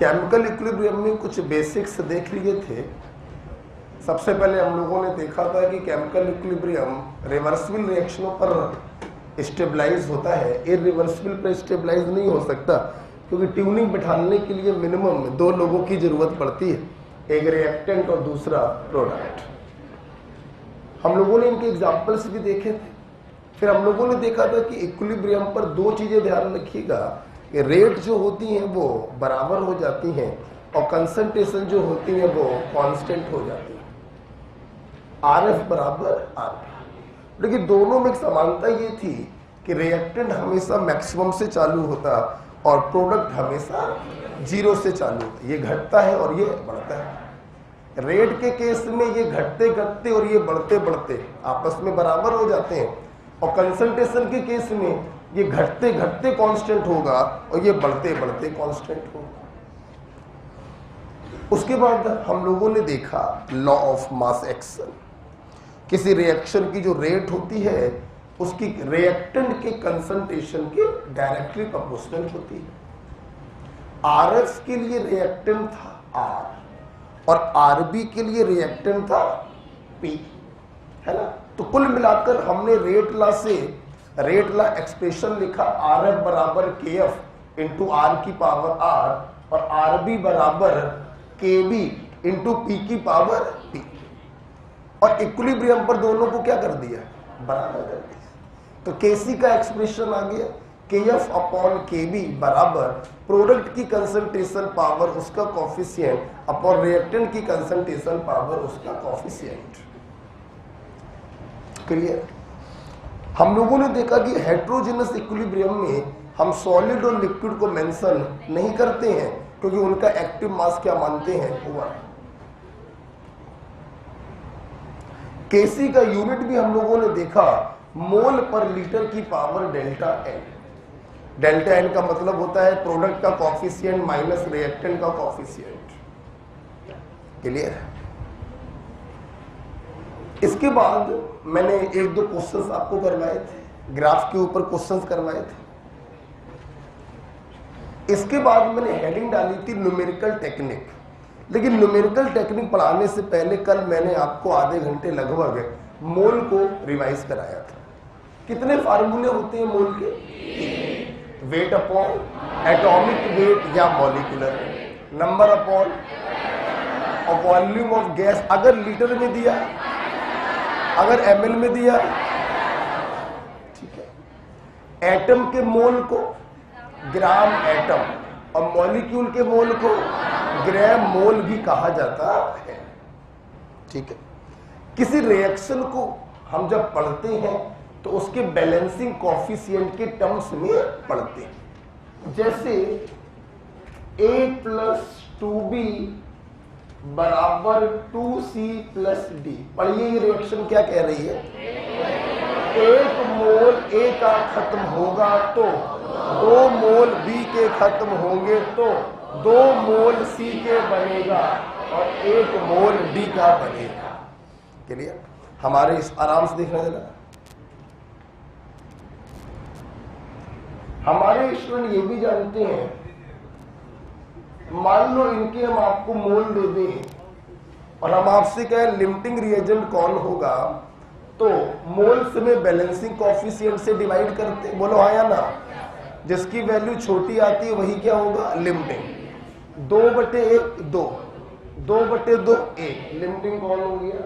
Chemical equilibrium में कुछ basics देख लिए थे। सबसे पहले हम लोगों ने देखा था कि केमिकल इक्विलिब्रियम रिवर्सिबल रिएक्शनों पर स्टेबलाइज होता है, इरिवर्सिबल पर स्टेबलाइज नहीं हो सकता, क्योंकि ट्यूनिंग बिठाने के लिए मिनिमम 2 लोगों की जरूरत पड़ती है, एक रिएक्टेंट और दूसरा प्रोडक्ट। हम लोगों ने इनके एग्जाम्पल्स भी देखे थे। फिर हम लोगों ने देखा था कि इक्विलिब्रियम पर 2 चीजें ध्यान रखिएगा कि रेट जो होती हैं वो बराबर हो जाती हैं और कंसंट्रेशन जो होती है वो कांस्टेंट हो जाती है, RF बराबर RP। लेकिन दोनों में एक समानता ये थी कि रिएक्टेंट हमेशा मैक्सिमम से चालू होता और प्रोडक्ट हमेशा 0 से चालू होता। ये घटता है और ये बढ़ता है। रेट के केस में ये घटते घटते और ये बढ़ते बढ़ते आपस में बराबर हो जाते हैं, और कंसंट्रेशन के केस में ये घटते घटते कांस्टेंट होगा और ये बढ़ते बढ़ते कांस्टेंट होगा। उसके बाद हम लोगों ने देखा लॉ ऑफ मास एक्शन। किसी रिएक्शन की जो रेट होती है उसकी रिएक्टेंट के कंसंट्रेशन के डायरेक्टली प्रोपोर्शनल होती है। RF के लिए रिएक्टेंट था R और RB के लिए रिएक्टेंट था P, है ना। तो कुल मिलाकर हमने रेट ला एक्सप्रेशन लिखा RF बराबर KF इंटू R की पावर R और RB बराबर KB इंटू P की पावर P, और इक्विलिब्रियम पर दोनों को क्या कर दिया, बराबर कर दिया। तो KC का एक्सप्रेशन आ गया KF अपॉन KB बराबर प्रोडक्ट की कंसंट्रेशन पावर उसका कॉफिशिएंट अपॉन रिएक्टेंट की कंसंट्रेशन पावर उसका कॉफिशिएंट। क्लियर। हम लोगों ने देखा कि हेट्रोजेनस इक्विलिब्रियम में हम सॉलिड और लिक्विड को मेंशन नहीं करते हैं, क्योंकि उनका एक्टिव मास क्या मानते हैं, 1। KC का यूनिट भी हम लोगों ने देखा मोल पर लीटर की power delta N। Delta N का मतलब होता है प्रोडक्ट का कॉफिशिएंट माइनस रिएक्टेंट का कॉफिशिएंट। क्लियर है। इसके बाद मैंने 1-2 क्वेश्चंस आपको करवाए थे, ग्राफ के ऊपर क्वेश्चंस करवाए थे। इसके बाद मैंने हेडिंग डाली थी न्यूमेरिकल टेक्निक। लेकिन न्यूमेरिकल टेक्निक पढ़ाने से पहले कल मैंने आपको आधे घंटे लगभग मोल को रिवाइज कराया था। कितने फार्मूले होते हैं मोल के, वेट अपॉन एटॉमिक वेट या मॉलिक्यूलर, नंबर अपॉन और वॉल्यूम ऑफ गैस, अगर लीटर में दिया, अगर ml में दिया, ठीक है। एटम के मोल को ग्राम एटम और मॉलिक्यूल के मोल को ग्राम मोल भी कहा जाता है, ठीक है। किसी रिएक्शन को हम जब पढ़ते हैं तो उसके बैलेंसिंग कॉफिशिएंट के टर्म्स में पढ़ते हैं। जैसे A + 2B बराबर 2C + D। पढ़िए ये रिएक्शन क्या कह रही है, 1 मोल A का खत्म होगा तो 2 मोल B के खत्म होंगे तो 2 मोल C के बनेगा और 1 मोल D का बनेगा। क्लियर। हमारे इस आराम से देखना देना। हमारे स्टूडेंट ये भी जानते हैं, मान लो इनके हम आपको मोल दे दें और हम आपसे कहें लिमिटिंग रिएजेंट कौन होगा, तो मोल्स में बैलेंसिंग कॉफिशिएंट से डिवाइड करते, बोलो हाँ या ना। जिसकी वैल्यू छोटी आती है वही क्या होगा, लिमिटिंग। 2/1 2, 2/2 1, लिमिटिंग कौन हो गया।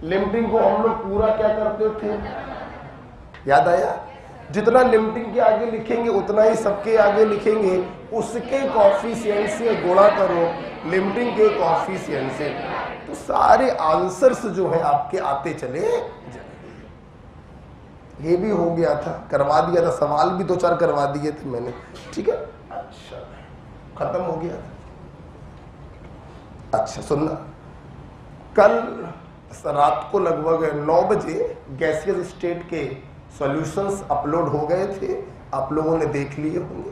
लिमिटिंग को हम लोग पूरा क्या करते थे, याद आया। जितना लिमिटिंग के आगे लिखेंगे उतना ही सबके आगे लिखेंगे, उसके कॉफिशिएंट से गुणा करो लिमिटिंग के कॉफिशिएंट से, तो सारे आंसर्स जो हैं आपके आते चले जाए। ये भी हो गया था, करवा दिया था, सवाल भी 2-4 करवा दिए थे मैंने, ठीक है। अच्छा, खत्म हो गया था। अच्छा सुनना, कल रात को लगभग 9 बजे गैसियस स्टेट के सॉल्यूशंस अपलोड हो गए थे, आप लोगों ने देख लिए होंगे।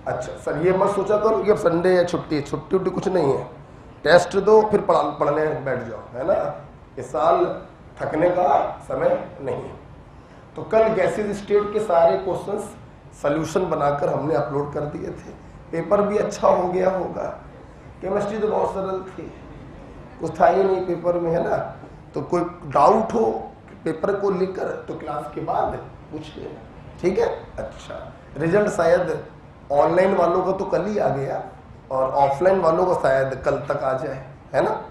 अच्छा सर, ये मत सोचा करो कि अब संडे या छुट्टी उट्टी कुछ नहीं है, टेस्ट दो फिर पढ़ने बैठ जाओ, है ना। इस साल थकने का समय नहीं है। तो कल गैसियस स्टेट के सारे क्वेश्चंस सॉल्यूशन बनाकर हमने अपलोड कर दिए थे। पेपर भी अच्छा हो गया होगा। केमिस्ट्री तो बहुत सरल थी, कुछ था ही नहीं पेपर में, है ना। तो कोई डाउट हो पेपर को लेकर तो क्लास के बाद पूछ लेना, ठीक है। अच्छा, रिजल्ट शायद ऑनलाइन वालों का तो कल ही आ गया और ऑफलाइन वालों का शायद कल तक आ जाए, है ना।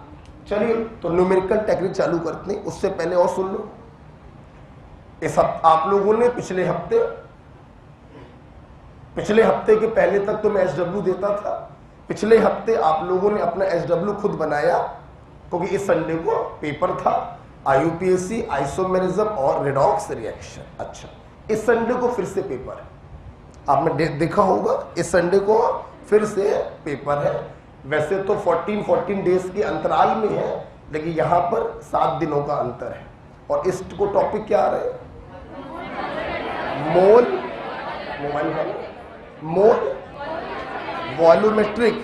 चलिए, तो न्यूमेरिकल टेक्निक चालू करते हैं। उससे पहले और सुन लो, इस आप लोगों ने पिछले हफ्ते के पहले तक तो मैं एसडब्ल्यू देता था। पिछले हफ्ते आप लोगों ने अपना एसडब्ल्यू खुद बनाया, क्योंकि इस संडे को पेपर था आईयूपीएसी, आइसोमेरिज्म और रेडॉक्स रिएक्शन। अच्छा, इस संडे को फिर से पेपर है, आपने देखा होगा, इस संडे को फिर से पेपर है। वैसे तो 14 डेज के अंतराल में है, लेकिन यहां पर 7 दिनों का अंतर है। और इसको टॉपिक क्या आ रहा है? मोल वॉल्यूमेट्रिक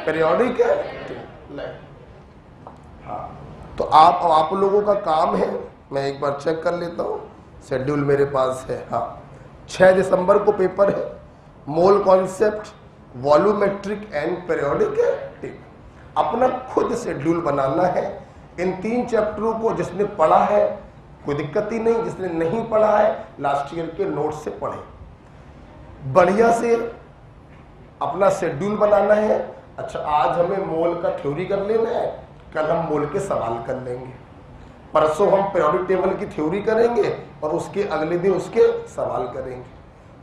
पीरियोडिक है। हाँ, तो आप लोगों का काम है, मैं एक बार चेक कर लेता हूँ, शेड्यूल मेरे पास है। हाँ, 6 दिसंबर को पेपर है, mole concept, volumetric and periodic table. अपना खुद शेड्यूल बनाना है। इन 3 चैप्टरों को जिसने पढ़ा है कोई दिक्कत ही नहीं, जिसने नहीं पढ़ा है लास्ट ईयर के नोट से पढ़े। बढ़िया से अपना शेड्यूल बनाना है। अच्छा, आज हमें मोल का थ्योरी कर लेना है, कल हम मोल के सवाल कर लेंगे, परसों हम पीरियोडिक टेबल की थ्योरी करेंगे और उसके अगले दिन उसके सवाल करेंगे।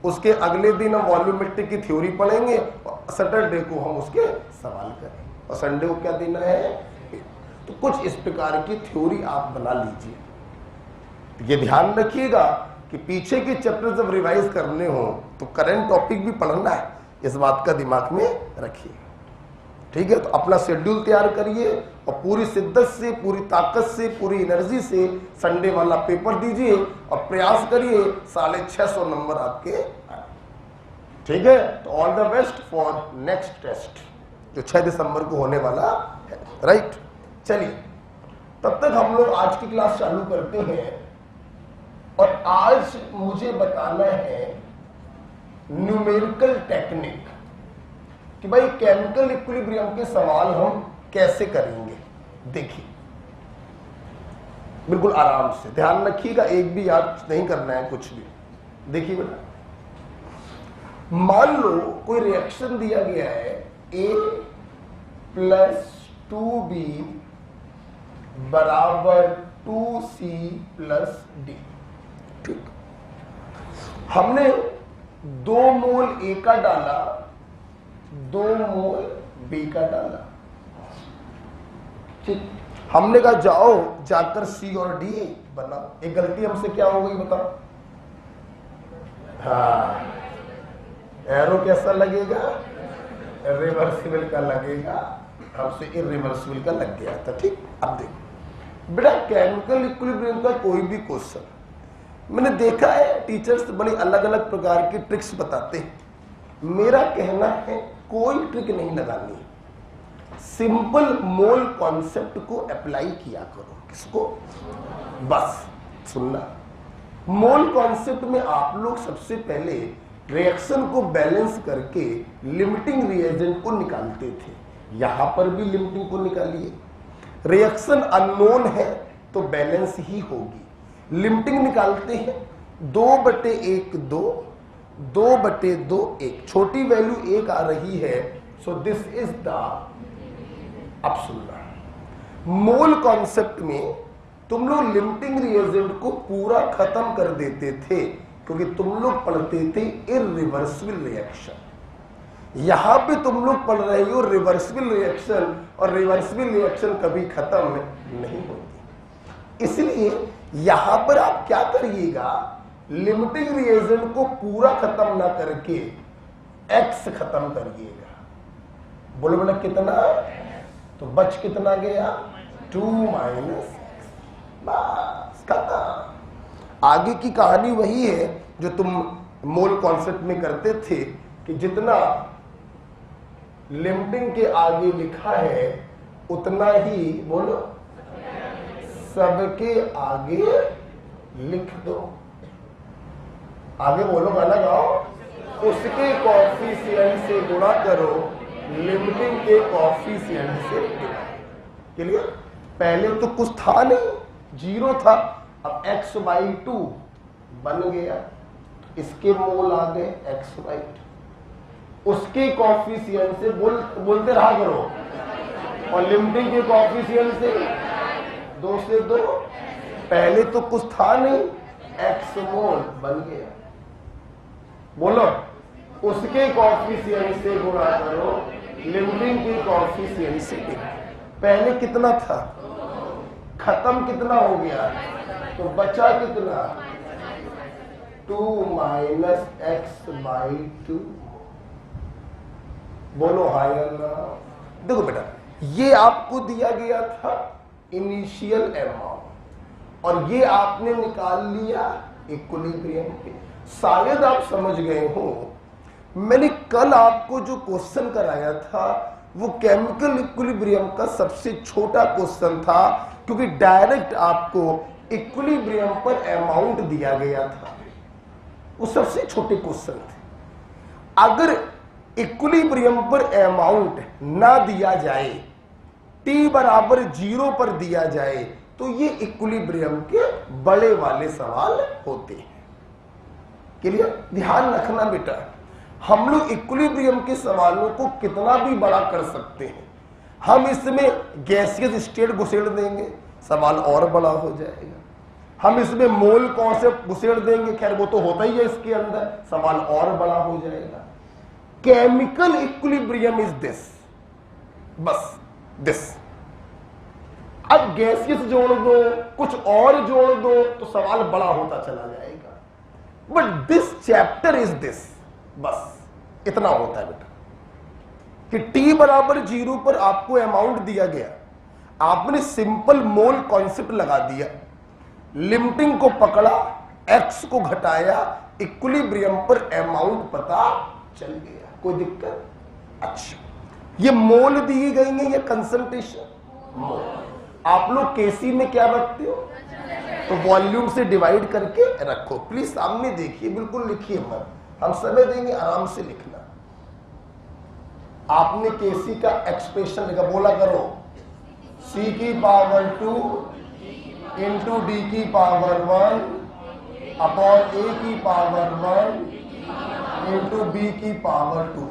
उसके अगले दिन हम वॉल्यूमेट्रिक की थ्योरी पढ़ेंगे और सैटरडे को हम उसके सवाल करेंगे। और संडे को क्या देना है? तो कुछ इस प्रकार की थ्योरी आप बना लीजिए। ये ध्यान रखिएगा कि पीछे के चैप्टर जब रिवाइज करने हो तो करंट टॉपिक भी पढ़ना है, इस बात का दिमाग में रखिए, ठीक है। तो अपना शेड्यूल तैयार करिए और पूरी शिद्दत से, पूरी ताकत से, पूरी एनर्जी से संडे वाला पेपर दीजिए और प्रयास करिए 650 नंबर आपके आए, ठीक है। तो all the best for next test जो 6 दिसंबर को होने वाला है, राइट। चलिए, तब तक हम लोग आज की क्लास चालू करते हैं। और आज मुझे बताना है न्यूमेरिकल टेक्निक कि भाई केमिकल इक्विलिब्रियम के सवाल हम कैसे करेंगे। देखिए, बिल्कुल आराम से ध्यान रखिएगा, एक भी याद नहीं करना है कुछ भी। देखिए बेटा, मान लो कोई रिएक्शन दिया गया है A + 2B = 2C + D, ठीक। हमने 2 मोल A का डाला, 2 मोल B का डाला, ठीक। हमने कहा जाओ जाकर C और D बनाओ। एक गलती हमसे क्या हो गई बताओ? हाँ, एरो कैसा लगेगा? रिवर्सिबल का लगेगा, हमसे इरिवर्सिबल का लग गया था, ठीक। अब देखो बेटा, केमिकल इक्विलिब्रियम का कोई भी क्वेश्चन मैंने देखा है, टीचर्स बड़ी अलग अलग प्रकार की ट्रिक्स बताते हैं। मेरा कहना है कोई ट्रिक नहीं लगानी है, सिंपल मोल कॉन्सेप्ट को अप्लाई किया करो। किसको? बस सुनना, मोल कॉन्सेप्ट में आप लोग सबसे पहले रिएक्शन को बैलेंस करके लिमिटिंग रिएजेंट को निकालते थे। यहां पर भी लिमिटिंग को निकालिए। रिएक्शन अननोन है तो बैलेंस ही होगी। लिमिटिंग निकालते हैं 2/1 2, 2/2 1, छोटी वैल्यू 1 आ रही है, सो दिस इज द। अब सुनना, मोल कॉन्सेप्ट में तुम लोग लिमिटिंग रिएजेंट को पूरा खत्म कर देते थे, क्योंकि तुम लोग पढ़ते थे इरिवर्सिबल रिएक्शन। यहां पे तुम लोग पढ़ रहे हो रिवर्सिबल रिएक्शन, और रिवर्सिबल रिएक्शन कभी खत्म नहीं होती। इसलिए यहां पर आप क्या करिएगा, लिमिटिंग रिएजेंट को पूरा खत्म ना करके x खत्म करिएगा। बोलो बोला कितना? तो बच कितना गया? 2 - x, बस खत्म। आगे की कहानी वही है जो तुम मोल कॉन्सेप्ट में करते थे कि जितना लिमिटिंग के आगे लिखा है उतना ही बोलो सबके आगे लिख दो। आगे बोलो, गाना गाओ। उसके कॉफिशिएंट से गुणा करो लिमिटिंग के कॉफिशिएंट से। क्लियर? पहले तो कुछ था नहीं, 0 था, अब x/2 बन गया, इसके मोल आ गए x/2, उसके कॉफिशिएंट से बोलते रहा करो, और लिमिटिंग के कॉफिशिएंट से 2 से 2, पहले तो कुछ था नहीं, x मोल बन गया। बोलो, उसके कॉफिशिएंट से गुणा करो लिमिटिंग के कॉफिशिएंट से। पहले कितना था, खत्म कितना हो गया, तो बचा कितना, 2 - x/2। बोलो हाय अल्लाह। देखो बेटा, ये आपको दिया गया था इनिशियल अमाउंट, और ये आपने निकाल लिया इक्विलिब्रियम पे। शायद आप समझ गए हो, मैंने कल आपको जो क्वेश्चन कराया था वो केमिकल इक्विलिब्रियम का सबसे छोटा क्वेश्चन था, क्योंकि डायरेक्ट आपको इक्विलिब्रियम पर अमाउंट दिया गया था, वो सबसे छोटे क्वेश्चन थे। अगर इक्विलिब्रियम पर अमाउंट ना दिया जाए, t = 0 पर दिया जाए, तो ये इक्विलिब्रियम के बड़े वाले सवाल होते हैं। क्लियर? ध्यान रखना बेटा, हम लोग इक्विलिब्रियम के सवालों को कितना भी बड़ा कर सकते हैं। हम इसमें गैसियस स्टेट घुसेड़ देंगे, सवाल और बड़ा हो जाएगा। हम इसमें मोल कॉन्सेप्ट घुसेड़ देंगे, खैर वो तो होता ही है इसके अंदर, सवाल और बड़ा हो जाएगा। केमिकल इक्विलिब्रियम इज दिस, बस दिस। अब गैसियस जोड़ दो, कुछ और जोड़ दो, तो सवाल बड़ा होता चला जाएगा। But this chapter is this, बस इतना होता है बेटा कि t = 0 पर आपको अमाउंट दिया गया, आपने सिंपल मोल कॉन्सेप्ट लगा दिया, लिमिटिंग को पकड़ा, x को घटाया, इक्विलिब्रियम पर अमाउंट पता चल गया। कोई दिक्कत? अच्छा, ये मोल दी गई है, ये कंसंट्रेशन मोल। आप लोग केसी में क्या रखते हो, तो वॉल्यूम से डिवाइड करके रखो। प्लीज सामने देखिए, बिल्कुल लिखिए मत, हम समय देंगे, आराम से लिखना। आपने केसी का एक्सप्रेशन लिखा, बोला करो c की पावर 2 इंटू डी की पावर 1 अपॉन a की पावर 1 इंटू बी की पावर 2।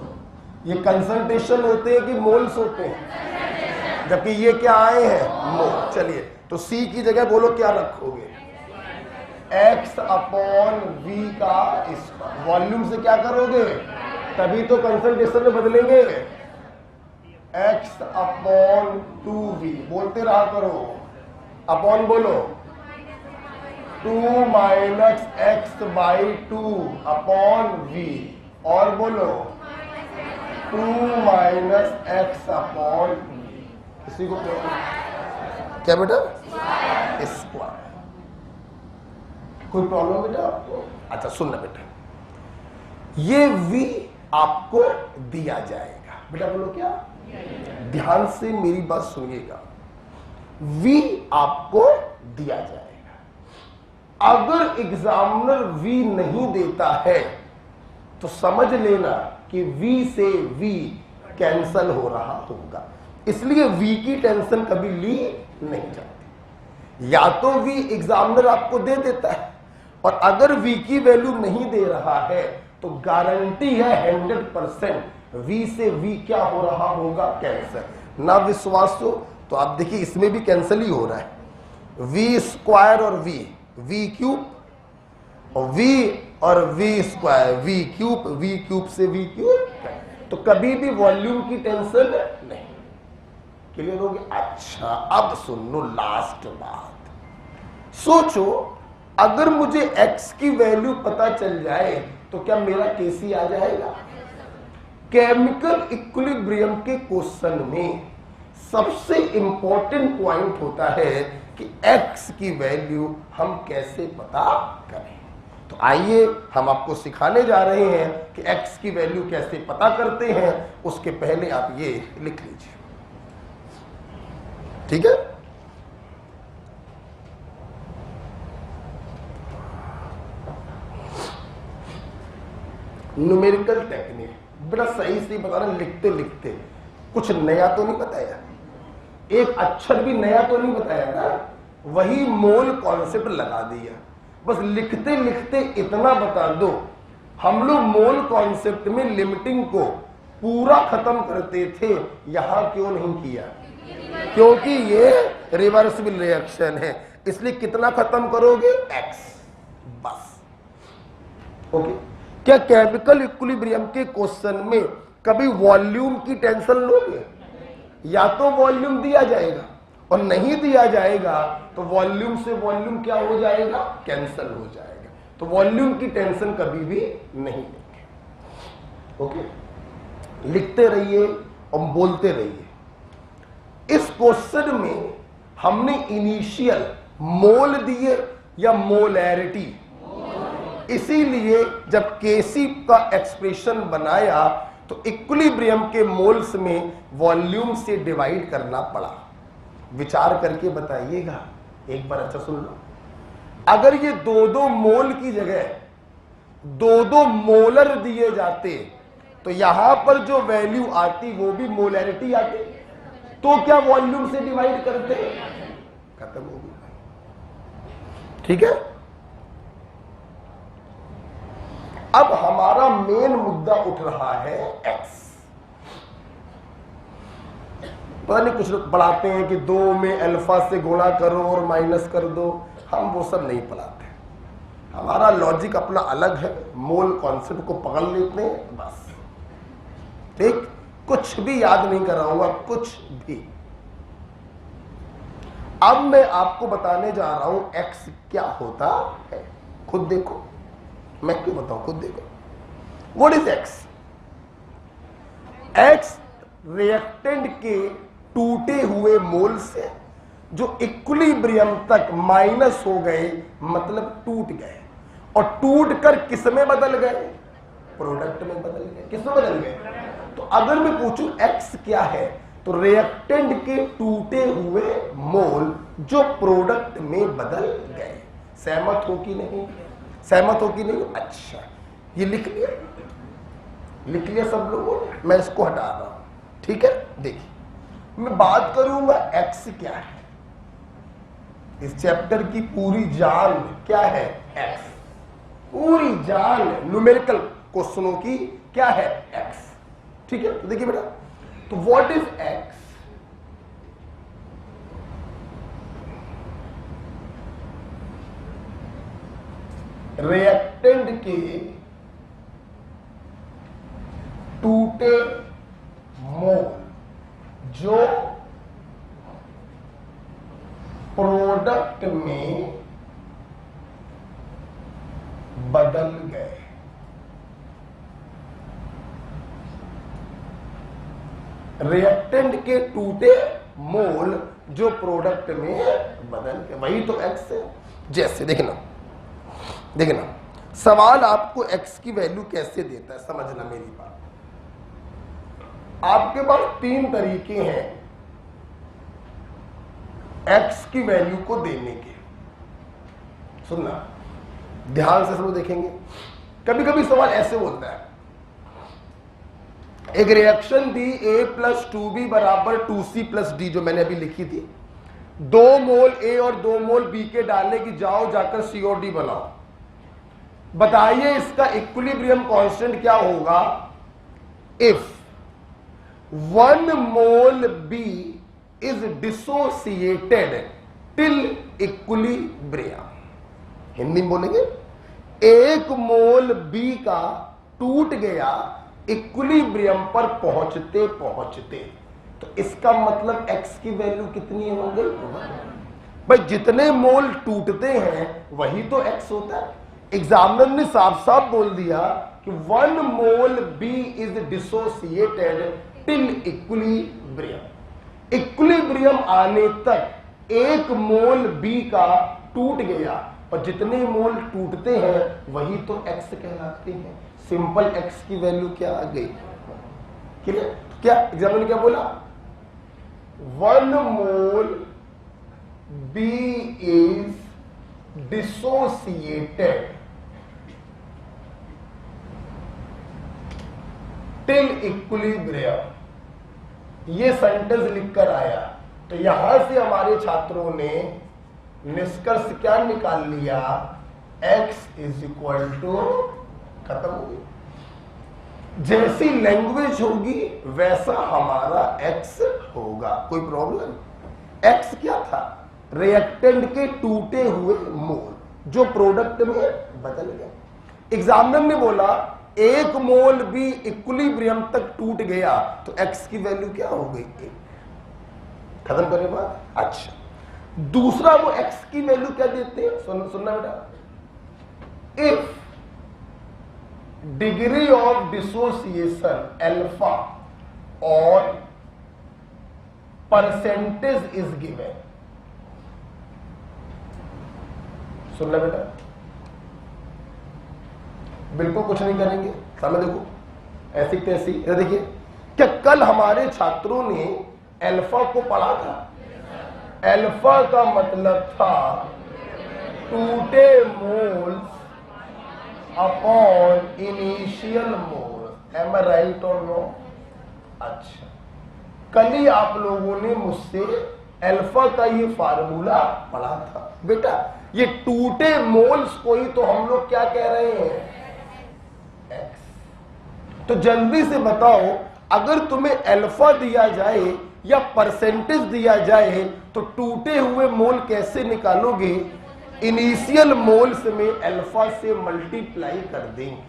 ये कंसंट्रेशन होते हैं कि मोल्स होते हैं, जबकि ये क्या आए हैं, मोल। चलिए, तो c की जगह बोलो क्या रखोगे, x/v का स्क्वायर। वॉल्यूम से क्या करोगे, तभी तो कंसंट्रेशन में बदलेंगे, x/2v। बोलते रहा करो, अपॉन बोलो 2 - x/2 अपॉन v, और बोलो 2 - x/v। किसी को क्या बेटा, स्क्वायर। कोई प्रॉब्लम बेटा आपको? अच्छा सुनना बेटा, ये v आपको दिया जाएगा। बेटा बोलो क्या, ध्यान से मेरी बात सुनिएगा, v आपको दिया जाएगा। अगर एग्जामिनर v नहीं देता है तो समझ लेना कि v से v कैंसल हो रहा होगा, इसलिए v की टेंशन कभी ली नहीं जाती। या तो v एग्जामिनर आपको दे देता है, और अगर v की वैल्यू नहीं दे रहा है तो गारंटी है 100% v से v क्या हो रहा होगा, कैंसल। ना विश्वास हो तो आप देखिए, इसमें भी कैंसल ही हो रहा है, v² और v क्यूब, और v और v² से v क्यूब, तो कभी भी वॉल्यूम की टेंशन नहीं। क्लियर हो गया? अच्छा, अब सुन लो लास्ट बात। सोचो, अगर मुझे x की वैल्यू पता चल जाए तो क्या मेरा केसी आ जाएगा? केमिकल इक्विलिब्रियम के क्वेश्चन में सबसे इंपॉर्टेंट पॉइंट होता है कि x की वैल्यू हम कैसे पता करें। तो आइए हम आपको सिखाने जा रहे हैं कि x की वैल्यू कैसे पता करते हैं। उसके पहले आप ये लिख लीजिए, ठीक है? न्यूमेरिकल टेक्निक, बेटा सही से बताना, लिखते लिखते कुछ नया तो नहीं बताया, एक अक्षर भी नया तो नहीं बताया ना, वही मोल कॉन्सेप्ट लगा दिया। बस लिखते लिखते इतना बता दो, हम लोग मोल कॉन्सेप्ट में लिमिटिंग को पूरा खत्म करते थे, यहां क्यों नहीं किया? क्योंकि ये रिवर्सिबल रिएक्शन है, इसलिए कितना खत्म करोगे? x, बस। ओके, क्या केमिकल इक्विलिब्रियम के क्वेश्चन में कभी वॉल्यूम की टेंशन लोगे? या तो वॉल्यूम दिया जाएगा और नहीं दिया जाएगा तो वॉल्यूम से वॉल्यूम क्या हो जाएगा? कैंसल हो जाएगा। तो वॉल्यूम की टेंशन कभी भी नहीं लेंगे। ओके, लिखते रहिए और बोलते रहिए। इस क्वेश्चन में हमने इनिशियल मोल दिए या मोलैरिटी, इसीलिए जब केसी का एक्सप्रेशन बनाया तो इक्विलिब्रियम के मोल्स में वॉल्यूम से डिवाइड करना पड़ा। विचार करके बताइएगा एक बार, अच्छा सुन लो। अगर ये दो दो मोल की जगह दो दो मोलर दिए जाते तो यहां पर जो वैल्यू आती वो भी मोलैरिटी आती, तो क्या वॉल्यूम से डिवाइड करते? खत्म हो गया। ठीक है, अब हमारा मेन मुद्दा उठ रहा है x। पता नहीं कुछ लोग पढ़ाते हैं कि 2 में अल्फा से गुणा करो और माइनस कर दो, हम वो सब नहीं पढ़ाते। हमारा लॉजिक अपना अलग है, मोल कॉन्सेप्ट को पकड़ लेते हैं बस। ठीक, कुछ भी याद नहीं कराऊंगा, कुछ भी। अब मैं आपको बताने जा रहा हूं x क्या होता है, खुद देखो। मैं क्यों बताऊं, खुद देखो। What is x? x reactant के टूटे हुए मोल से जो इक्विलिब्रियम तक माइनस हो गए, मतलब टूट गए, और टूट कर किस में बदल गए? प्रोडक्ट में बदल गए। किस में बदल गए? तो अगर मैं पूछूं x क्या है, तो रिएक्टेंट के टूटे हुए मोल जो प्रोडक्ट में बदल गए। सहमत हो कि नहीं? सहमत हो कि नहीं? अच्छा, ये लिख लिया, लिख लिया सब लोगों ने? मैं इसको हटा रहा हूं। ठीक है, देखिए मैं बात करूंगा x क्या है। इस चैप्टर की पूरी जान क्या है? x। पूरी जान न्यूमेरिकल क्वेश्चनों की क्या है? x। ठीक है, तो देखिए बेटा, तो व्हाट इज x? रिएक्टेंट के टूटे मोल जो प्रोडक्ट में बदल गए। रिएक्टेंट के टूटे मोल जो प्रोडक्ट में बदल गए, वही तो x है। जैसे देखना सवाल आपको x की वैल्यू कैसे देता है, समझना मेरी बात। आपके पास 3 तरीके हैं x की वैल्यू को देने के। सुनना ध्यान से, सब देखेंगे। कभी कभी सवाल ऐसे होता है, एक reaction the a + 2b = 2c + d, जो मैंने अभी लिखी थी। 2 मोल a और 2 मोल b के डालने की, जाओ जाकर c और d बनाओ। बताइए इसका इक्विलिब्रियम कांस्टेंट क्या होगा if 1 mole b is dissociated till equilibrium. Hindi में बोलेंगे, 1 मोल b का टूट गया इक्विलिब्रियम पर पहुंचते पहुंचते। तो इसका मतलब x की वैल्यू कितनी हो गई? भाई जितने मोल टूटते हैं वही तो x होता है। एग्जामिनर ने साफ साफ बोल दिया कि 1 मोल b is dissociated till equilibrium. Equilibrium आने तक 1 मोल b का टूट गया, और जितने मोल टूटते हैं वही तो x कहलाते हैं। सिंपल x की वैल्यू क्या आ गई? क्लियर? क्या एग्जामिनर ने क्या बोला? 1 मोल b is dissociated till equilibrium, ये सेंटेंस लिखकर आया। तो यहां से हमारे छात्रों ने निष्कर्ष क्या निकाल लिया, x इज इक्वल टू, खत्म हो गई। जैसी लैंग्वेज होगी वैसा हमारा x होगा, कोई प्रॉब्लम। x क्या था, रिएक्टेंट के टूटे हुए मोल जो प्रोडक्ट में बदल गया। एग्जामिनर ने बोला एक मोल भी इक्विलिब्रियम तक टूट गया तो x की वैल्यू क्या हो गई, 1। खत्म करने बाद अच्छा, दूसरा वो x की वैल्यू क्या देते हैं, सुनना बेटा, if degree of dissociation alpha और परसेंटेज इज गिवन। सुनना बेटा, बिल्कुल कुछ नहीं करेंगे, सामने देखो, ऐसी तैसी। देखिए क्या कल हमारे छात्रों ने अल्फा को पढ़ा था, अल्फा का मतलब था टूटे moles upon initial mole, am I right और नो। अच्छा, कल ही आप लोगों ने मुझसे अल्फा का ये फार्मूला पढ़ा था। बेटा ये टूटे मोल्स को ही तो हम लोग क्या कह रहे हैं, x। तो जल्दी से बताओ, अगर तुम्हें अल्फा दिया जाए या परसेंटेज दिया जाए तो टूटे हुए मोल कैसे निकालोगे, इनिशियल मोल्स में अल्फा से मल्टीप्लाई कर देंगे,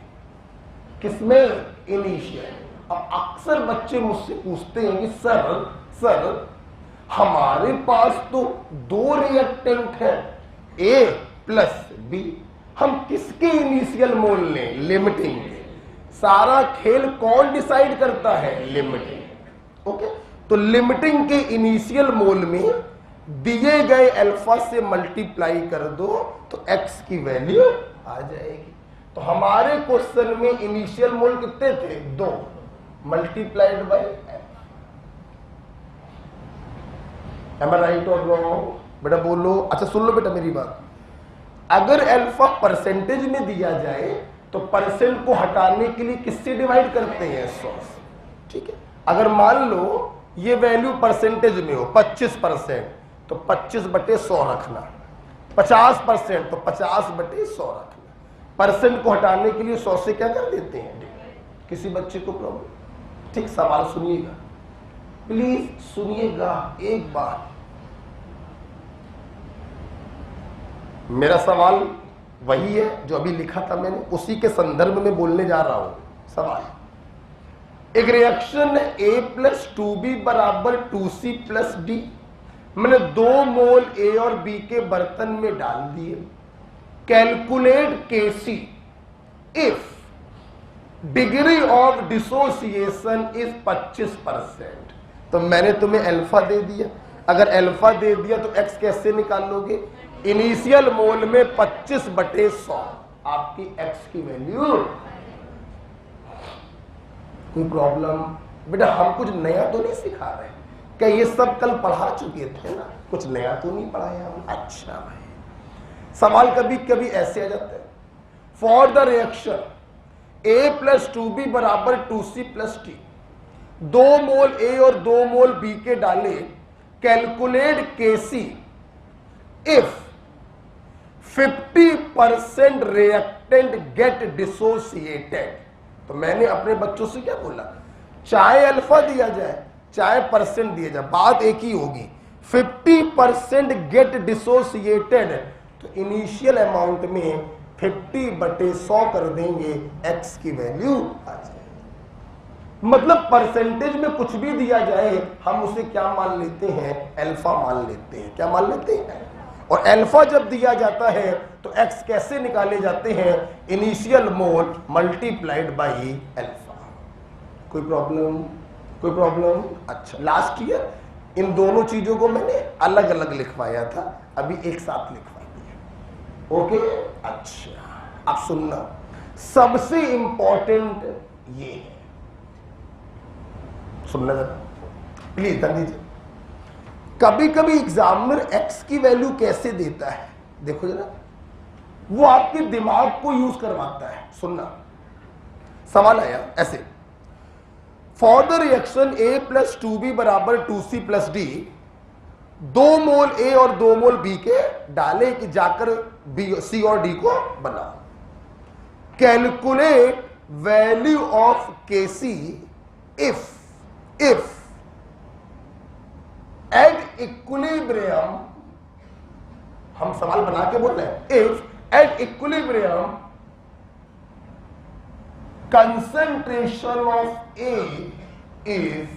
किसमें, इनिशियल। अब अक्सर बच्चे मुझसे पूछते हैं कि सर हमारे पास तो 2 रिएक्टेंट है A प्लस B, हम किसके इनिशियल मोल लें, लिमिटिंग के। सारा खेल कौन डिसाइड करता है, लिमिटिंग। ओके, तो लिमिटिंग के इनिशियल मोल में दिए गए अल्फा से मल्टीप्लाई कर दो तो x की वैल्यू आ जाएगी। तो हमारे क्वेश्चन में इनिशियल मोल कितने थे, 2 multiplied by f। Am I right और रॉन्ग, बेटा बोलो। अच्छा सुन लो बेटा मेरी बात, अगर अल्फा परसेंटेज में दिया जाए तो परसेंट को हटाने के लिए किससे डिवाइड करते हैं, 100। ठीक है, अगर मान लो ये वैल्यू परसेंटेज में हो 25% तो 25/100 रखना, 50% तो 50/100 रखना। परसेंट को हटाने के लिए 100 से क्या कर देते हैं, किसी बच्चे को प्रॉब्लम। ठीक, सवाल सुनिएगा प्लीज, सुनिएगा एक बार। मेरा सवाल वही है जो अभी लिखा था मैंने, उसी के संदर्भ में बोलने जा रहा हूं। सवाल, एक रिएक्शन है A प्लस 2B बराबर 2C प्लस D। मैंने 2 मोल A और B के बर्तन में डाल दिए। Calculate KC if degree of dissociation is 25%। तो मैंने तुम्हें अल्फा दे दिया, अगर अल्फा दे दिया तो x कैसे निकाल लोगे, इनिशियल मोल में 25/100 आपकी x की वैल्यू। कोई प्रॉब्लम, बेटा हम कुछ नया तो नहीं सिखा रहे, क्या ये सब कल पढ़ा चुके थे ना, कुछ नया तो नहीं पढ़ाया हम। अच्छा भाई, सवाल कभी कभी ऐसे आ जाते हैं, for the reaction A plus 2B बराबर 2C plus T, 2 mole A और 2 मोल B के डाले, calculate KC if 50% reactant get dissociated. तो मैंने अपने बच्चों से क्या बोला, चाहे अल्फा दिया जाए चाहे परसेंट दिया जाए, बात एक ही होगी। 50% गेट डिसोसिएटेड, तो इनिशियल अमाउंट में 50/100 कर देंगे, x की वैल्यू आ जाएगी। मतलब परसेंटेज में कुछ भी दिया जाए हम उसे क्या मान लेते हैं, अल्फा मान लेते हैं। क्या मान लेते हैं, और अल्फा जब दिया जाता है तो x कैसे निकाले जाते हैं, initial mole multiplied by alpha. कोई प्रॉब्लम, कोई प्रॉब्लम। अच्छा, लास्ट ईयर इन दोनों चीजों को मैंने अलग अलग लिखवाया था, अभी एक साथ लिखवा दिया। ओके, अच्छा अब सुनना, सबसे इंपॉर्टेंट ये है, सुनना जरा प्लीज ध्यान दीजिए। कभी कभी एग्जामिनर x की वैल्यू कैसे देता है, देखो जरा, वो आपके दिमाग को यूज करवाता है। सुनना, सवाल आया ऐसे, for the reaction A plus 2B बराबर 2C plus D, 2 mole A और 2 मोल B के डाले कि जाकर B, C और D को बना। Calculate value of Kc if at equilibrium, हम सवाल बना के बोल रहे हैं, if at equilibrium concentration of A is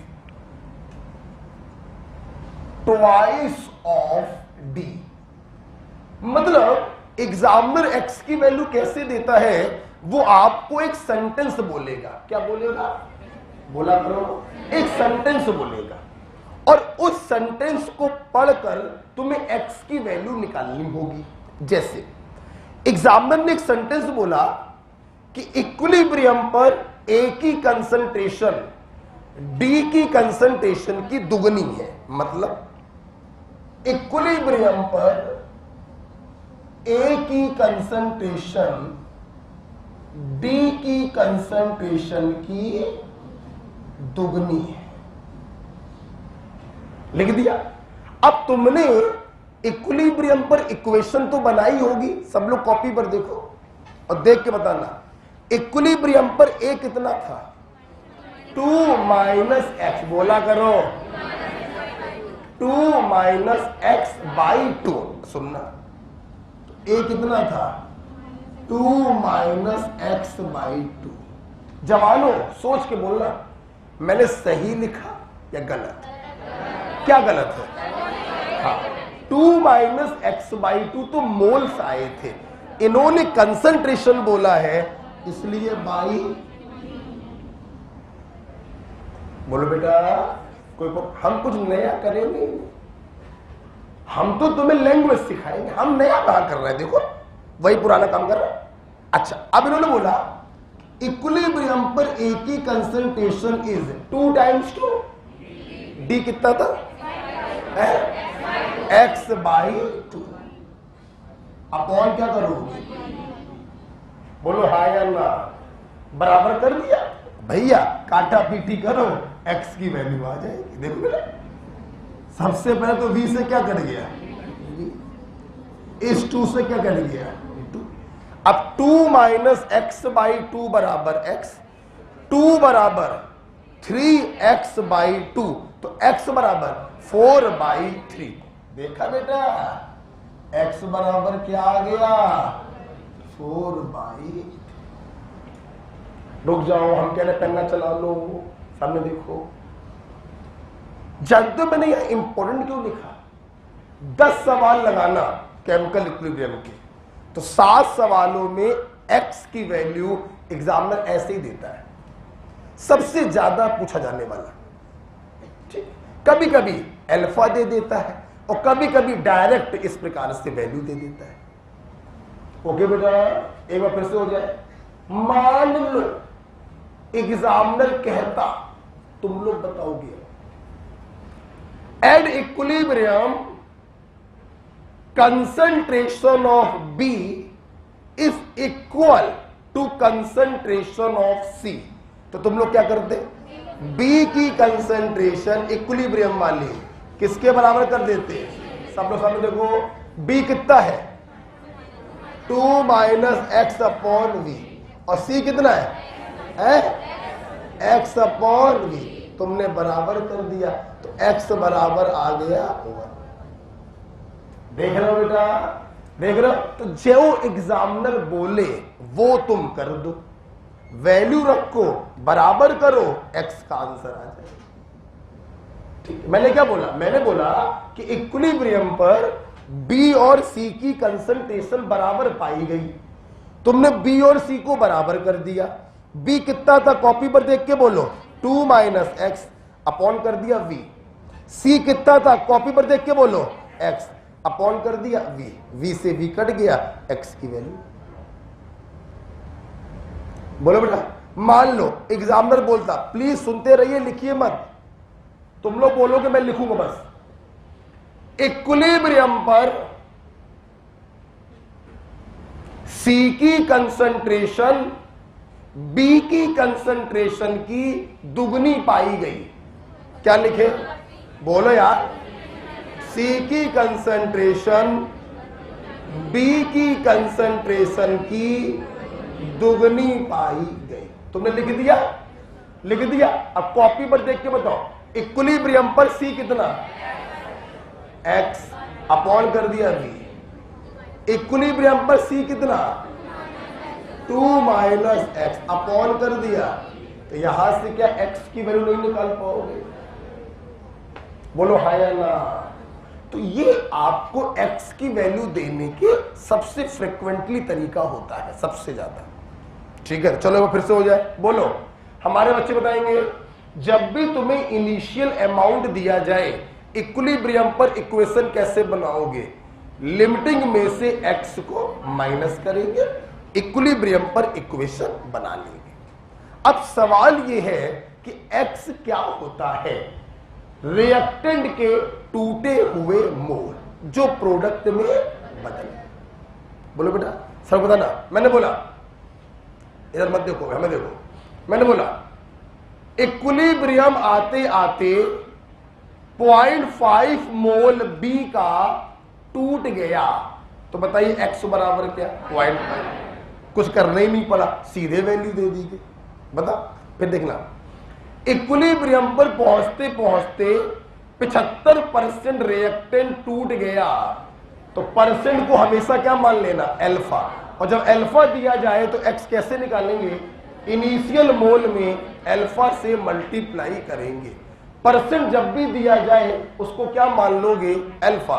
twice of D। मतलब एग्जामिनर x की वैल्यू कैसे देता है, वो आपको एक सेंटेंस बोलेगा। क्या बोलेगा? बोला करो, एक सेंटेंस बोलेगा और उस सेंटेंस को पढ़कर तुम्हें x की वैल्यू निकालनी होगी। जैसे एग्जामिनर ने एक सेंटेंस बोला कि इक्विलिब्रियम पर A की कंसंट्रेशन D की कंसंट्रेशन की दुगनी है। मतलब इक्विलिब्रियम पर A की कंसंट्रेशन D की कंसंट्रेशन की दुगनी है, लिख दिया। अब तुमने इक्विलिब्रियम पर इक्वेशन तो बनाई होगी, सब लोग कॉपी पर देखो और देख के बताना इक्विलिब्रियम पर A कितना था? 2 माइनस एक्स, बोला करो 2 माइनस एक्स बाई 2। सुनना, A कितना था? 2 माइनस एक्स बाई 2। जवानों सोच के बोलना, मैंने सही लिखा या गलत? क्या गलत है? हाँ, 2 माइनस एक्स बाई 2 तो मोल्स आए थे, इन्होंने कंसंट्रेशन बोला है इसलिए बाई। बोलो बेटा, कोई हम कुछ नया करेंगे, हम तो तुम्हें लैंग्वेज सिखाएंगे, हम नया कहां कर रहे हैं, देखो वही पुराना काम कर रहे हैं। अच्छा, अब इन्होंने बोला इक्विलिब्रियम पर A की कंसंट्रेशन इज 2 टाइम्स 2, D कितना था? x by 2। अपॉन क्या करोगे? बोलो हाँ या ना? बराबर कर दिया भैया, काटा पीटी करो, x की वैल्यू आ जाएगी। देखो बेटा, सबसे पहले तो v से क्या कट गया, इस 2 से क्या कट गया 2। अब 2 माइनस एक्स बाई 2 बराबर x, 2 बराबर 3x बाई 2, तो x बराबर 4 बाई 3। देखा बेटा, x बराबर क्या आ गया? 4 बाई। रुक जाओ, हम कह रहे पेन्ना चला लो, सामने देखो। जानते हो मैंने यह इंपॉर्टेंट क्यों लिखा? 10 सवाल लगाना केमिकल इक्विलिब्रियम के, तो 7 सवालों में x की वैल्यू एग्जामिनर ऐसे ही देता है, सबसे ज्यादा पूछा जाने वाला। ठीक, कभी कभी अल्फा दे देता है और कभी कभी डायरेक्ट इस प्रकार से वैल्यू दे देता है। ओके बेटा, एक बार फिर से हो जाए। मान लो एग्जामिनर कहता, तुम लोग बताओगे at equilibrium concentration of B is equal to concentration of C, तो तुम लोग क्या करते? B की कंसंट्रेशन इक्विलिब्रियम वाली किसके बराबर कर देते? सब लोग सामने देखो, B कितना है? 2 माइनस एक्स अपॉन वी, और C कितना है? x upon V. तुमने बराबर कर दिया तो x बराबर आ गया 1। देख रहे हो बेटा, देख रहे हो? तो जो एग्जामिनर बोले वो तुम कर दो, वैल्यू रखो, बराबर करो, x का आंसर आ जाए। ठीक, मैंने क्या बोला? मैंने बोला कि इक्विलिब्रियम पर B और C की कंसंट्रेशन बराबर पाई गई, तुमने B और C को बराबर कर दिया। B कितना था? कॉपी पर देख के बोलो, 2 माइनस एक्स, अपॉन कर दिया V। C कितना था? कॉपी पर देख के बोलो, x, अपॉन कर दिया V। V से V कट गया, x की वैल्यू। बोलो बेटा, मान लो एग्जामिनर बोलता, प्लीज सुनते रहिए, लिखिए मत, तुम लोग बोलोगे मैं लिखूंगा बस। इक्विलिब्रियम पर C की कंसंट्रेशन बी की कंसंट्रेशन की दुगनी पाई गई। क्या लिखे? बोलो यार। सी की कंसंट्रेशन बी की कंसंट्रेशन की दुगनी पाई गई। तुमने लिख दिया? लिख दिया। अब कॉपी पर देख के बताओ, इक्विलिब्रियम पर सी कितना? एक्स अपॉन कर दिया बी। इक्विलिब्रियम पर सी कितना? 2 माइनस एक्स अपॉन कर दिया। तो यहां से क्या एक्स की वैल्यू नहीं निकाल पाओगे? बोलो हाँ या ना। तो ये आपको x की वैल्यू देने के सबसे फ्रिक्वेंटली तरीका होता है, सबसे ज्यादा। ठीक है, चलो वो फिर से हो जाए। बोलो, हमारे बच्चे बताएंगे, जब भी तुम्हें इनिशियल अमाउंट दिया जाए, इक्विलिब्रियम पर इक्वेशन कैसे बनाओगे? लिमिटिंग में से x को माइनस करेंगे, इक्विलिब्रियम पर इक्वेशन बना लेंगे। अब सवाल यह है कि x क्या होता है? रिएक्टेंट के टूटे हुए मोल जो प्रोडक्ट में बदल। बोलो बेटा, सर बताना। मैंने बोला, इधर मत देखो, हमें देखो। मैंने बोला इक्विलिब्रियम आते आते 0.5 मोल बी का टूट गया, तो बताइए x बराबर क्या? 0.5। कुछ करना ही नहीं पड़ा, सीधे वैल्यू दे दी गई। बता, फिर देखना, इक्विलिब्रियम पर पहुंचते पहुंचते 75% रिएक्टेंट टूट गया, तो परसेंट को हमेशा क्या मान लेना? अल्फा। और जब अल्फा दिया जाए तो x कैसे निकालेंगे? इनिशियल मोल में अल्फा से मल्टीप्लाई करेंगे। परसेंट जब भी दिया जाए उसको क्या मान लोगे? अल्फा।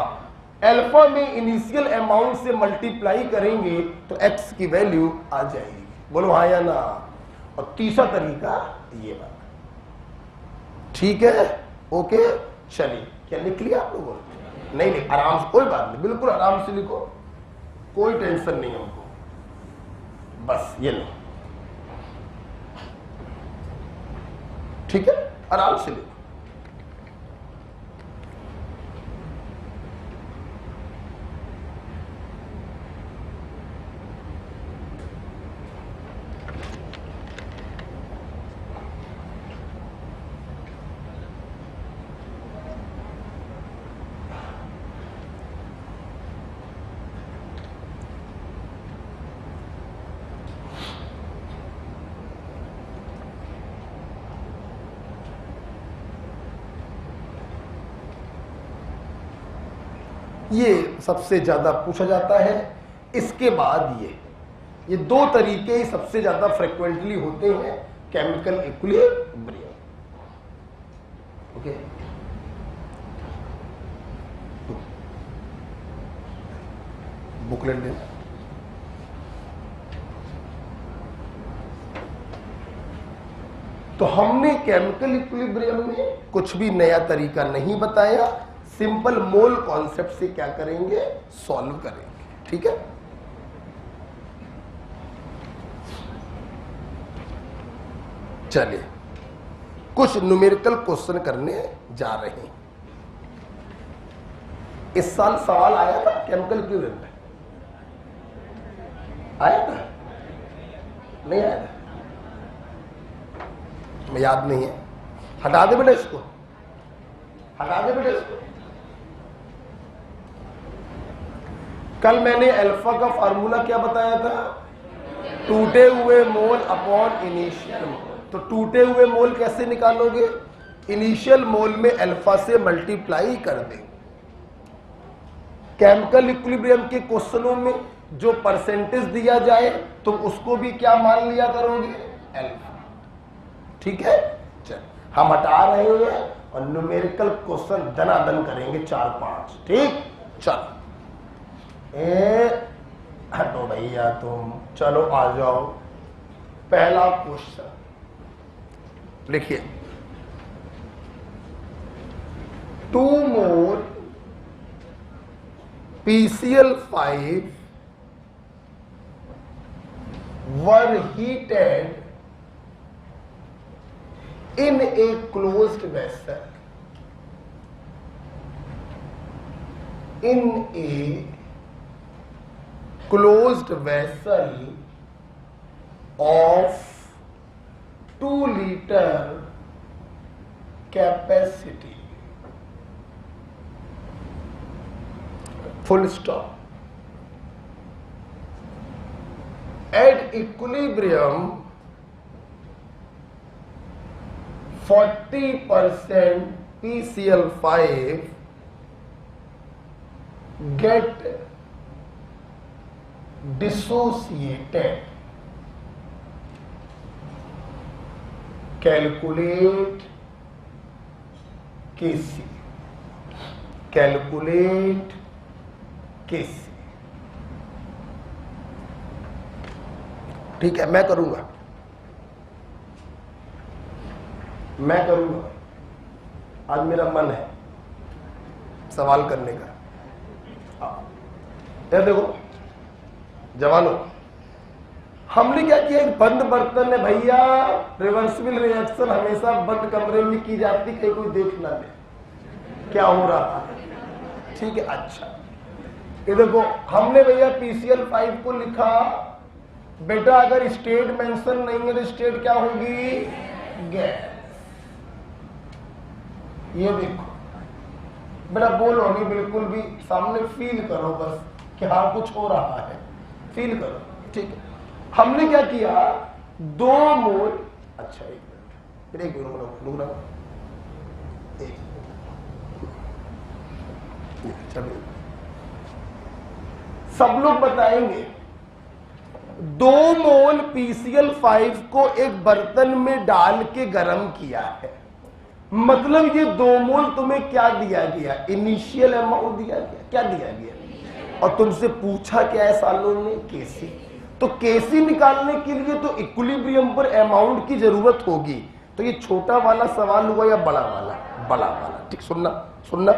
अल्फा में इनिशियल अमाउंट से मल्टीप्लाई करेंगे तो x की वैल्यू आ जाएगी। बोलो हाँ या ना। और तीसरा तरीका ये बात। ठीक है, ओके, चलिए। क्या लिख लिया आप लोगों ने? नहीं नहीं, आराम से, कोई बात नहीं, बिल्कुल आराम से लिखो, कोई टेंशन नहीं हमको। बस ये लो, ठीक है, आराम से लिखो। ये सबसे ज्यादा पूछा जाता है। इसके बाद ये दो तरीके ही सबसे ज्यादा फ्रिक्वेंटली होते हैं, केमिकल इक्विलिब्रियम। ओके, बुकलेट देना। तो हमने केमिकल इक्विलिब्रियम में कुछ भी नया तरीका नहीं बताया, सिंपल मोल कॉन्सेप्ट से क्या करेंगे? सॉल्व करेंगे। ठीक है, चलिए कुछ न्यूमेरिकल क्वेश्चन करने जा रहे हैं। इस साल सवाल आया था केमिकल इक्विलिब्रियम में? आया था? नहीं आया था? मैं याद नहीं है। हटा दे बेटा इसको, हटा दे बेटा इसको। कल मैंने अल्फा का फार्मूला क्या बताया था? टूटे हुए मोल अपॉन इनिशियल मोल। तो टूटे हुए मोल कैसे निकालोगे? इनिशियल मोल में अल्फा से मल्टीप्लाई कर देंगे। केमिकल इक्विलिब्रियम के क्वेश्चनों में जो परसेंटेज दिया जाए तो उसको भी क्या मान लिया करोगे? अल्फा। ठीक है, चल हम हटा रहे हैं और न्यूमेरिकल क्वेश्चन दनादन करेंगे 4-5। ठीक, चलो हटो भैया तुम, चलो आ जाओ। पहला क्वेश्चन लिखिए, 2 मोल PCl5 were heated in a closed vessel. In a closed vessel of 2 litre capacity, full stop. At equilibrium 40% PCl5 get dissociated. Calculate Kc. Calculate Kc. ठीक है, मैं करूंगा। आज मेरा मन है सवाल करने का। ये देखो जवानों, हमने क्या किया, एक बंद बर्तन है भैया, रिवर्सिबल रिएक्शन हमेशा बंद कमरे में की जाती, कहीं कोई देख ना ले क्या हो रहा था। ठीक है, अच्छा ये देखो, हमने भैया PCl5 को लिखा। बेटा अगर स्टेट मेंशन नहीं है तो स्टेट क्या होगी, गैस। ये देखो बेटा, बोलो नहीं, बिल्कुल भी सामने फील करो बस कि हाँ कुछ हो रहा है, फील करो। ठीक है, हमने क्या किया, 2 मोल, अच्छा एक मिनट, एक मिनट, चलिए सब लोग बताएंगे। 2 मोल PCl5 को एक बर्तन में डाल के गर्म किया है, मतलब ये 2 मोल तुम्हें क्या दिया गया, इनिशियल अमाउंट दिया गया। क्या दिया गया, और तुमसे पूछा क्या है सालों ने, केसी। तो केसी निकालने के लिए तो इक्विलिब्रियम पर अमाउंट की जरूरत होगी। तो ये छोटा वाला सवाल हुआ या बड़ा वाला, बड़ा वाला। ठीक, सुनना,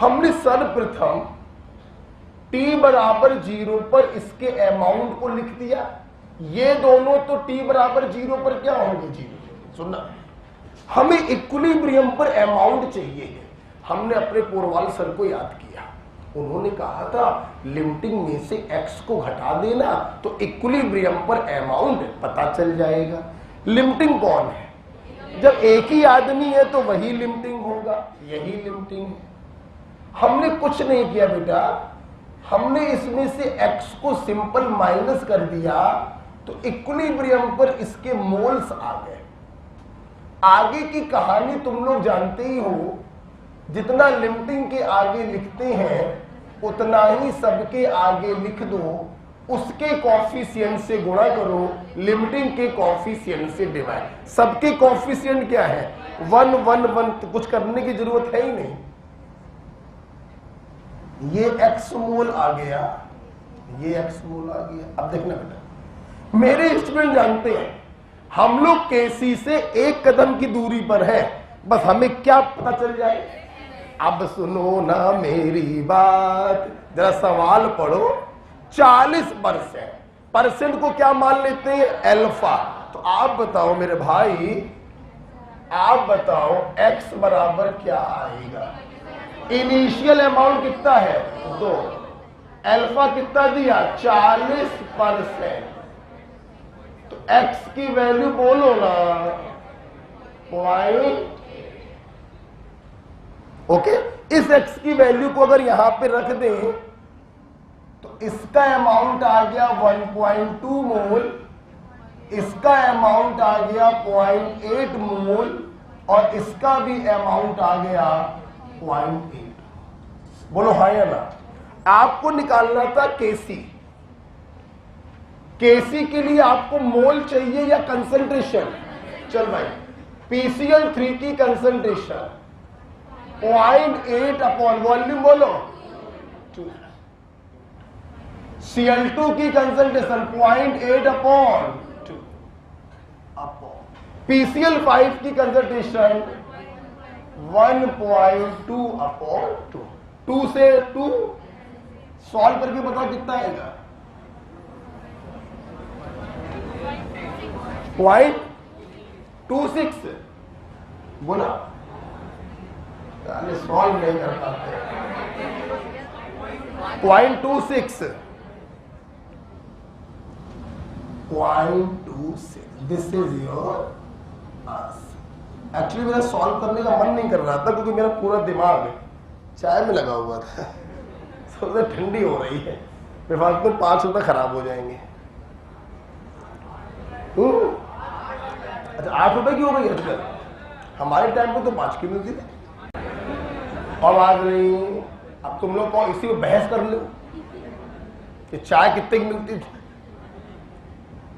हमने सर्वप्रथम t बराबर 0 पर इसके अमाउंट को लिख दिया। ये दोनों तो t बराबर 0 पर क्या होंगे, 0। सुनना, हमें इक्विलिब्रियम पर अमाउंट चाहिए। हमने अपने पोरवाल सर को याद किया, उन्होंने कहा था लिमिटिंग में से x को घटा देना तो इक्विलिब्रियम पर अमाउंट पता चल जाएगा। लिमिटिंग कौन है, जब एक ही आदमी है तो वही लिमिटिंग होगा, यही लिमिटिंग है। हमने कुछ नहीं किया बेटा, हमने इसमें से x को सिंपल माइनस कर दिया तो इक्विलिब्रियम पर इसके मोल्स आ गए। आगे की कहानी तुम लोग जानते ही हो, जितना लिमिटिंग के आगे लिखते हैं उतना ही सबके आगे लिख दो, उसके कॉफिशिएंट से गुणा करो, लिमिटिंग के कॉफिशिएंट से डिवाइड। सबके कॉफिशिएंट क्या है, 1 1 1, तो कुछ करने की जरूरत है ही नहीं। ये x मोल आ गया, ये x मोल आ गया। अब देखना बेटा, मेरे स्टूडेंट जानते हैं हम लोग केसी से 1 कदम की दूरी पर है, बस हमें क्या पता चल जाए। अब सुनो ना मेरी बात, जरा सवाल पढ़ो। 40% को क्या मान लेते हैं, अल्फा। तो आप बताओ मेरे भाई, आप बताओ x बराबर क्या आएगा। इनिशियल अमाउंट कितना है, 2, अल्फा कितना दिया, 40%। तो x की वैल्यू बोलो ना, पॉइंट। ओके, इस x की वैल्यू को अगर यहां पे रख दें तो इसका अमाउंट आ गया 1.2 मोल, इसका अमाउंट आ गया 0.8 मोल, और इसका भी अमाउंट आ गया 0.8। बोलो हाँ या ना। आपको निकालना था केसी। केसी के लिए आपको मोल चाहिए या कंसंट्रेशन। चल भाई, PCl3 की कंसंट्रेशन 0.8 अपॉन वॉल्यूम बोलो 2। Cl2 की कंसंट्रेशन 0.8 अपॉन 2 अपॉन PCl5 की कंसंट्रेशन 1.2 अपॉन 2। 2 से 2 सॉल्व करके बताओ कितना आएगा, 0.26। बोला, सॉल्व नहीं कर पाते। 0.26 0.26 दिस इज योर एक्चुअली मेरा सॉल्व करने का मन नहीं कर रहा था क्योंकि मेरा पूरा दिमाग चाय में लगा हुआ था। सबसे ठंडी हो रही है, बेफालतू 5 रुपए खराब हो जाएंगे। अच्छा 8 रुपए की हो गई आजकल, हमारे टाइम पे तो 5 की मिलती थी। अब आ गई, अब तुम लोग कौन इसी में बहस कर लो कि चाय कितने की मिलती थी।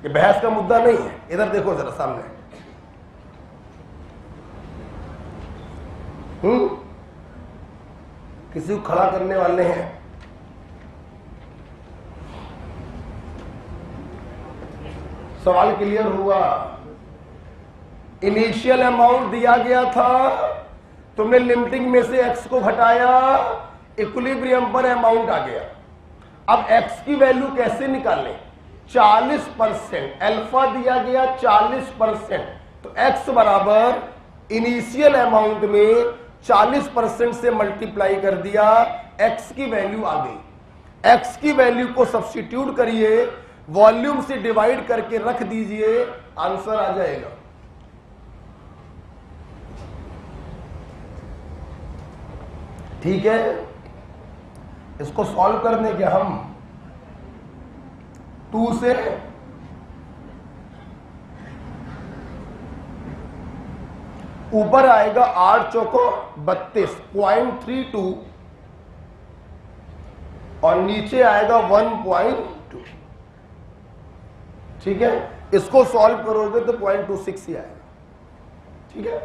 ये बहस का मुद्दा नहीं है। इधर देखो जरा सामने, किसी को खड़ा करने वाले हैं। सवाल क्लियर हुआ? इनिशियल अमाउंट दिया गया था, तुमने लिमिटिंग में से x को घटाया, इक्विलिब्रियम पर अमाउंट आ गया। अब x की वैल्यू कैसे निकालें? 40% अल्फा दिया गया 40%, तो x बराबर इनिशियल अमाउंट में 40% से मल्टीप्लाई कर दिया, x की वैल्यू आ गई। x की वैल्यू को सब्स्टिट्यूट करिए, वॉल्यूम से डिवाइड करके रख दीजिए, आंसर आ जाएगा। ठीक है, इसको सॉल्व करने के हम 2 से ऊपर आएगा 8 चौको 32 0.32 और नीचे आएगा 1.2। ठीक है, इसको सॉल्व करोगे तो 0.26 ही आएगा। ठीक है,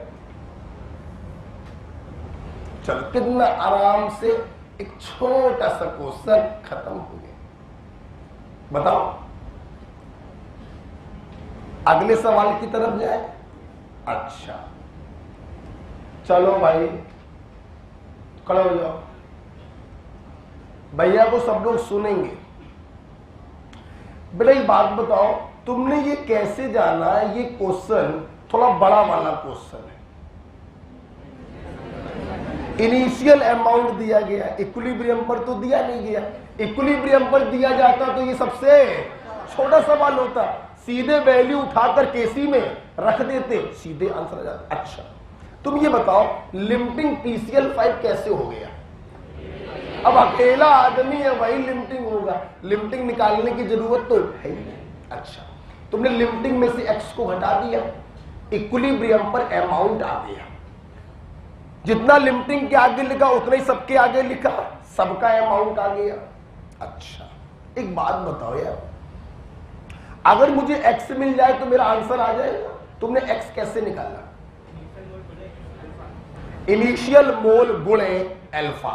चलो कितना आराम से एक छोटा सा क्वेश्चन खत्म हो गया। बताओ अगले सवाल की तरफ जाए। अच्छा चलो भाई खड़े हो जाओ, भैया को सब लोग सुनेंगे। बेटा एक बात बताओ, तुमने ये कैसे जाना ये क्वेश्चन थोड़ा बड़ा वाला क्वेश्चन है। इनिशियल अमाउंट दिया गया, इक्विलिब्रियम पर तो दिया नहीं गया। इक्विलिब्रियम पर दिया जाता तो ये सबसे छोटा सवाल होता, सीधे वैल्यू उठाकर केसी में रख देते, सीधे आंसर आ जाता। अच्छा तुम ये बताओ लिमिटिंग PCL 5 कैसे हो गया? अब अकेला आदमी है वही लिमिटिंग होगा, लिमिटिंग निकालने की जरूरत तो है ही। अच्छा तुमने लिमिटिंग में से x को घटा दिया, इक्विलिब्रियम पर अमाउंट आ गया। जितना लिमिटिंग के आगे लिखा उतना ही सबके आगे लिखा, सबका अमाउंट आ गया। अच्छा एक बात बताओ यार, अगर मुझे x मिल जाए तो मेरा आंसर आ जाएगा। तुमने x कैसे निकाला? इनिशियल मोल गुणे अल्फा।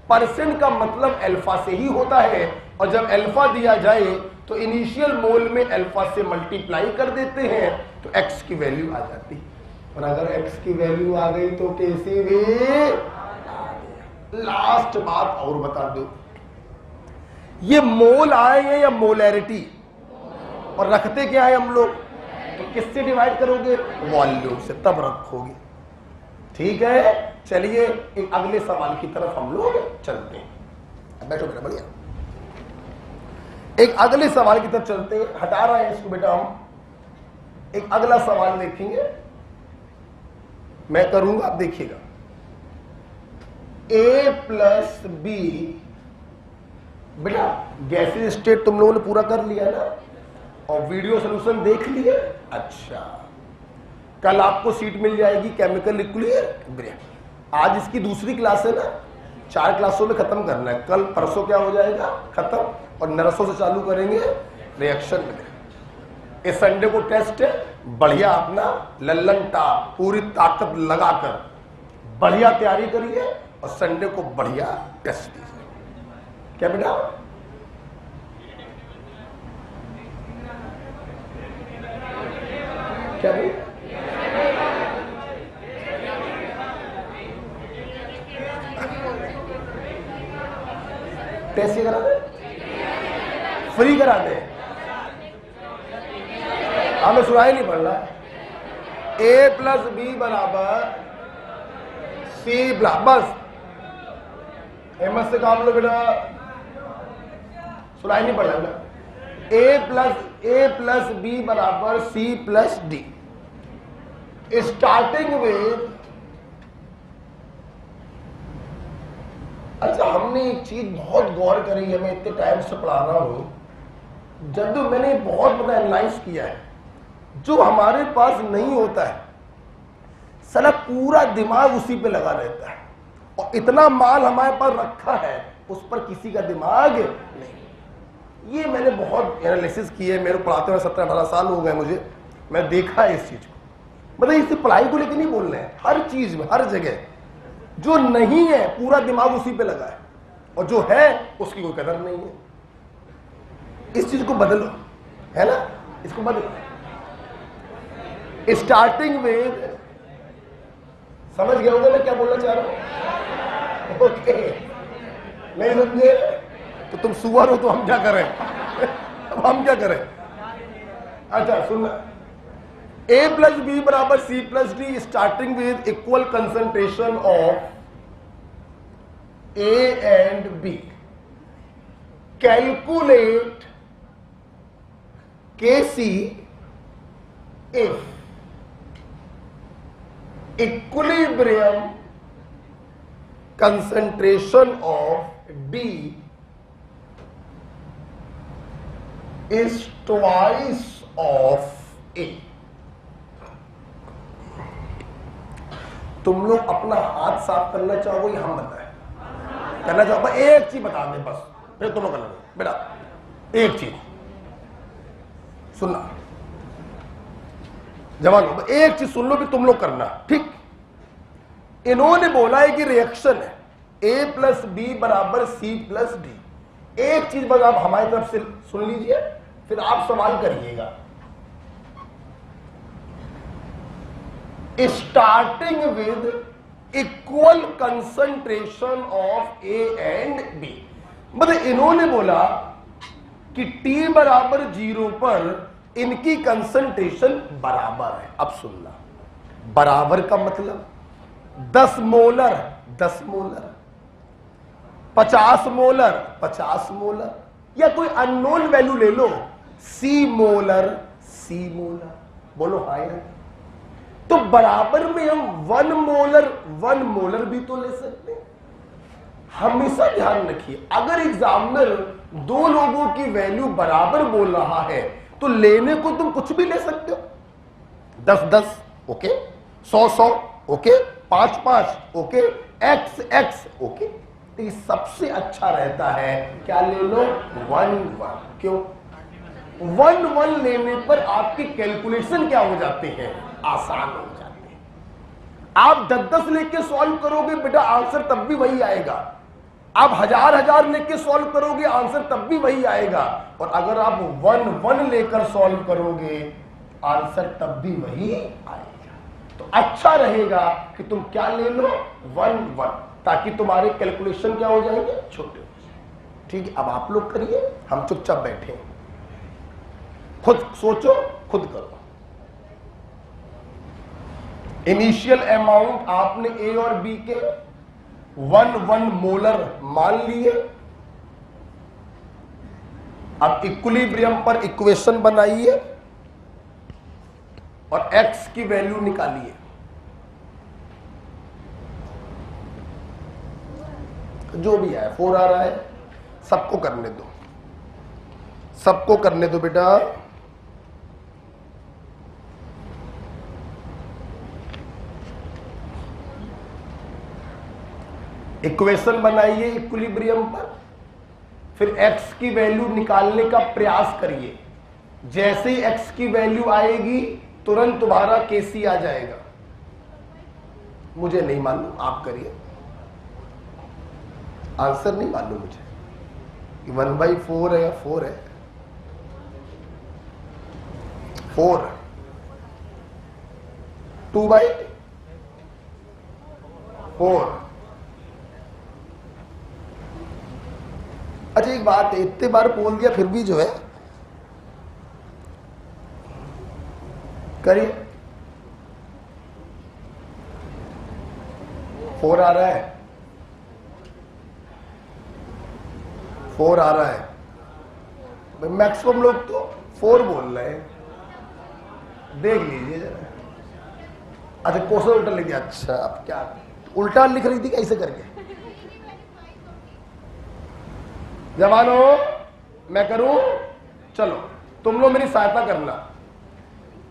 परसेंट का मतलब अल्फा से ही होता है, और जब अल्फा दिया जाए तो इनिशियल मोल में अल्फा से मल्टीप्लाई कर देते हैं तो x की वैल्यू आ जाती है। और अगर x की वैल्यू आ गई तो कैसे भी लास्ट बात और बता दो, ये मोल आए हैं या मोलैरिटी? और रखते क्या है हम लोग? तो किससे डिवाइड करोगे? वॉल्यूम से, तब रखोगे। ठीक है, चलिए एक अगले सवाल की तरफ हम लोग चलते हैं। बैठो बेटा, बढ़िया। एक अगले सवाल की तरफ चलते हैं, हटा रहे हैं इसको बेटा हम। एक अगला सवाल देखेंगे, मैं करूंगा आप देखिएगा। a प्लस बी, बेटा गैसीय स्टेट तुम लोगों ने पूरा कर लिया ना, और वीडियो सोल्यूशन देख लिए। अच्छा कल आपको सीट मिल जाएगी केमिकल इक्विलिब्रियम। आज इसकी दूसरी क्लास है ना, 4 क्लासों में खत्म करना है। कल परसों क्या हो जाएगा खत्म, और नरसों से चालू करेंगे रिएक्शन में। इस संडे को टेस्ट है, बढ़िया अपना लल्लन टाप पूरी ताकत लगाकर बढ़िया तैयारी करिए और संडे को बढ़िया टेस्ट दीजिए। क्या बेटा? क्या भाई? टेस्ट करा दे, फ्री करा दे, हमें सुनाई नहीं पड़ रहा। a प्लस बी बराबर सी प्लस, बस एमएस से काम लो बेटा, सुनाई नहीं पड़ रहा। a plus A plus B बराबर C plus D. Starting with, अच्छा हमने एक चीज बहुत गौर करी है, मैं इतने टाइम से पढ़ा रहा हूं, जब मैंने बहुत बड़ा एनालाइज किया है, जो हमारे पास नहीं होता है साला पूरा दिमाग उसी पे लगा रहता है, और इतना माल हमारे पास रखा है उस पर किसी का दिमाग नहीं। ये मैंने बहुत एनालिसिस किया है, मेरे पढ़ाते हुए 17-18 साल हो गए मुझे, मैं देखा है इस चीज को। मतलब इसे पढ़ाई को लेकर नहीं बोल रहे हैं, हर चीज में हर जगह जो नहीं है पूरा दिमाग उसी पे लगा है, और जो है उसकी कोई कदर नहीं है। इस चीज को बदलो, है ना, इसको बदलो। स्टार्टिंग विद, समझ गए होंगे मैं क्या बोलना चाह रहा हूं? ओके, नहीं समझे तो तुम सुअर हो, तो हम क्या करें? अब हम क्या करें? अच्छा सुनना, ए प्लस बी बराबर C plus D starting with equal concentration of A and B. Calculate KC if equilibrium concentration of D is twice of A। तुम लोग अपना हाथ साफ करना चाहोगे या हम बताएं? करना चाहो? एक चीज बता दे बस, फिर तुम लोग करना बेटा। एक चीज सुनना, जवान हो, एक चीज सुन लो भी तुम लोग करना, ठीक? इन्होंने बोला है कि रिएक्शन है ए प्लस बी बराबर सी प्लस डी। एक चीज बस आप हमारी तरफ से सुन लीजिए, फिर आप सवाल करिएगा। Starting with equal concentration of A and B, मतलब इन्होंने बोला कि T बराबर 0 पर इनकी कंसंट्रेशन बराबर है। अब सुनना, बराबर का मतलब 10 मोलर 10 मोलर, 50 मोलर 50 मोलर, या कोई अननोन वैल्यू ले लो, C मोलर C मोलर, बोलो हाय है। तो बराबर में हम 1 मोलर भी तो ले सकते हैं। हमेशा ध्यान रखिए, अगर एग्जामिनर दो लोगों की वैल्यू बराबर बोल रहा है तो लेने को तुम कुछ भी ले सकते हो, 10-10 okay, 100-100 okay, 5-5 okay, X okay. तो ये सबसे अच्छा रहता है क्या ले लो? 1-1। क्यों? 1-1 लेने पर आपकी कैलकुलेशन क्या हो जाते हैं? आसान हो जाते हैं। आप 10-10 लेके सॉल्व करोगे बेटा, आंसर तब भी वही आएगा। आप 1000 लेके सॉल्व करोगे, आंसर तब भी वही आएगा। और अगर आप 1-1 लेकर सॉल्व करोगे, आंसर तब भी वही आएगा। तो अच्छा रहेगा कि तुम क्या ले लो? 1-1, ताकि तुम्हारे कैलकुलेशन क्या हो जाएंगे? छोटे हो जाएंगे। ठीक है, अब आप लोग करिए, हम चुपचाप बैठे, खुद सोचो, खुद करो। इनिशियल अमाउंट आपने ए और बी के 1-1 मोलर मान लिए। अब इक्विलिब्रियम पर इक्वेशन बनाइए और x की वैल्यू निकालिए। जो भी है 4 आ रहा है, सबको करने दो, सबको करने दो बेटा। इक्वेशन बनाइए इक्विलिब्रियम पर, फिर x की वैल्यू निकालने का प्रयास करिए। जैसे ही x की वैल्यू आएगी तुरंत तुम्हारा KC आ जाएगा। मुझे नहीं मालूम, आप करिए। आंसर नहीं मालूम मुझे कि 1/4 है या 4 है। 4 2/4। अच्छा एक बात है, इतने बार बोल दिया फिर भी जो है करिए। 4 आ रहा है, 4 आ रहा है। मैक्सिमम लोग तो 4 बोल रहे हैं, देख लीजिए जरा। अच्छा क्वेश्चन उल्टा लिख दिया। अच्छा अब क्या उल्टा लिख रही थी कैसे करके? जवानो मैं करूं? चलो तुम लोग मेरी सहायता करना।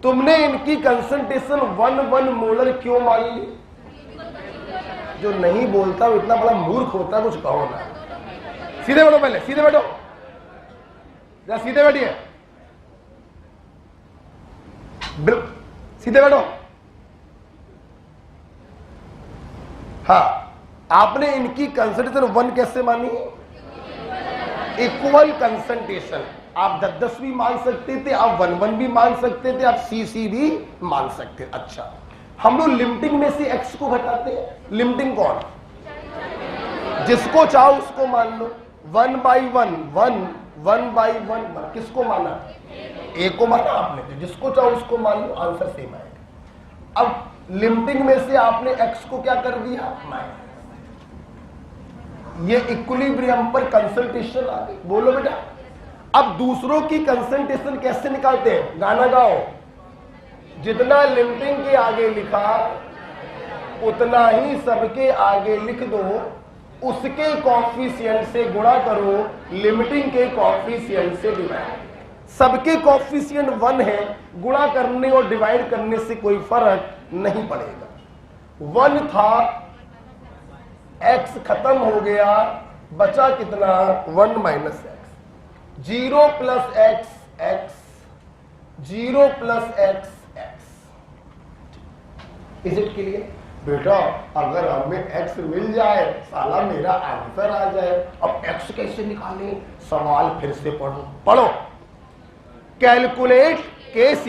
तुमने इनकी कंसंट्रेशन 1 मोलर क्यों मान ली? जो नहीं बोलता वो इतना बड़ा मूर्ख होता, कुछ कहो ना। सीधे बैठो, पहले सीधे बैठो, या सीधे बैठिए, सीधे बैठो। हाँ, आपने इनकी कंसंट्रेशन 1 कैसे मानी? Equal concentration. आप 10 भी मान सकते थे, आप 1 भी मान सकते थे, आप सी भी मान सकते थे। अच्छा, हम लोग लिमिटिंग में से x को घटाते हैं। लिमिटिंग कौन? जिसको चाहो उसको मान लो। 1/1 1 किसको माना? a को माना आपने, जिसको चाहो उसको मान लो, आंसर सेम आएगा। अब लिमिटिंग में से आपने x को क्या कर दिया? माइनस। ये इक्विलिब्रियम पर कंसंट्रेशन आ गई। बोलो बेटा। अब दूसरों की कंसंट्रेशन कैसे निकालते हैं? गाना गाओ। जितना लिमिटिंग के आगे लिखा उतना ही सबके आगे लिख दो, उसके कॉफिशिएंट से गुणा करो, लिमिटिंग के कॉफिशिएंट से डिवाइड। सबके कॉफिशिएंट 1 है, गुणा करने और डिवाइड करने से कोई फर्क नहीं पड़ेगा। 1 था, x खत्म हो गया, बचा कितना? 1 minus x. 0 plus x x, 0 plus x x. Is it clear? बेटा अगर हमें x मिल जाए साला मेरा आंसर आ जाए। अब x कैसे निकालें? सवाल फिर से पढ़ो। Calculate KC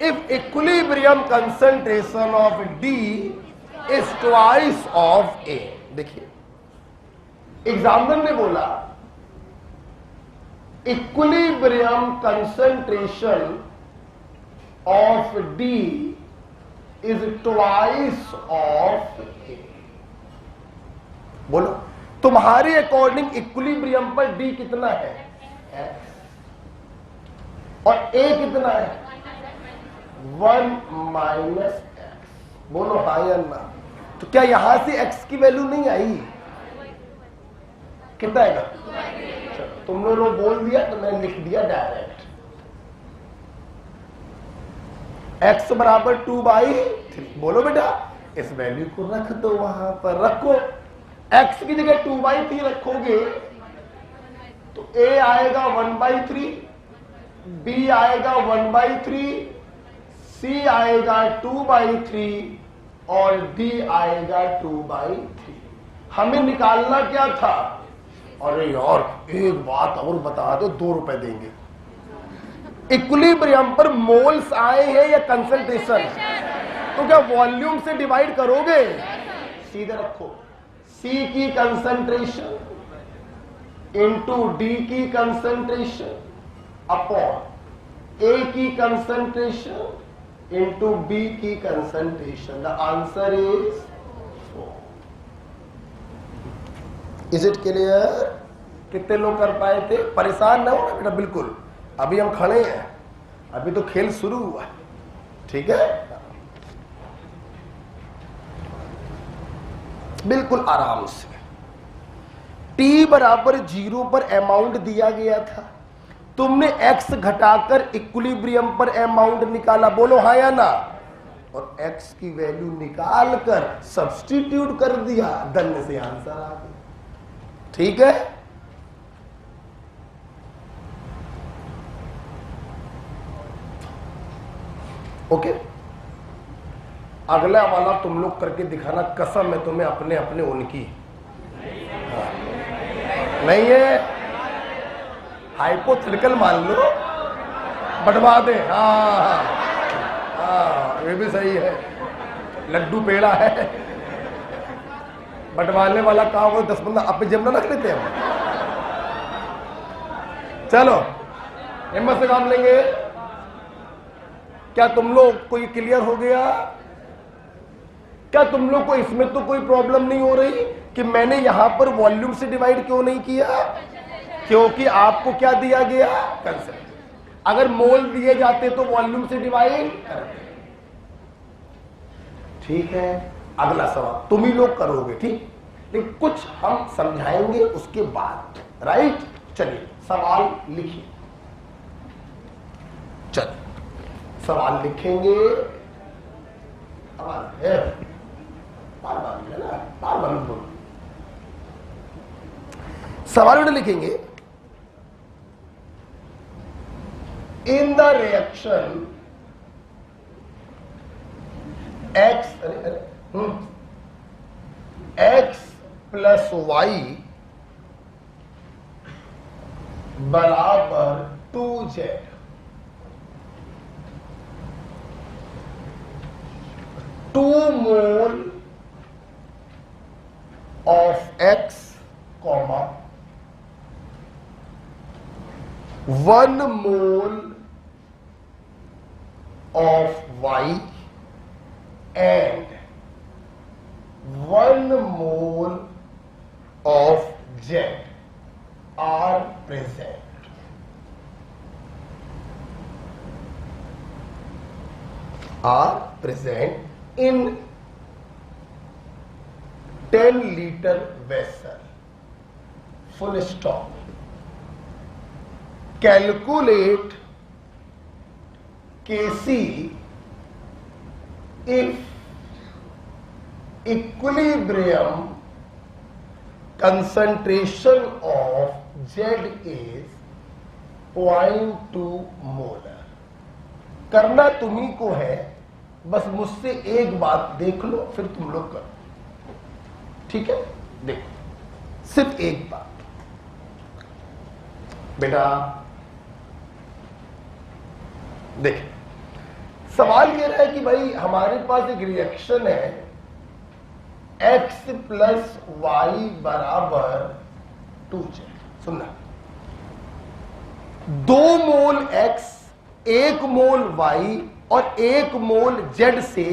if equilibrium concentration of D is twice of A। देखिए एग्जामिनर ने बोला equilibrium concentration of D is twice of A। बोलो तुम्हारे अकॉर्डिंग इक्विलिब्रियम पर D कितना है? X। और A कितना है? 1 माइनस एक्स। बोलो हाँ या ना? तो क्या यहां से x की वैल्यू नहीं आई? कितना आएगा? तुम लोगों ने बोल दिया तो मैंने लिख दिया डायरेक्ट। x बराबर 2/3। बोलो बेटा इस वैल्यू को रख दो, वहां पर रखो। x की जगह 2/3 रखोगे तो a आएगा 1/3, b आएगा 1/3, c आएगा 2/3 और d आएगा 2/3। हमें निकालना क्या था? अरे यार एक बात और बता दो, 2 रुपए देंगे। इक्विलिब्रियम पर मोल्स आए हैं या कंसंट्रेशन? तो क्या वॉल्यूम से डिवाइड करोगे? सीधे रखो। C की कंसंट्रेशन इंटू D की कंसंट्रेशन अपॉन A की कंसंट्रेशन इंटू B की concentration. The answer is 4। Is it clear? कितने लोग कर पाए थे? परेशान ना हो ना बेटा, बिल्कुल अभी हम खड़े हैं, अभी तो खेल शुरू हुआ है। ठीक है, बिल्कुल आराम से। t बराबर 0 पर अमाउंट दिया गया था, तुमने x घटाकर इक्विलिब्रियम पर अमाउंट निकाला। बोलो हाँ या ना? और x की वैल्यू निकाल कर सब्स्टिट्यूट कर दिया, धन्य से आंसर आ गया। ठीक है, ओके। अगला वाला तुम लोग करके दिखाना, कसम है तुम्हें अपने अपने उनकी। हाँ। नहीं है, हाइपोथेटिकल मान लो, बंटवा दे। हाँ हाँ ये भी सही है, लड्डू पेड़ा है, बंटवाने वाला काम हो। 10 अपने जेब में रख लेते हैं हम। चलो हिम्मत से काम लेंगे। क्या तुम लोग को ये क्लियर हो गया? क्या तुम लोग को इसमें तो कोई प्रॉब्लम नहीं हो रही कि मैंने यहां पर वॉल्यूम से डिवाइड क्यों नहीं किया? क्योंकि आपको क्या दिया गया? कंसेप्ट। अगर मोल दिए जाते तो वॉल्यूम से डिवाइड करते। ठीक है, अगला सवाल तुम ही लोग करोगे, ठीक, लेकिन कुछ हम समझाएंगे उसके बाद, राइट। चलिए सवाल लिखिए, चलिए सवाल लिखेंगे। सवाल है बार बार बोलो। सवाल में लिखेंगे, in the reaction x plus Y बराबर 2z, 2 mole of x, 1 mole of y and 1 mole of Z are present. Are present in 10 liter vessel. Full stop. Calculate Kc if equilibrium concentration of Z is 0.2 molar. करना तुम्ही को है, बस मुझसे एक बात देख लो फिर तुम लोग करो, ठीक है। देखो सिर्फ एक बात बेटा, देख सवाल ये रहा है कि भाई हमारे पास एक रिएक्शन है x प्लस वाई बराबर 2z। सुनना, 2 मोल x, 1 मोल y और 1 मोल z से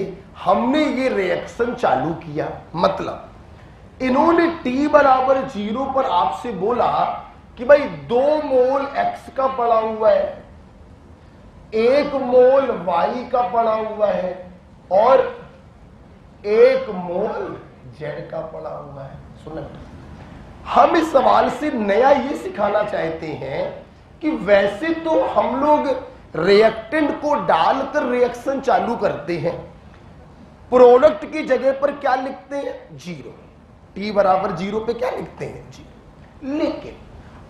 हमने ये रिएक्शन चालू किया। मतलब इन्होंने t बराबर 0 पर आपसे बोला कि भाई 2 मोल x का पड़ा हुआ है, 1 मोल y का पड़ा हुआ है और 1 मोल z का पड़ा हुआ है। सुन, हम इस सवाल से नया ये सिखाना चाहते हैं कि वैसे तो हम लोग रिएक्टेंट को डालकर रिएक्शन चालू करते हैं, प्रोडक्ट की जगह पर क्या लिखते हैं, 0, t बराबर 0 पे क्या लिखते हैं, 0। लेकिन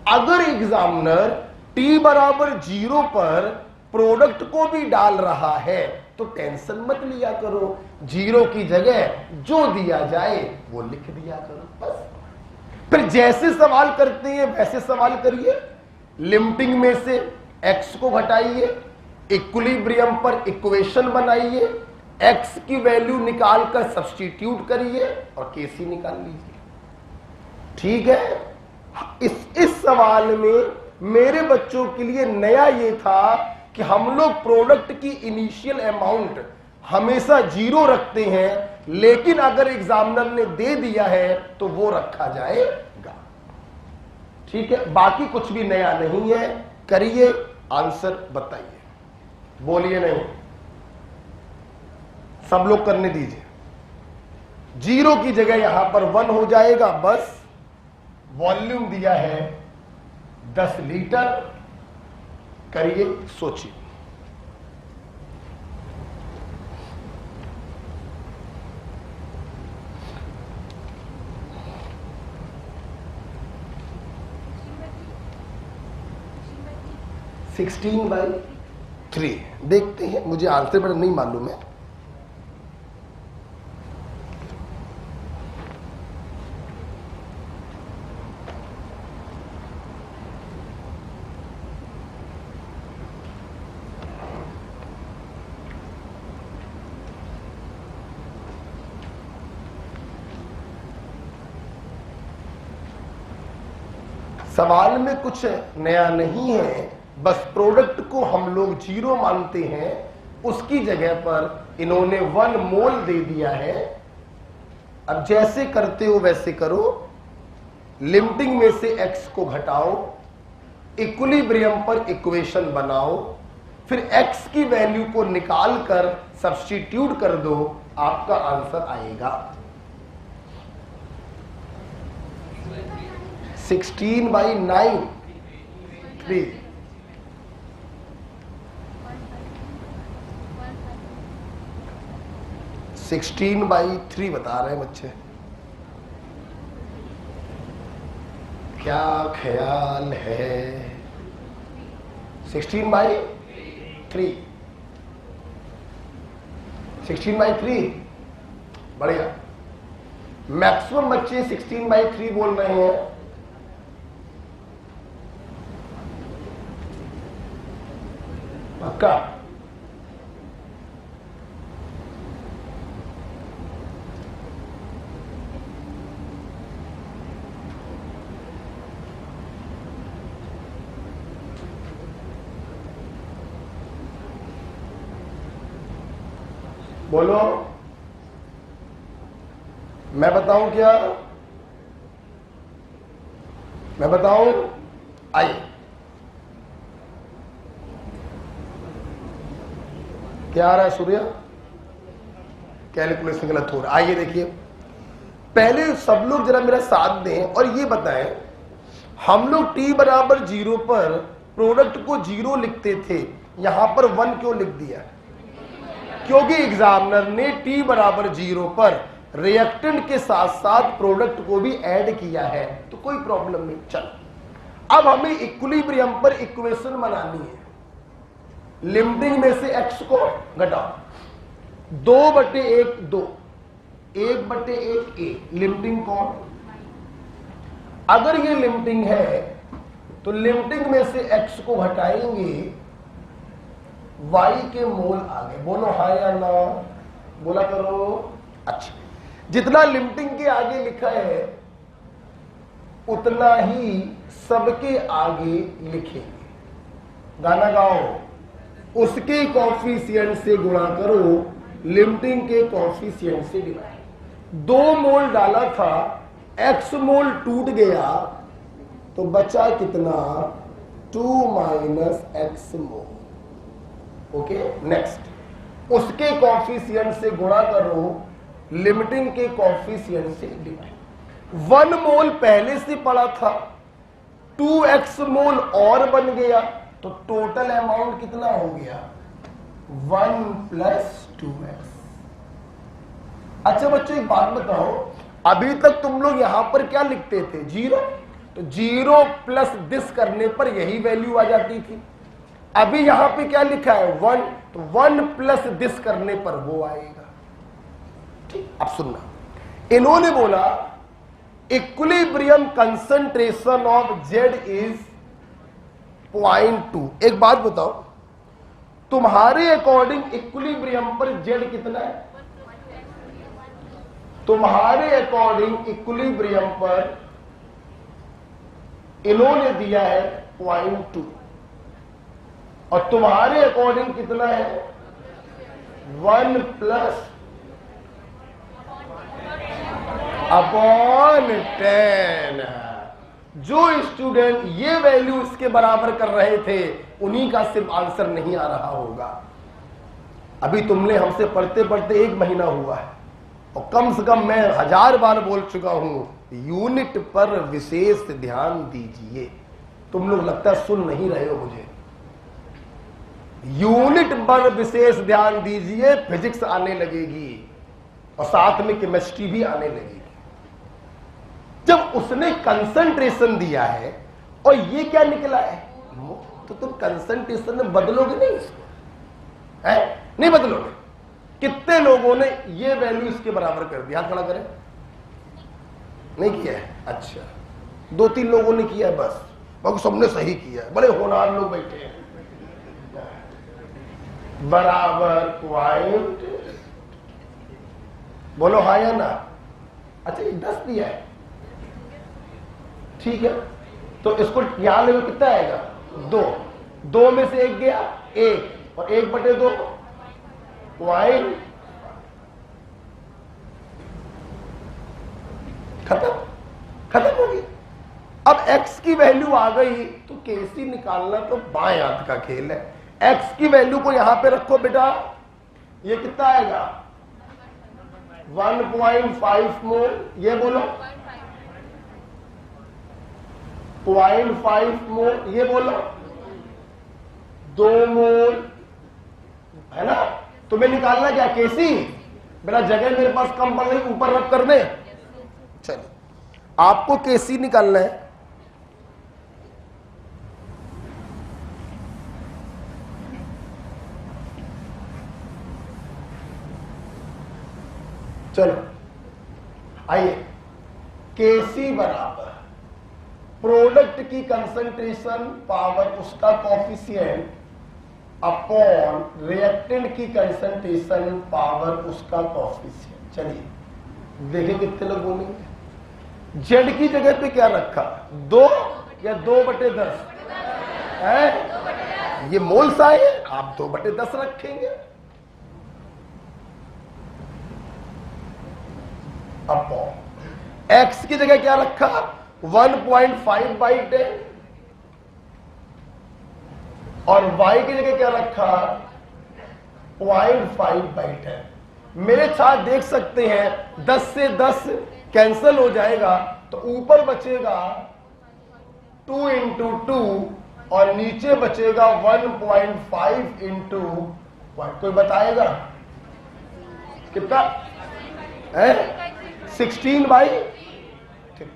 अगर एग्जामिनर t बराबर 0 पर प्रोडक्ट को भी डाल रहा है तो टेंशन मत लिया करो, 0 की जगह जो दिया जाए वो लिख दिया करो बस। फिर जैसे सवाल करते हैं वैसे सवाल करिए, लिमिटिंग में से x को घटाइए, इक्विलिब्रियम पर इक्वेशन बनाइए, x की वैल्यू निकालकर सब्स्टिट्यूट करिए और Kc निकाल लीजिए, ठीक है। इस सवाल में मेरे बच्चों के लिए नया ये था कि हम लोग प्रोडक्ट की इनिशियल अमाउंट हमेशा 0 रखते हैं, लेकिन अगर एग्जामिनर ने दे दिया है तो वो रखा जाएगा, ठीक है। बाकी कुछ भी नया नहीं है, करिए, आंसर बताइए, बोलिए नहीं, सब लोग करने दीजिए। 0 की जगह यहां पर 1 हो जाएगा बस। वॉल्यूम दिया है 10 लीटर, करिए, सोचिए। सिक्सटीन बाई 3 देखते हैं, मुझे आंसर पर नहीं मालूम है। सवाल में कुछ नया नहीं है, बस प्रोडक्ट को हम लोग 0 मानते हैं, उसकी जगह पर इन्होंने 1 मोल दे दिया है। अब जैसे करते हो वैसे करो, लिमिटिंग में से x को घटाओ, इक्विलिब्रियम पर इक्वेशन बनाओ, फिर x की वैल्यू को निकाल कर सब्स्टिट्यूट कर दो, आपका आंसर आएगा 16/9 3। 16/3 बता रहे हैं बच्चे। क्या ख्याल है? 16/3 16/3 बढ़िया। मैक्सिमम बच्चे 16/3 बोल रहे हैं। पक्का? बोलो, मैं बताऊं क्या? मैं बताऊं? आइए, क्या आ रहा है सूर्य? कैलकुलेशन गलत हो रहा है। आइए देखिए, पहले सब लोग जरा मेरा साथ दें और ये बताएं, हम लोग t बराबर 0 पर प्रोडक्ट को 0 लिखते थे, यहां पर 1 क्यों लिख दिया? क्योंकि एग्जामिनर ने t बराबर 0 पर रिएक्टेंट के साथ साथ प्रोडक्ट को भी ऐड किया है, तो कोई प्रॉब्लम नहीं। चल, अब हमें इक्विलिब्रियम पर इक्वेशन बनानी है। लिमिटिंग में से x को घटाओ, 2/1 2, 1/1 1, लिमिटिंग कौन? अगर ये लिमिटिंग है तो लिमिटिंग में से x को घटाएंगे, y के मोल आ गए। बोलो हाँ या ना, बोला करो। अच्छा, जितना लिमिटिंग के आगे लिखा है उतना ही सबके आगे लिखेंगे। गाना गाओ, उसके कॉफिशिएंट से गुणा करो, लिमिटिंग के कॉफिशिएंट से डिवाइड। 2 मोल डाला था, x मोल टूट गया तो बचा कितना? 2 - x मोल। ओके, नेक्स्ट, उसके कॉफिशिएंट से गुणा करो, लिमिटिंग के कॉफिशिएंट से डिवाइड। 1 मोल पहले से पड़ा था, 2x मोल और बन गया, तो टोटल अमाउंट कितना हो गया? 1 + 2x। अच्छा बच्चों, एक बात बताओ, अभी तक तुम लोग यहां पर क्या लिखते थे? 0। तो 0 प्लस दिस करने पर यही वैल्यू आ जाती थी। अभी यहां पे क्या लिखा है? 1, तो 1 प्लस दिस करने पर वो आएगा। ठीक, अब सुनना, इन्होंने बोला equilibrium concentration of Z is 0.2। एक बात बताओ, तुम्हारे अकॉर्डिंग इक्विलिब्रियम पर Z कितना है? तुम्हारे अकॉर्डिंग इक्विलिब्रियम पर इन्होंने दिया है 0.2 और तुम्हारे अकॉर्डिंग कितना है? 1 + 10। जो स्टूडेंट ये वैल्यू इसके बराबर कर रहे थे उन्हीं का सिर्फ आंसर नहीं आ रहा होगा। अभी तुमने हमसे पढ़ते पढ़ते 1 महीना हुआ है और कम से कम मैं 1000 बार बोल चुका हूं, यूनिट पर विशेष ध्यान दीजिए। तुम लोग लगता है सुन नहीं रहे हो मुझे। यूनिट पर विशेष ध्यान दीजिए, फिजिक्स आने लगेगी और साथ में केमिस्ट्री भी आने लगेगी। जब उसने कंसंट्रेशन दिया है और ये क्या निकला है, तो तुम कंसंट्रेशन में बदलोगे नहीं इसको, है? नहीं बदलोगे। कितने लोगों ने ये वैल्यू इसके बराबर कर दिया? हाथ खड़ा करें। नहीं किया है? अच्छा, 2-3 लोगों ने किया है बस, बाकी सबने सही किया है। बड़े होनहार लोग बैठे हैं। बराबर पॉइंट, बोलो हाँ या ना। अच्छा, ये 10 दिया है, ठीक है, तो इसको यहां ले कितना आएगा? 2। 2 में से 1 गया, 1 और 1/2 पॉइंट। खत्म, खत्म हो गया। अब x की वैल्यू आ गई तो Kc निकालना तो बाएं हाथ का खेल है। x की वैल्यू को यहां पे रखो बेटा, ये कितना आएगा 1.5 मोल, ये बोलो 0.5 मोल, ये बोलो 2 मोल, है ना। तुम्हें निकालना क्या Kc, बेटा जगह मेरे पास कम पड़ गई, ऊपर रख कर दे। चलिए आपको Kc निकालना है। चलो आइए, Kc बराबर प्रोडक्ट की कंसंट्रेशन पावर उसका कॉफिशिएंट अपॉन रिएक्टेंट की कंसंट्रेशन पावर उसका कॉफिशिएंट। चलिए देखें कितने लोग बोलेंगे। जेड की जगह पे क्या रखा, 2 या 2/10 है, ये मोल्स आए, आप 2/10 रखेंगे। अपॉन एक्स की जगह क्या रखा 1.5/10 और y की जगह क्या रखा 0.5/10। मेरे साथ देख सकते हैं 10 से 10 कैंसल हो जाएगा तो ऊपर बचेगा 2 × 2 और नीचे बचेगा 1.5 × 1। कोई बताएगा कितना है 16/, ठीक।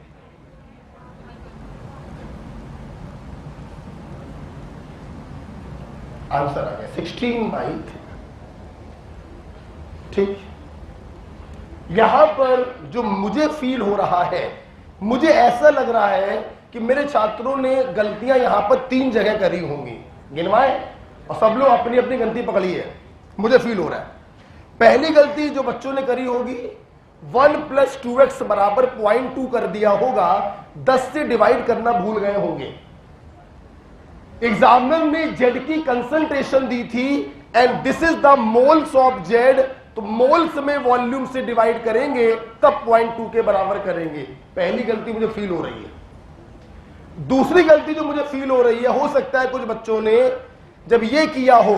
आंसर आ गया 16/3, ठीक। यहां पर जो मुझे फील हो रहा है, मुझे ऐसा लग रहा है कि मेरे छात्रों ने गलतियां यहां पर 3 जगह करी होंगी, गिनवाएं और सब लोग अपनी अपनी गलती पकड़ी है। मुझे फील हो रहा है पहली गलती जो बच्चों ने करी होगी 1 + 2x बराबर 0.2 कर दिया होगा, 10 से डिवाइड करना भूल गए होंगे। एग्जामिनर ने जेड की कंसंट्रेशन दी थी and this is the moles of Z, तो मोल्स में वॉल्यूम से डिवाइड करेंगे तब 0.2 के बराबर करेंगे। पहली गलती मुझे फील हो रही है। दूसरी गलती जो मुझे फील हो रही है, हो सकता है कुछ बच्चों ने जब ये किया हो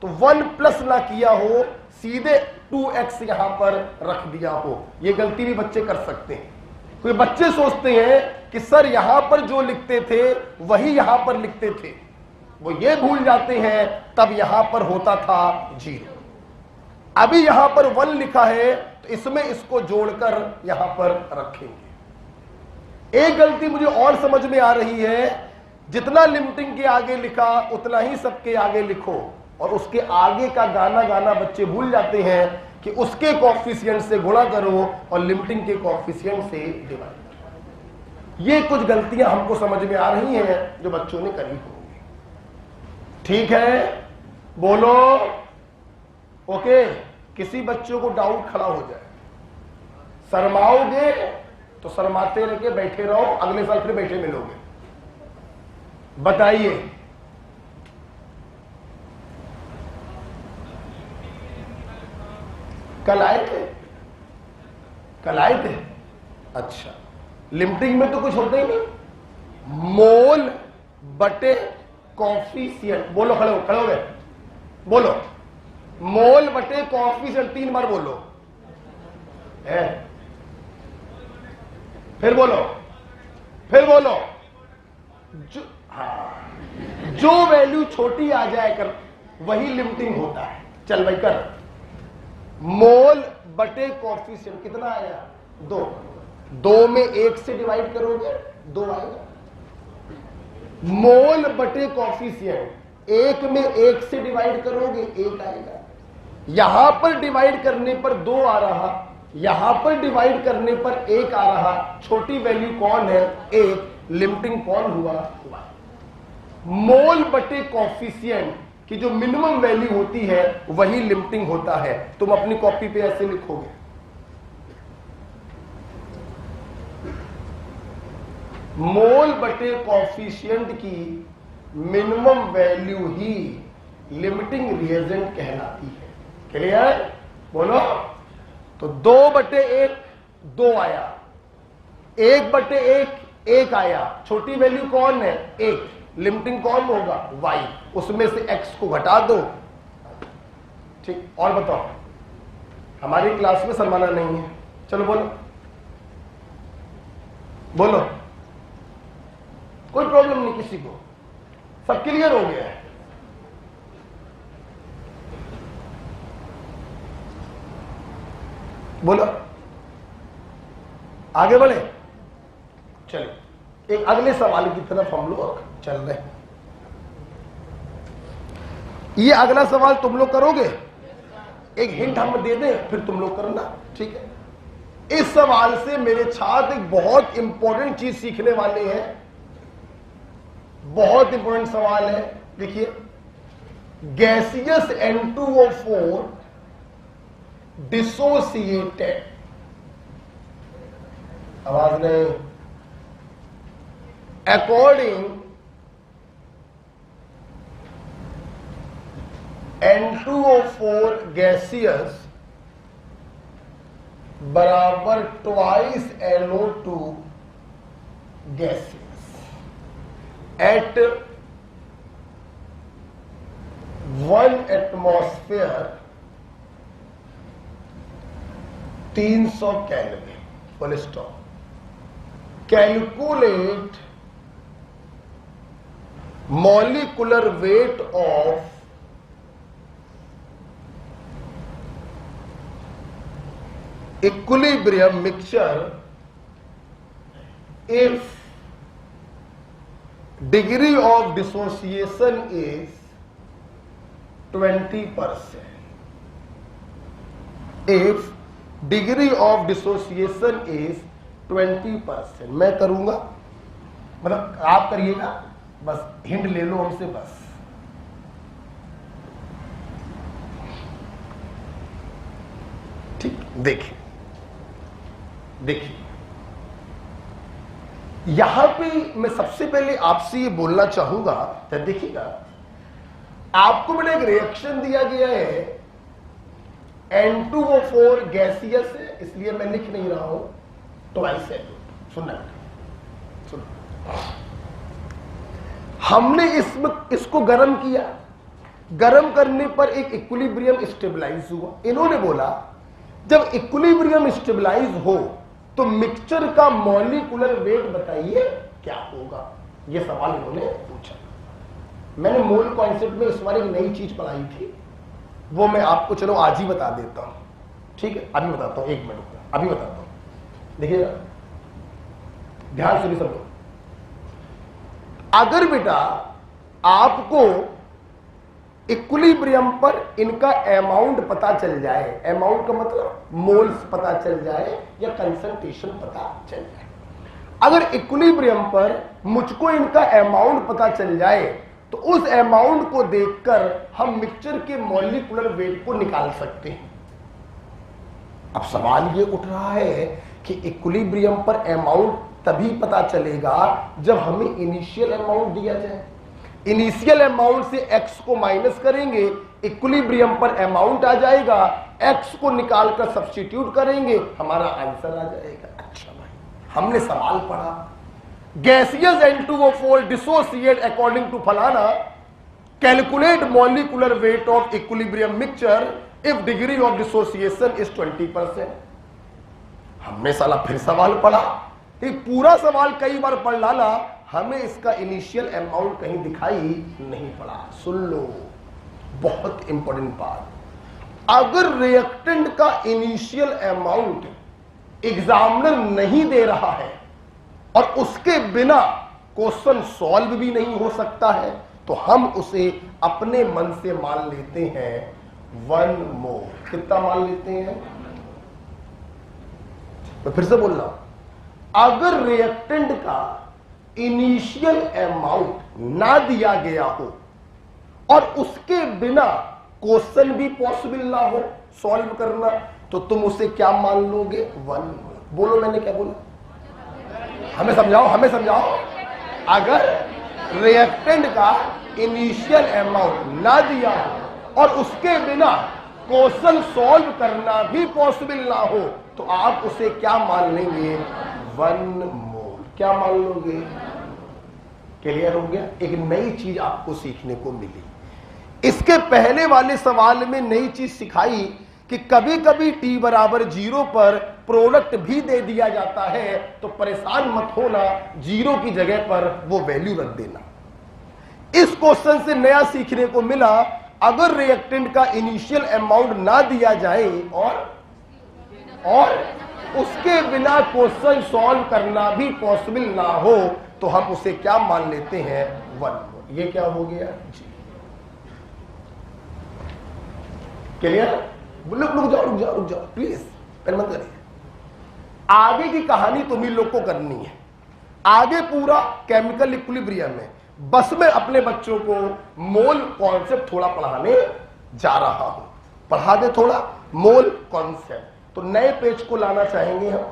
तो 1+ ना किया हो, सीधे 2x यहां पर रख दिया हो। ये गलती भी बच्चे कर सकते हैं। कोई बच्चे सोचते हैं कि सर यहां पर जो लिखते थे वही यहां पर लिखते थे, वो ये भूल जाते हैं तब यहां पर होता था 0। अभी यहां पर 1 लिखा है तो इसमें इसको जोड़कर यहां पर रखेंगे। एक गलती मुझे और समझ में आ रही है, जितना लिमिटिंग के आगे लिखा उतना ही सबके आगे लिखो, और उसके आगे का गाना बच्चे भूल जाते हैं कि उसके कॉफिशिएंट से गुणा करो और लिमिटिंग के कॉफिशिएंट से डिवाइड करो। ये कुछ गलतियां हमको समझ में आ रही हैं जो बच्चों ने करी होंगी। ठीक है, बोलो ओके। किसी बच्चों को डाउट खड़ा हो जाए, शर्माओगे तो शर्माते रह के बैठे रहो, अगले साल फिर बैठे मिलोगे। बताइए कल आए थे, कल आए थे? अच्छा, लिमिटिंग में तो कुछ होता ही नहीं। मोल बटे कॉफिशिएंट, बोलो, खड़े हो गए, बोलो मोल बटे कॉफिशिएंट, 3 बार बोलो है, फिर बोलो, फिर बोलो। जो वैल्यू छोटी आ जाए कर वही लिमिटिंग होता है। चल भाई कर, मोल बटे कॉफिशिएंट कितना आया 2, 2 में 1 से डिवाइड करोगे 2 आएगा। मोल बटे कॉफिशिएंट 1 में 1 से डिवाइड करोगे 1 आएगा। यहां पर डिवाइड करने पर 2 आ रहा, यहां पर डिवाइड करने पर 1 आ रहा। छोटी वैल्यू कौन है 1, लिमिटिंग कौन हुआ। मोल बटे कॉफिशिएंट की जो मिनिमम वैल्यू होती है वही लिमिटिंग होता है। तुम अपनी कॉपी पे ऐसे लिखोगे, मोल बटे कॉफिशिएंट की मिनिमम वैल्यू ही लिमिटिंग रिएजेंट कहलाती है। क्लियर, बोलो। तो 2/1 2 आया, 1/1 एक आया, छोटी वैल्यू कौन है, एक, लिमिटिंग कौन होगा, y, उसमें से x को घटा दो। ठीक, और बताओ, हमारी क्लास में शर्माना नहीं है, चलो बोलो बोलो, कोई प्रॉब्लम नहीं किसी को, सब क्लियर हो गया है। बोलो, आगे बढ़े, चलिए एक अगले सवाल की तरफ हम लोग चल रहे हैं। ये अगला सवाल तुम लोग करोगे, एक हिंट हम दे दें फिर तुम लोग करना, ठीक है। इस सवाल से मेरे छात्र एक बहुत इंपॉर्टेंट चीज सीखने वाले हैं, बहुत इंपॉर्टेंट सवाल है। देखिए, गैसियस N2O4 डिसोसिएटेड, आवाज नहीं, अकॉर्डिंग N2O4 गैसियस बराबर twice NO2 gaseous at 1 atmosphere 300 kelvin, full stop. Calculate molecular weight of equilibrium mixture if degree of dissociation is 20%. If degree of dissociation is 20%, मैं करूंगा, मतलब आप करिएगा, बस हिंट ले लो हमसे बस। ठीक, देखिए देखिए, यहां पे मैं सबसे पहले आपसे ये बोलना चाहूंगा, तो देखिएगा, आपको मैंने एक रिएक्शन दिया गया है, N2O4 गैसियस है, इसलिए मैं लिख नहीं रहा हूं, ट्वाइस है। सुनना, हमने इसको गर्म किया, गर्म करने पर एक इक्विलिब्रियम स्टेबलाइज हुआ। इन्होंने बोला जब इक्विलिब्रियम स्टेबलाइज हो तो मिक्सचर का मॉलिक्यूलर वेट बताइए क्या होगा, यह सवाल इन्होंने पूछा। मैंने मोल कॉन्सेप्ट में इस बार एक नई चीज पढ़ाई थी, वो मैं आपको चलो आज ही बता देता हूं, ठीक है, अभी बताता हूं, एक मिनट रुकना, अभी बताता हूं। देखिए ध्यान से भी समझो, अगर बेटा आपको इक्विलिब्रियम पर इनका अमाउंट पता चल जाए, अमाउंट का मतलब मोल्स पता चल जाए या कंसंट्रेशन पता चल जाए, अगर इक्विलिब्रियम पर मुझको इनका अमाउंट पता चल जाए तो उस अमाउंट को देखकर हम मिक्सचर के मॉलिक्यूलर वेट को निकाल सकते हैं। अब सवाल ये उठ रहा है कि इक्विलिब्रियम पर अमाउंट तभी पता चलेगा जब हमें इनिशियल अमाउंट दिया जाए। इनिशियल अमाउंट से x को माइनस करेंगे, इक्विलिब्रियम पर अमाउंट आ जाएगा, x को निकालकर सब्स्टिट्यूट करेंगे, हमारा आंसर आ जाएगा। अच्छा भाई, हमने सवाल पढ़ा, gaseous N2O4 dissociate according to फलाना, calculate molecular weight of equilibrium mixture if degree of dissociation is 20%। हमने साला फिर सवाल पढ़ा, ये पूरा सवाल कई बार पढ़ डाला, हमें इसका इनिशियल अमाउंट कहीं दिखाई नहीं पड़ा। सुन लो, बहुत इंपॉर्टेंट बात, अगर रिएक्टेंट का इनिशियल अमाउंट एग्जामिनर नहीं दे रहा है और उसके बिना क्वेश्चन सॉल्व भी नहीं हो सकता है, तो हम उसे अपने मन से मान लेते हैं 1 मोल। कितना मान लेते हैं? तो फिर से बोल रहा हूं, अगर रिएक्टेंट का इनिशियल अमाउंट ना दिया गया हो और उसके बिना क्वेश्चन भी पॉसिबल ना हो सॉल्व करना, तो तुम उसे क्या मान लोगे? 1 मोल। बोलो मैंने क्या बोला, हमें समझाओ, हमें समझाओ। अगर रिएक्टेंट का इनिशियल अमाउंट ना दिया हो और उसके बिना क्वेश्चन सॉल्व करना भी पॉसिबल ना हो, तो आप उसे क्या मान लेंगे? 1 मोल। क्या मान लोगे? क्लियर हो गया? एक नई चीज आपको सीखने को मिली। इसके पहले वाले सवाल में नई चीज सिखाई कि कभी कभी t बराबर 0 पर प्रोडक्ट भी दे दिया जाता है, तो परेशान मत होना, 0 की जगह पर वो वैल्यू रख देना। इस क्वेश्चन से नया सीखने को मिला, अगर रिएक्टेंट का इनिशियल अमाउंट ना दिया जाए और उसके बिना क्वेश्चन सॉल्व करना भी पॉसिबल ना हो, तो हम उसे क्या मान लेते हैं? 1। ये क्या हो गया जी? क्लियर? रुक जाओ प्लीज, पहले मत करिए। आगे की कहानी तुम्ही लोग को करनी है। आगे पूरा केमिकल इक्विलिब्रियम में, बस मैं अपने बच्चों को मोल कॉन्सेप्ट थोड़ा पढ़ाने जा रहा हूं। पढ़ा दे थोड़ा मोल कॉन्सेप्ट। तो नए पेज को लाना चाहेंगे हम,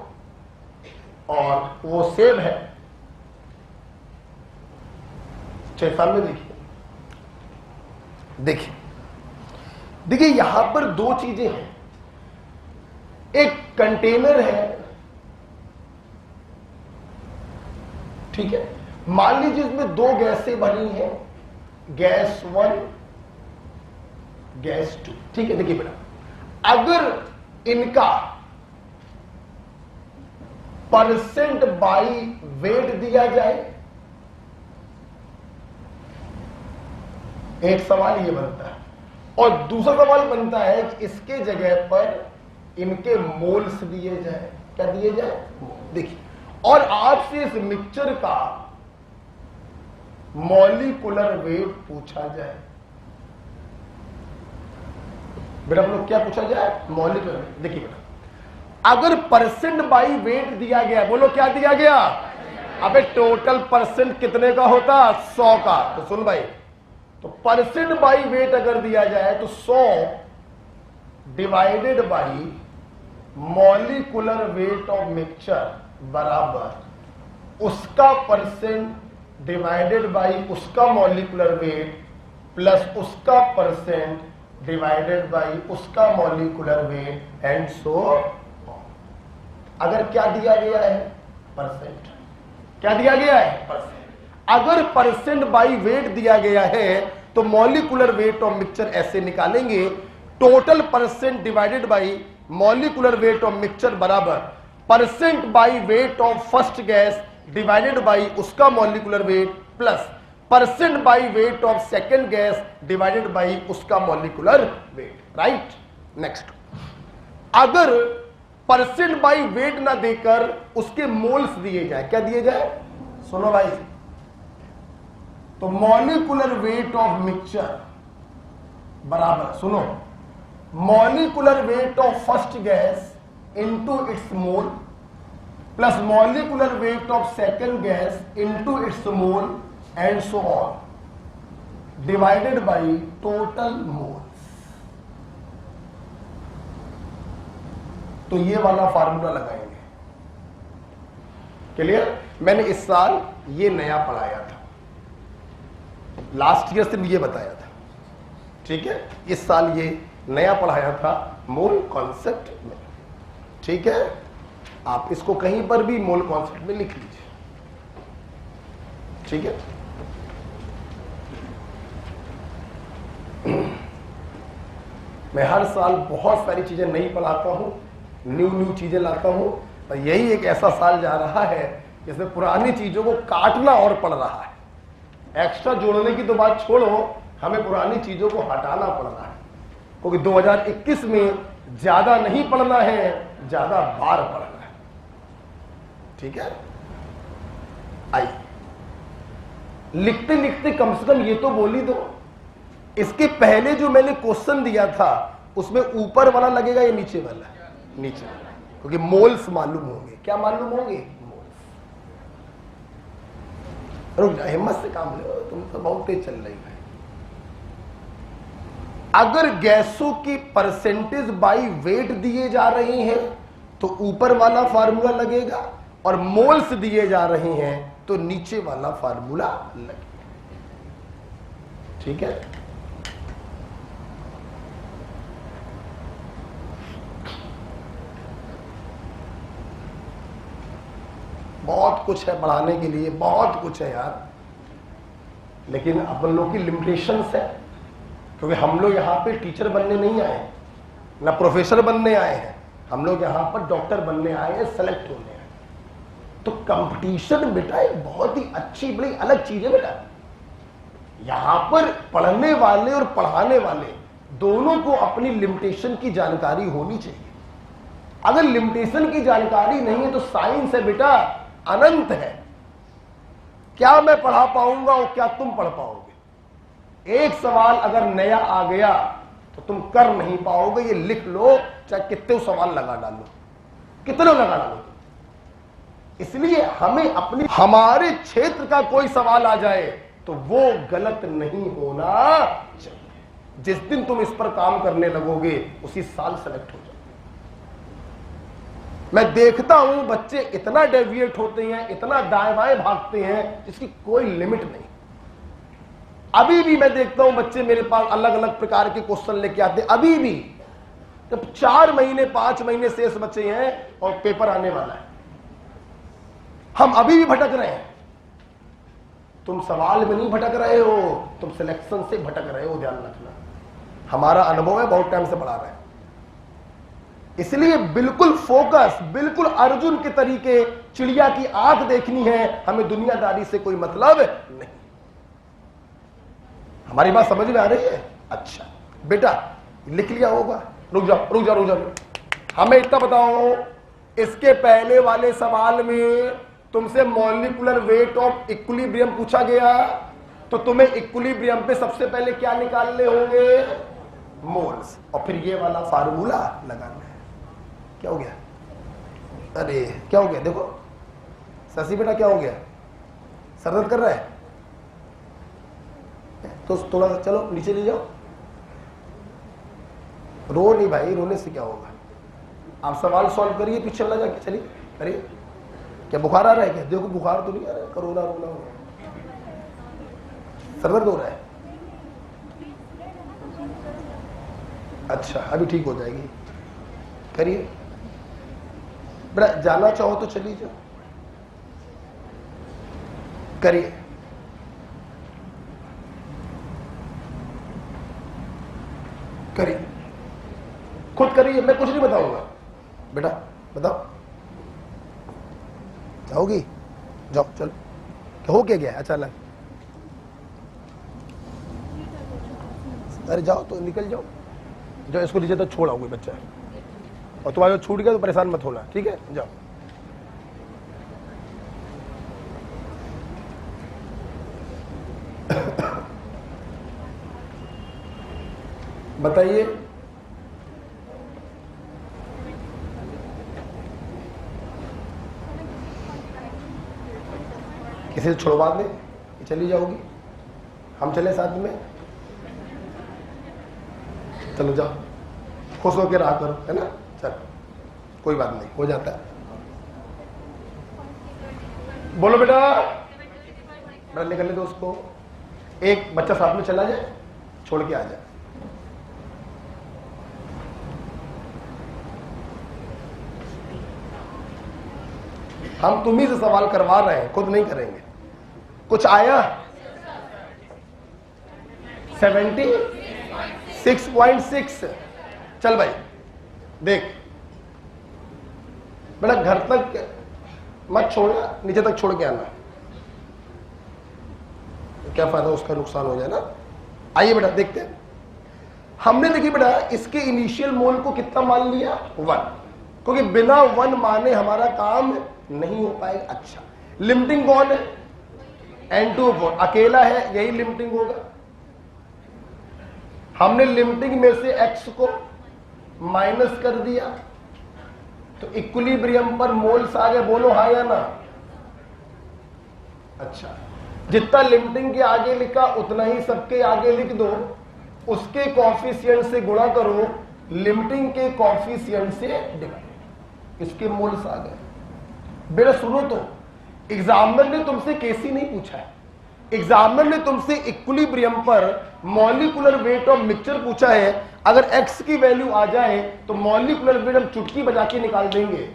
और वो सेव है 6 साल में। देखिए यहां पर 2 चीजें हैं। एक कंटेनर है, ठीक है, मान लीजिए इसमें 2 गैसें भरी हैं, गैस 1 गैस 2, ठीक है। देखिए बेटा, अगर इनका परसेंट बाई वेट दिया जाए, एक सवाल ये बनता है, और दूसरा सवाल बनता है कि इसके जगह पर इनके मोल्स दिए जाए। क्या दिए जाए? देखिए, और आपसे इस मिक्सचर का मॉलिक्यूलर वेट पूछा जाए। बेटा हम लोग क्या पूछा जाए? Molecular weight. देखिए बेटा, अगर परसेंट बाई वेट दिया गया, बोलो क्या दिया गया? अबे टोटल परसेंट कितने का होता? 100 का। तो सुन भाई, तो परसेंट बाई वेट अगर दिया जाए तो 100 divided by molecular weight of mixture बराबर उसका परसेंट डिवाइडेड बाई उसका मॉलिक्यूलर वेट प्लस उसका परसेंट डिवाइडेड बाई उसका molecular wait and so on. अगर क्या दिया गया है? परसेंट। क्या दिया गया है? परसेंट। अगर परसेंट बाई वेट दिया गया है तो मॉलिक्यूलर वेट ऑफ मिक्सचर ऐसे निकालेंगे, total percent divided by molecular weight of mixture बराबर percent by weight of first gas divided by उसका molecular weight plus percent by weight of second gas divided by उसका molecular weight. Right. Next, अगर percent by weight ना देकर उसके moles दिए जाए, क्या दिए जाए? सुनो भाई, तो मॉलिक्यूलर वेट ऑफ मिक्सचर बराबर, सुनो, molecular weight of first gas into its mole plus molecular weight of second gas into its mole and so on divided by total moles. तो ये वाला फार्मूला लगाएंगे। क्लियर? मैंने इस साल ये नया पढ़ाया था, लास्ट ईयर सिर्फ ये बताया था, ठीक है। इस साल ये नया पढ़ाया था मोल कॉन्सेप्ट में, ठीक है। आप इसको कहीं पर भी मोल कॉन्सेप्ट में लिख लीजिए, ठीक है। मैं हर साल बहुत सारी चीजें नई पढ़ाता हूं, न्यू चीजें लाता हूं, और यही एक ऐसा साल जा रहा है जिसमें पुरानी चीजों को काटना और पड़ रहा है। एक्स्ट्रा जोड़ने की तो बात छोड़ो, हमें पुरानी चीजों को हटाना पड़ रहा है, क्योंकि 2021 में ज्यादा नहीं पढ़ना है, ज्यादा बार पढ़ना है, ठीक है। आइए, लिखते लिखते कम से कम ये तो बोल ही दो, इसके पहले जो मैंने क्वेश्चन दिया था उसमें ऊपर वाला लगेगा या नीचे वाला? नीचे वाला, क्योंकि मोल्स मालूम होंगे। क्या मालूम होंगे? मोल्स। रुक जा, हिम्मत से काम लो, तुम तो बहुत तेज चल रही है। अगर गैसों की परसेंटेज बाई वेट दिए जा रहे हैं तो ऊपर वाला फार्मूला लगेगा, और मोल्स दिए जा रहे हैं तो नीचे वाला फार्मूला लगेगा, ठीक है। बहुत कुछ है पढ़ाने के लिए, बहुत कुछ है यार, लेकिन अपन लोग की लिमिटेशंस है, क्योंकि हम लोग यहाँ पे टीचर बनने नहीं आए, ना प्रोफेसर बनने आए हैं, हम लोग यहाँ पर डॉक्टर बनने आए हैं, सेलेक्ट होने आए। तो कंपटीशन बेटा एक बहुत ही अच्छी बड़ी अलग चीज है बेटा। यहां पर पढ़ने वाले और पढ़ाने वाले दोनों को अपनी लिमिटेशन की जानकारी होनी चाहिए। अगर लिमिटेशन की जानकारी नहीं है तो साइंस है बेटा अनंत है, क्या मैं पढ़ा पाऊंगा और क्या तुम पढ़ पाओगे। एक सवाल अगर नया आ गया तो तुम कर नहीं पाओगे, ये लिख लो, चाहे कितने सवाल लगा डालो, कितने लगा डालो। इसलिए हमें अपनी हमारे क्षेत्र का कोई सवाल आ जाए तो वो गलत नहीं होना चाहिए। जिस दिन तुम इस पर काम करने लगोगे उसी साल सेलेक्ट हो जाओ। मैं देखता हूं बच्चे इतना डेविएट होते हैं, इतना दाएं बाएं भागते हैं जिसकी कोई लिमिट नहीं। अभी भी मैं देखता हूं बच्चे मेरे पास अलग अलग प्रकार के क्वेश्चन लेके आते हैं, अभी भी जब 4 महीने 5 महीने शेष बचे हैं और पेपर आने वाला है, हम अभी भी भटक रहे हैं। तुम सवाल में नहीं भटक रहे हो, तुम सिलेक्शन से भटक रहे हो, ध्यान रखना। हमारा अनुभव है, बहुत टाइम से पढ़ा रहे हैं। इसलिए बिल्कुल फोकस, बिल्कुल अर्जुन के तरीके, चिड़िया की आंख देखनी है, हमें दुनियादारी से कोई मतलब नहीं। हमारी बात समझ में आ रही है? अच्छा बेटा लिख लिया होगा, रुक जाओ रुक जाओ रुक जाओ। हमें इतना बताओ, इसके पहले वाले सवाल में तुमसे मॉलिक्यूलर वेट ऑफ इक्विलिब्रियम पूछा गया, तो तुम्हें इक्विलिब्रियम पे सबसे पहले क्या निकालने होंगे? मोल्स, और फिर ये वाला फार्मूला लगाना है। क्या हो गया? अरे क्या हो गया? देखो शशि बेटा क्या हो गया? सर दर्द कर रहा है तो थोड़ा चलो नीचे ले जाओ। रो नहीं भाई, रोने से क्या होगा। आप सवाल सॉल्व करिए, पीछे वाला जाके चलिए। अरे क्या बुखार आ रहा है क्या? देखो बुखार तो नहीं आ रहा है, कोरोना रोना हो रहा है, सर दर्द हो रहा है। अच्छा अभी ठीक हो जाएगी, करिए बेटा। जाना चाहो तो चलिए जाओ, करिए। करिए, खुद करिए, मैं कुछ नहीं बताऊंगा। बेटा बताओ, जाओगी? जाओ चलो। क्या हो क्या गया अचानक? अरे जाओ तो निकल जाओ, जाओ इसको नीचे तक छोड़ आओ कोई बच्चा, और तुम्हारा जो छूट गया तो परेशान मत होना, ठीक है? जाओ। बताइए किसी से छुड़वा दे, चली जाओगी, हम चले साथ में, चलो जाओ, खुश होकर रहा करो, है ना? चल कोई बात नहीं, हो जाता है। बोलो बेटा, बेटा निकलने दो उसको। एक बच्चा साथ में चला जाए, छोड़ के आ जाए। हम तुम्ही से सवाल करवा रहे हैं, खुद नहीं करेंगे। कुछ आया? 76.6। चल भाई देख बेटा, घर तक मत छोड़ना, नीचे तक छोड़ के आना। क्या फायदा, उसका नुकसान हो जाए ना। आइए बेटा देखते हैं। हमने देखिए बेटा इसके इनिशियल मोल को कितना मान लिया? 1, क्योंकि बिना 1 माने हमारा काम नहीं हो पाएगा। अच्छा लिमिटिंग कौन है? N2 अकेला है, यही लिमिटिंग होगा। हमने लिमिटिंग में से x को माइनस कर दिया तो इक्विलिब्रियम पर मोल्स आ गए। बोलो हाँ या ना? अच्छा जितना लिमिटिंग के आगे लिखा उतना ही सबके आगे लिख दो, उसके कॉफिशिएंट से गुणा करो, लिमिटिंग के कॉफिशिएंट से डिवाइड, इसके मोल्स आ गए। बेटा सुनो तो, एग्जामिनर ने तुमसे केसी नहीं पूछा है, एग्जामिनर ने तुमसे इक्विलिब्रियम पर मॉलिक्यूलर वेट ऑफ मिक्सचर पूछा है। अगर x की वैल्यू आ जाए तो मॉलिक्यूलर वेट हम चुटकी बजा के निकाल देंगे।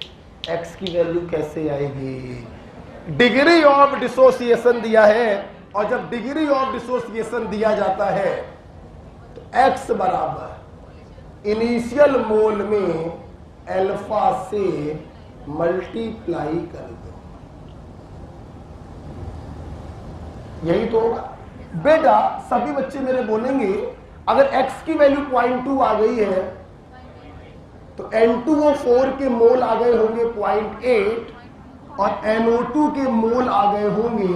x की वैल्यू कैसे आएगी? डिग्री ऑफ डिसोसिएशन दिया है, और जब डिग्री ऑफ डिसोसिएशन दिया जाता है तो x बराबर इनिशियल मोल में अल्फा से मल्टीप्लाई कर दो। यही तो होगा बेटा। सभी बच्चे मेरे बोलेंगे अगर x की वैल्यू 0.2 आ गई है तो N2O4 के मोल आ गए होंगे 0.8 और NO2 के मोल आ गए होंगे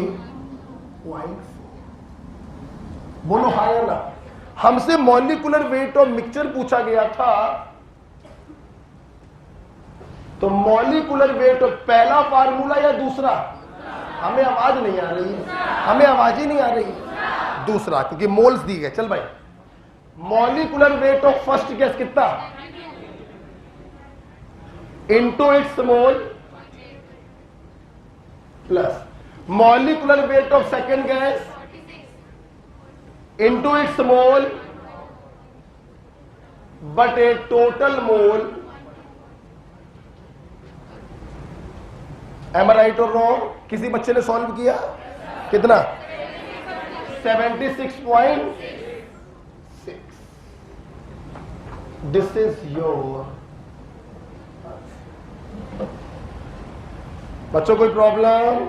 0.4। बोलो हाँ या ना। हमसे मॉलिक्यूलर वेट ऑफ मिक्सचर पूछा गया था, तो मॉलिक्यूलर वेट ऑफ पहला फार्मूला या दूसरा? हमें आवाज नहीं आ रही, हमें आवाज ही नहीं आ रही। दूसरा, क्योंकि मोल्स दी गए। चल भाई, molecular weight of first gas कितना? Into its mole plus molecular weight of second gas into its mole but a total mole. Am I right और रॉन्ग? किसी बच्चे ने सॉल्व किया? कितना? 76.6। This is your. बच्चों कोई प्रॉब्लम?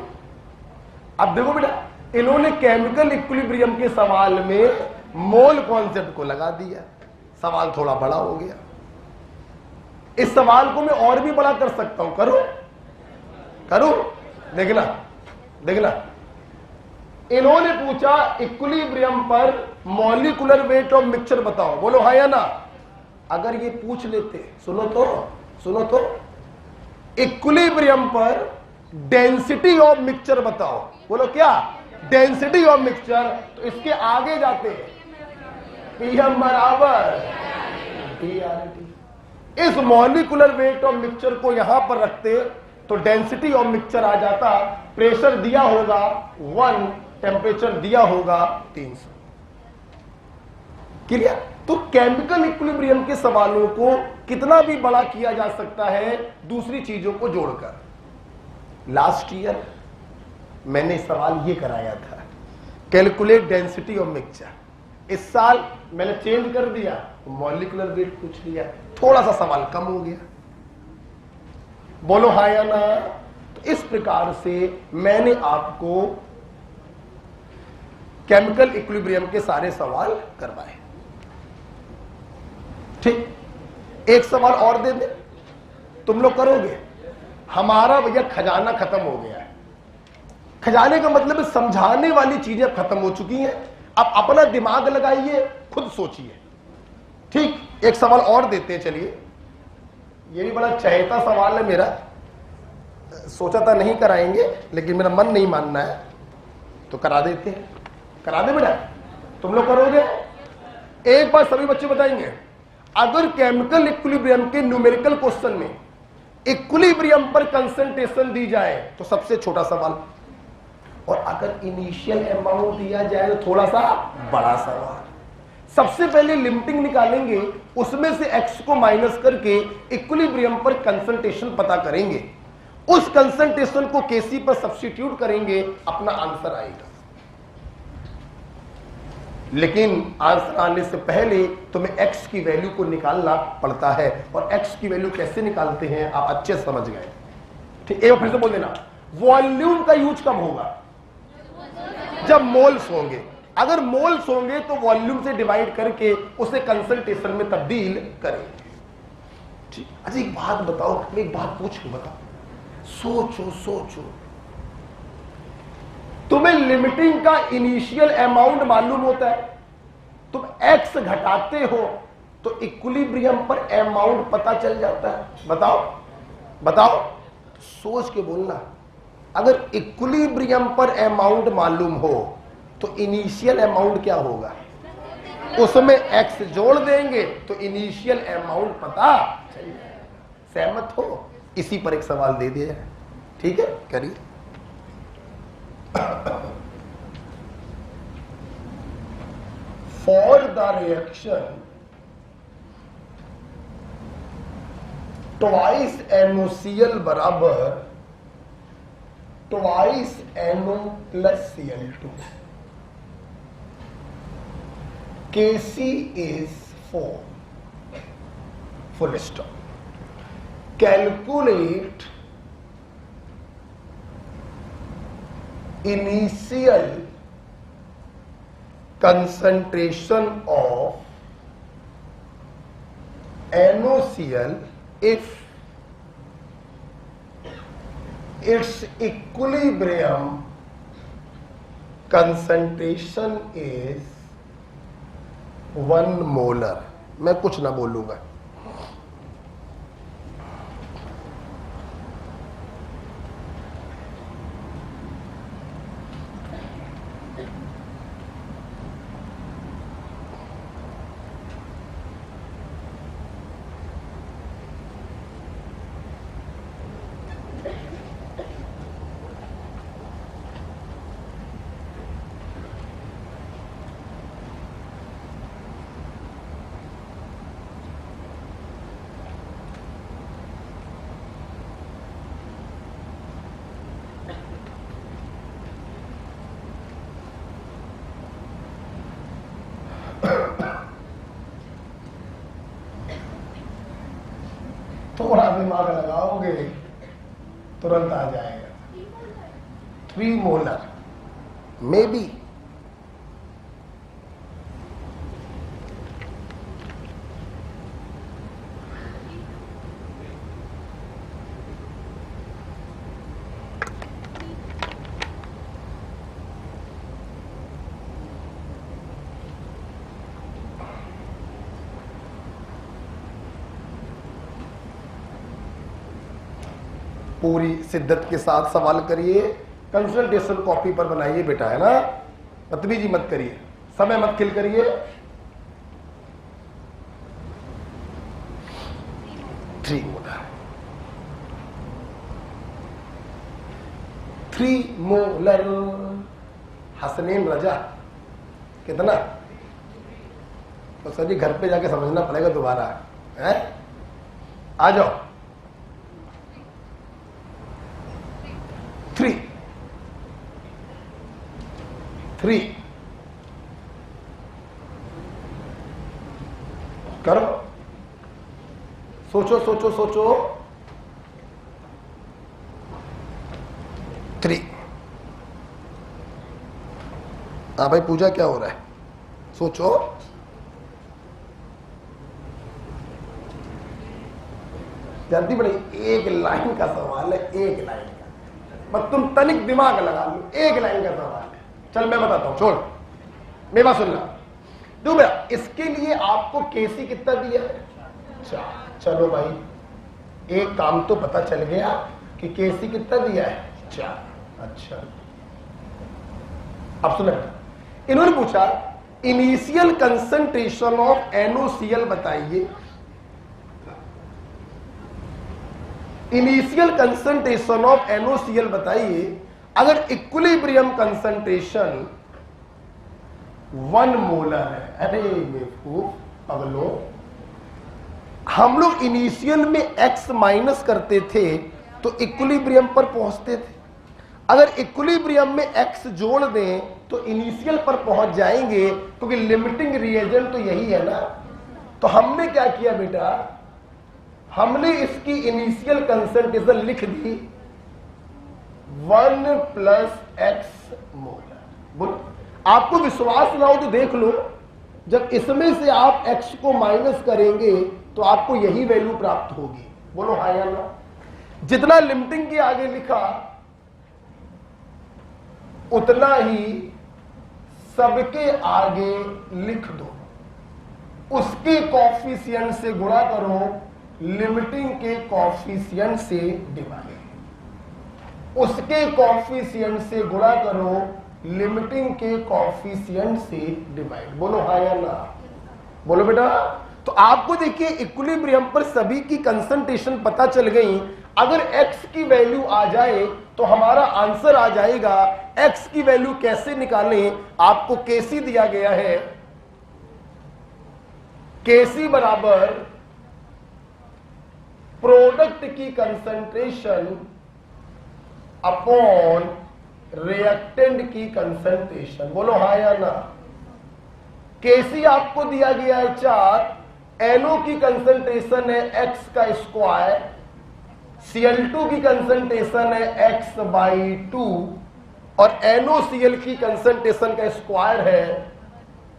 अब देखो बेटा, इन्होंने केमिकल इक्विलिब्रियम के सवाल में मोल कॉन्सेप्ट को लगा दिया। सवाल थोड़ा बड़ा हो गया। इस सवाल को मैं और भी बड़ा कर सकता हूं। करो करो, देखना देखना। इन्होंने पूछा इक्विलिब्रियम पर मॉलिक्यूलर वेट ऑफ मिक्सचर बताओ। बोलो हाँ या ना। अगर ये पूछ लेते, सुनो तो, इक्विलिब्रियम पर डेंसिटी ऑफ मिक्सचर बताओ। बोलो क्या? Density of mixture. तो इसके आगे जाते पीएम बराबर DRT। इस मॉलिक्यूलर वेट ऑफ मिक्सचर को यहां पर रखते तो डेंसिटी ऑफ मिक्सचर आ जाता। प्रेशर दिया होगा 1, टेम्परेचर दिया होगा 300। क्लियर? तो केमिकल इक्विलिब्रियम के सवालों को कितना भी बड़ा किया जा सकता है दूसरी चीजों को जोड़कर। लास्ट ईयर मैंने सवाल ये कराया था, कैलकुलेट डेंसिटी ऑफ मिक्सचर। इस साल मैंने चेंज कर दिया, मॉलिक्यूलर वेट पूछ लिया, थोड़ा सा सवाल कम हो गया। बोलो हाँ या ना। तो इस प्रकार से मैंने आपको केमिकल इक्विलिब्रियम के सारे सवाल करवाए। ठीक, एक सवाल और दे दे, तुम लोग करोगे? हमारा भैया खजाना खत्म हो गया है। खजाने का मतलब समझाने वाली चीजें खत्म हो चुकी हैं। अब अपना दिमाग लगाइए, खुद सोचिए। ठीक, एक सवाल और देते हैं। चलिए, ये भी बड़ा चहेता सवाल है मेरा। सोचा था नहीं कराएंगे, लेकिन मेरा मन नहीं मानना है तो करा देते हैं। करा दे बेटा, तुम लोग करोगे? एक बार सभी बच्चे बताएंगे, अगर केमिकल इक्विलिब्रियम के न्यूमेरिकल क्वेश्चन में इक्विलिब्रियम पर कंसंट्रेशन दी जाए तो सबसे छोटा सवाल, और अगर इनिशियल अमाउंट दिया जाए तो थोड़ा सा बड़ा सवाल। सबसे पहले लिमिटिंग निकालेंगे, उसमें से x को माइनस करके इक्विलिब्रियम पर कंसंट्रेशन पता करेंगे। उस कंसंट्रेशन को Kc पर सब्स्टिट्यूट करेंगे, अपना आंसर आएगा। लेकिन आंसर आने से पहले तुम्हें x की वैल्यू को निकालना पड़ता है, और x की वैल्यू कैसे निकालते हैं आप अच्छे समझ गए। ठीक, एक बार फिर से बोल देना, वॉल्यूम का यूज कब होगा? जब मोल्स होंगे। अगर मोल्स होंगे तो वॉल्यूम से डिवाइड करके उसे कंसंट्रेशन में तब्दील करेंगे। ठीक, अच्छा एक बात बताओ, मैं एक बात पूछूं, बताओ, सोचो, तुम्हें लिमिटिंग का इनिशियल अमाउंट मालूम होता है, तुम x घटाते हो तो इक्विलिब्रियम पर अमाउंट पता चल जाता है। बताओ, सोच के बोलना। अगर इक्विलिब्रियम पर अमाउंट मालूम हो तो इनिशियल अमाउंट क्या होगा? उसमें x जोड़ देंगे तो इनिशियल अमाउंट पता चल जाएगा। सहमत हो? इसी पर एक सवाल दे दिया है। ठीक है, करिए। For the reaction twice NOCl बराबर twice NO plus Cl2. Kc is 4. Full stop. Calculate initial concentration of NOCl if its equilibrium concentration is 1 molar. मैं कुछ ना बोलूंगा. थोड़ा दिमाग लगाओगे तुरंत आ जाएगा. 3 मोलर मे बी. पूरी शिद्दत के साथ सवाल करिए. कंसल्टेशन कॉपी पर बनाइए बेटा, है ना. बदतमीजी मत करिए, समय मत किल करिए. 3 मोलर. 3 मोलर. हसनैन रजा कितना? तो सर जी घर पे जाके समझना पड़ेगा दोबारा. है आ जाओ. 3 करो. सोचो सोचो सोचो. 3. हाँ भाई पूजा क्या हो रहा है? सोचो. जल्दी बड़ी. एक लाइन का सवाल है, एक लाइन का. बस तुम तनिक दिमाग लगा लो. एक लाइन का सवाल है. चल मैं बताता हूं, छोड़ मेरी बात सुनना. दो भैया, इसके लिए आपको केसी कितना दिया है? 4. चलो भाई एक काम तो पता चल गया कि केसी कितना दिया है? 4. अच्छा अब सुनो. इन्होंने पूछा इनिशियल कंसंट्रेशन ऑफ NOCl बताइए. इनिशियल कंसंट्रेशन ऑफ NOCl बताइए अगर इक्विलिब्रियम कंसंट्रेशन 1 मोलर है. अरे बेवकूफ अगलो, हम लोग इनिशियल में x माइनस करते थे तो इक्विलिब्रियम पर पहुंचते थे. अगर इक्विलिब्रियम में x जोड़ दें तो इनिशियल पर पहुंच जाएंगे, क्योंकि लिमिटिंग रिएजेंट तो यही है ना. तो हमने क्या किया बेटा, हमने इसकी इनिशियल कंसंट्रेशन लिख दी 1 + x मोलर. बोलो आपको विश्वास ना हो तो देख लो. जब इसमें से आप x को माइनस करेंगे तो आपको यही वैल्यू प्राप्त होगी. बोलो हाँ या ना. जितना लिमिटिंग के आगे लिखा उतना ही सबके आगे लिख दो. उसके कॉफिशिएंट से गुणा करो, लिमिटिंग के कॉफिशिएंट से डिवाइड. उसके कॉफिशिएंट से गुणा करो, लिमिटिंग के कॉफिशिएंट से डिवाइड. बोलो हाँ या ना. बोलो बेटा. तो आपको देखिए इक्विलिब्रियम पर सभी की कंसंट्रेशन पता चल गई. अगर x की वैल्यू आ जाए तो हमारा आंसर आ जाएगा. x की वैल्यू कैसे निकालें? आपको Kc दिया गया है. Kc बराबर प्रोडक्ट की कंसंट्रेशन अपॉन रिएक्टेंट की कंसंट्रेशन। बोलो हाँ या ना। Kc आपको दिया गया है 4, NO की कंसंट्रेशन है x का स्क्वायर, Cl2 की कंसंट्रेशन है x/2 और NOCl की कंसंट्रेशन का स्क्वायर है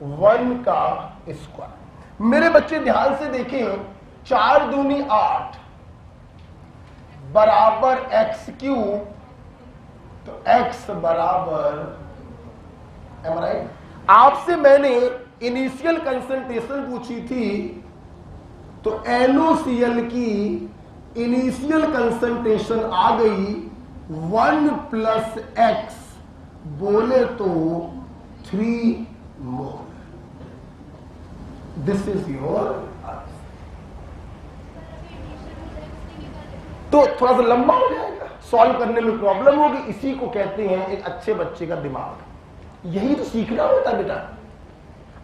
1 का स्क्वायर। मेरे बच्चे ध्यान से देखें, 4 दूनी 8 बराबर x3, तो x बराबर, एम आई राइट? आपसे मैंने इनिशियल कंसंट्रेशन पूछी थी, तो NOCl की इनिशियल कंसंट्रेशन आ गई 1 + x, बोले तो 3 मोल। This is your answer. तो थोड़ा सा लंबा हो जाएगा, सॉल्व करने में प्रॉब्लम होगी। इसी को कहते हैं एक अच्छे बच्चे का दिमाग। यही तो सीखना होता है बेटा।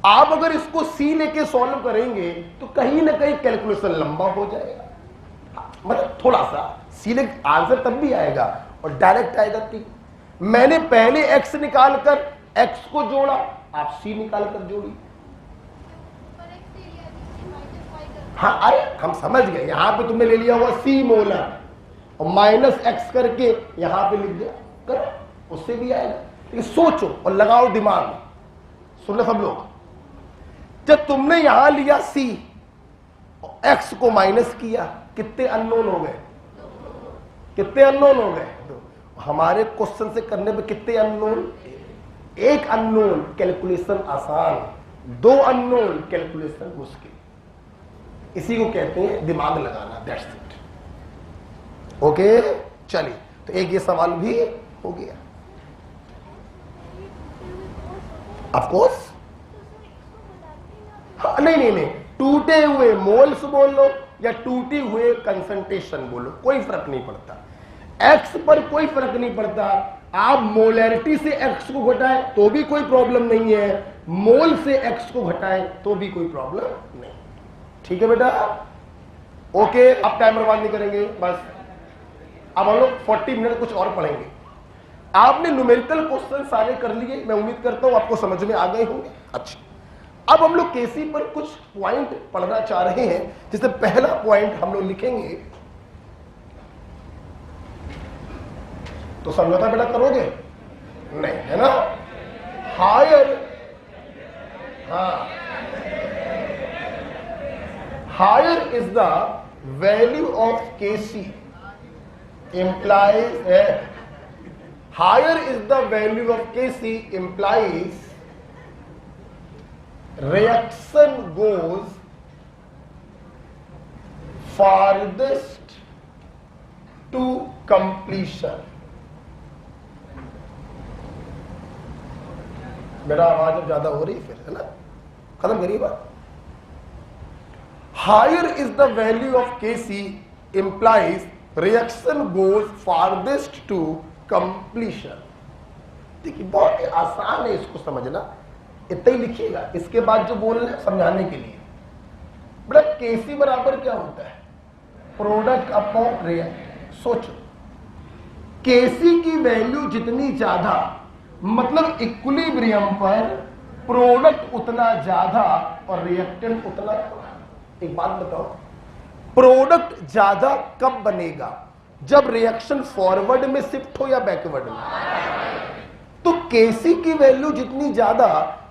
आप अगर इसको सी लेके सॉल्व करेंगे तो कहीं ना कहीं कैलकुलेशन लंबा हो जाएगा, मतलब थोड़ा सा सी ले आंसर तब भी आएगा और डायरेक्ट आएगा। कि मैंने पहले x निकालकर x को जोड़ा, आप c निकालकर जोड़ी। हाँ अरे हम समझ गए, यहां पे तुमने ले लिया हुआ c मोलर और -x करके यहां पे लिख दिया, करो उससे भी आएगा। लेकिन सोचो और लगाओ दिमाग। सुन लो सब लोग, जब तुमने यहां लिया c और x को माइनस किया, कितने अननोन हो गए? कितने अननोन हो गए? हमारे क्वेश्चन से करने पे कितने अननोन? एक अननोन कैलकुलेशन आसान, 2 अननोन कैलकुलेशन मुश्किल। इसी को कहते हैं दिमाग लगाना। That's it. ओके चलिए, तो एक ये सवाल भी हो गया। ऑफ कोर्स हाँ, नहीं, टूटे हुए मोल्स बोल लो या टूटे हुए कंसंट्रेशन बोलो, कोई फर्क नहीं पड़ता। x पर कोई फर्क नहीं पड़ता। आप मोलैरिटी से x को घटाएं तो भी कोई प्रॉब्लम नहीं है, मोल से x को घटाएं तो भी कोई प्रॉब्लम नहीं। ठीक है बेटा? ओके, अब टाइम बर्बाद नहीं करेंगे, बस अब हम लोग 40 मिनट कुछ और पढ़ेंगे। आपने न्यूमेरिकल क्वेश्चन सारे कर लिए, मैं उम्मीद करता हूं आपको समझ में आ गए होंगे। अच्छा, अब हम लोग केसी पर कुछ पॉइंट पढ़ना चाह रहे हैं। जैसे पहला पॉइंट हम लोग लिखेंगे, तो समझौता बेटा करोगे? नहीं, है ना? हायर, हाँ, higher is the value of KC implies higher is the value of Kc implies reaction goes farthest to completion। मेरा आवाज अब ज्यादा हो रही फिर, है ना? खत्म करिए बात। Higher is the value of Kc implies reaction goes farthest to completion. देखिए बहुत ही आसान है इसको समझना, इतना ही लिखिएगा। इसके बाद जो बोल रहे समझाने के लिए, बेटा केसी बराबर क्या होता है? Product upon react. सोचो, केसी की वैल्यू जितनी ज्यादा, मतलब इक्विलिब्रियम पर प्रोडक्ट उतना ज्यादा और रिएक्टेंट उतना थोड़ा। एक बात बताओ, प्रोडक्ट ज्यादा कब बनेगा? जब रिएक्शन फॉरवर्ड में शिफ्ट हो या बैकवर्ड में? तो केसी की वैल्यू जितनी ज्यादा,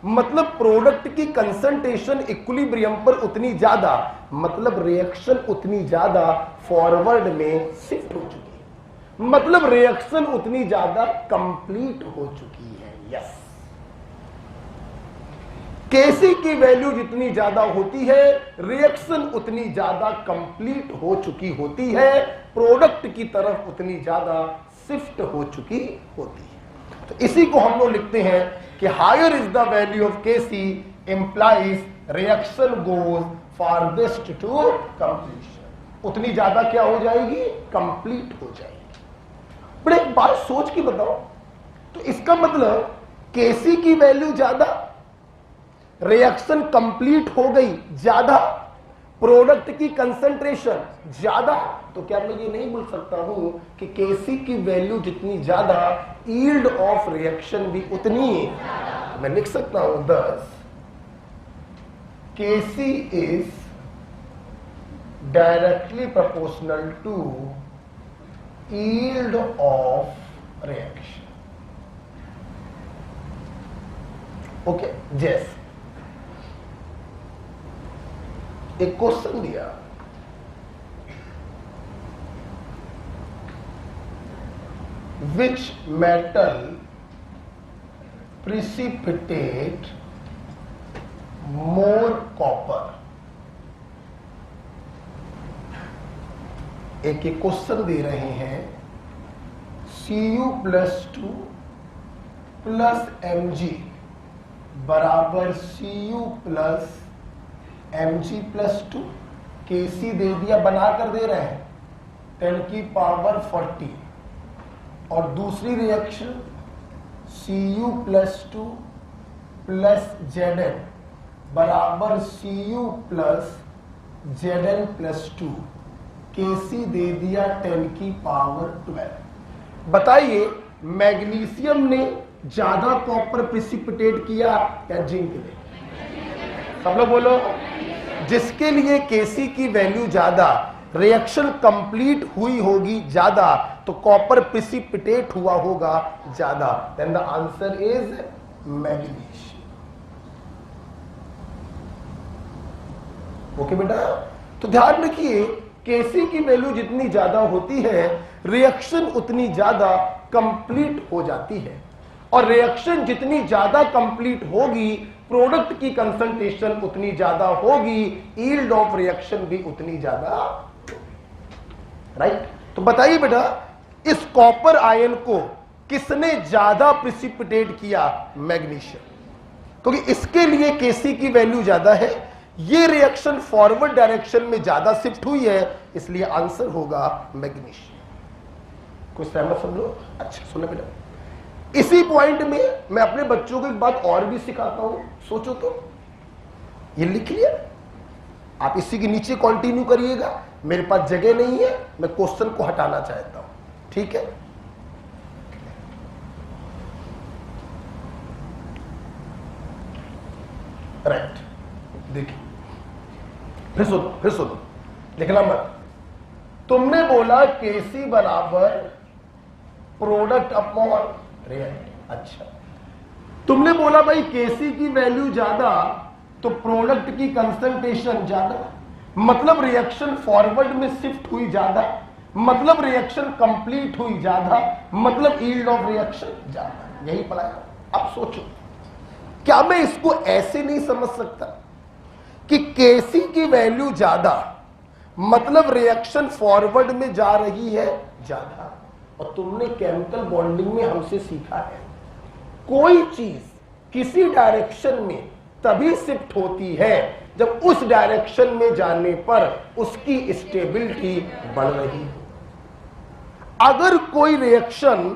मतलब प्रोडक्ट की कंसंट्रेशन इक्विलिब्रियम पर उतनी ज्यादा, मतलब रिएक्शन उतनी ज्यादा फॉरवर्ड में शिफ्ट हो चुकी है, मतलब रिएक्शन उतनी ज्यादा कंप्लीट हो चुकी है। यस, केसी की वैल्यू जितनी ज्यादा होती है, रिएक्शन उतनी ज्यादा कंप्लीट हो चुकी होती है, प्रोडक्ट की तरफ उतनी ज्यादा शिफ्ट हो चुकी होती है। तो इसी को हम लोग लिखते हैं कि higher is the value of KC implies reaction goes farthest to completion. उतनी ज्यादा क्या हो जाएगी? कंप्लीट हो जाएगी। बड़े एक बात सोच के बताओ, तो इसका मतलब केसी की वैल्यू ज्यादा, रिएक्शन कंप्लीट हो गई ज्यादा, प्रोडक्ट की कंसंट्रेशन ज्यादा, तो क्या मैं ये नहीं बोल सकता हूं कि Kc की वैल्यू जितनी ज्यादा यील्ड ऑफ रिएक्शन भी उतनी है? मैं लिख सकता हूं thus Kc is directly proportional to yield of reaction. Okay, जैसे एक क्वेश्चन दिया, which metal precipitate more copper? एक क्वेश्चन दे रहे हैं Cu+2 प्लस Mg बराबर Cu+ Mg+2। Kc दे दिया, बनाकर दे रहे हैं 10⁻40, और दूसरी रिएक्शन Cu+2 प्लस Zn बराबर Cu+ Zn+2। Kc दे दिया 10⁻12। बताइए मैग्नीशियम ने ज्यादा कॉपर प्रिसिपिटेट किया या जिंक ने? सब लोग बोलो। जिसके लिए Kc की वैल्यू ज्यादा, रिएक्शन कंप्लीट हुई होगी ज्यादा, तो कॉपर प्रिसिपिटेट हुआ होगा ज्यादा। Then the answer is magnesium. Okay बेटा, तो ध्यान रखिए Kc की वैल्यू जितनी ज्यादा होती है, रिएक्शन उतनी ज्यादा कंप्लीट हो जाती है, और रिएक्शन जितनी ज्यादा कंप्लीट होगी, प्रोडक्ट की कंसंट्रेशन उतनी ज्यादा होगी, यील्ड ऑफ रिएक्शन भी उतनी ज्यादा, राइट? तो बताइए बेटा, इस कॉपर आयन को किसने ज्यादा प्रिसिपिटेट किया? मैग्नीशियम। क्योंकि इसके लिए Kc की वैल्यू ज्यादा है, ये रिएक्शन फॉरवर्ड डायरेक्शन में ज्यादा शिफ्ट हुई है, इसलिए आंसर होगा मैग्नीशियम। कोई सहमत सब लोग? अच्छा सुनो बेटा, इसी पॉइंट में मैं अपने बच्चों को एक बात और भी सिखाता हूं। सोचो तो, ये लिख लिया, आप इसी के नीचे कंटिन्यू करिएगा। मेरे पास जगह नहीं है, मैं क्वेश्चन को हटाना चाहता हूं, ठीक है? राइट, देखिए फिर सुनो, लिखना मत। तुमने बोला Kc बराबर प्रोडक्ट अपॉन रिएक्ट। अच्छा, तुमने बोला भाई Kc की वैल्यू ज्यादा तो प्रोडक्ट की कंसंट्रेशन ज्यादा, मतलब रिएक्शन फॉरवर्ड में शिफ्ट हुई ज्यादा, मतलब रिएक्शन कंप्लीट हुई ज्यादा, मतलब यील्ड ऑफ रिएक्शन ज्यादा। यही पढ़ाया। अब सोचो, क्या मैं इसको ऐसे नहीं समझ सकता कि Kc की वैल्यू ज्यादा मतलब रिएक्शन फॉरवर्ड में जा रही है ज्यादा? और तुमने केमिकल बॉन्डिंग में हमसे सीखा है, कोई चीज किसी डायरेक्शन में तभी शिफ्ट होती है जब उस डायरेक्शन में जाने पर उसकी स्टेबिलिटी बढ़ रही है। अगर कोई रिएक्शन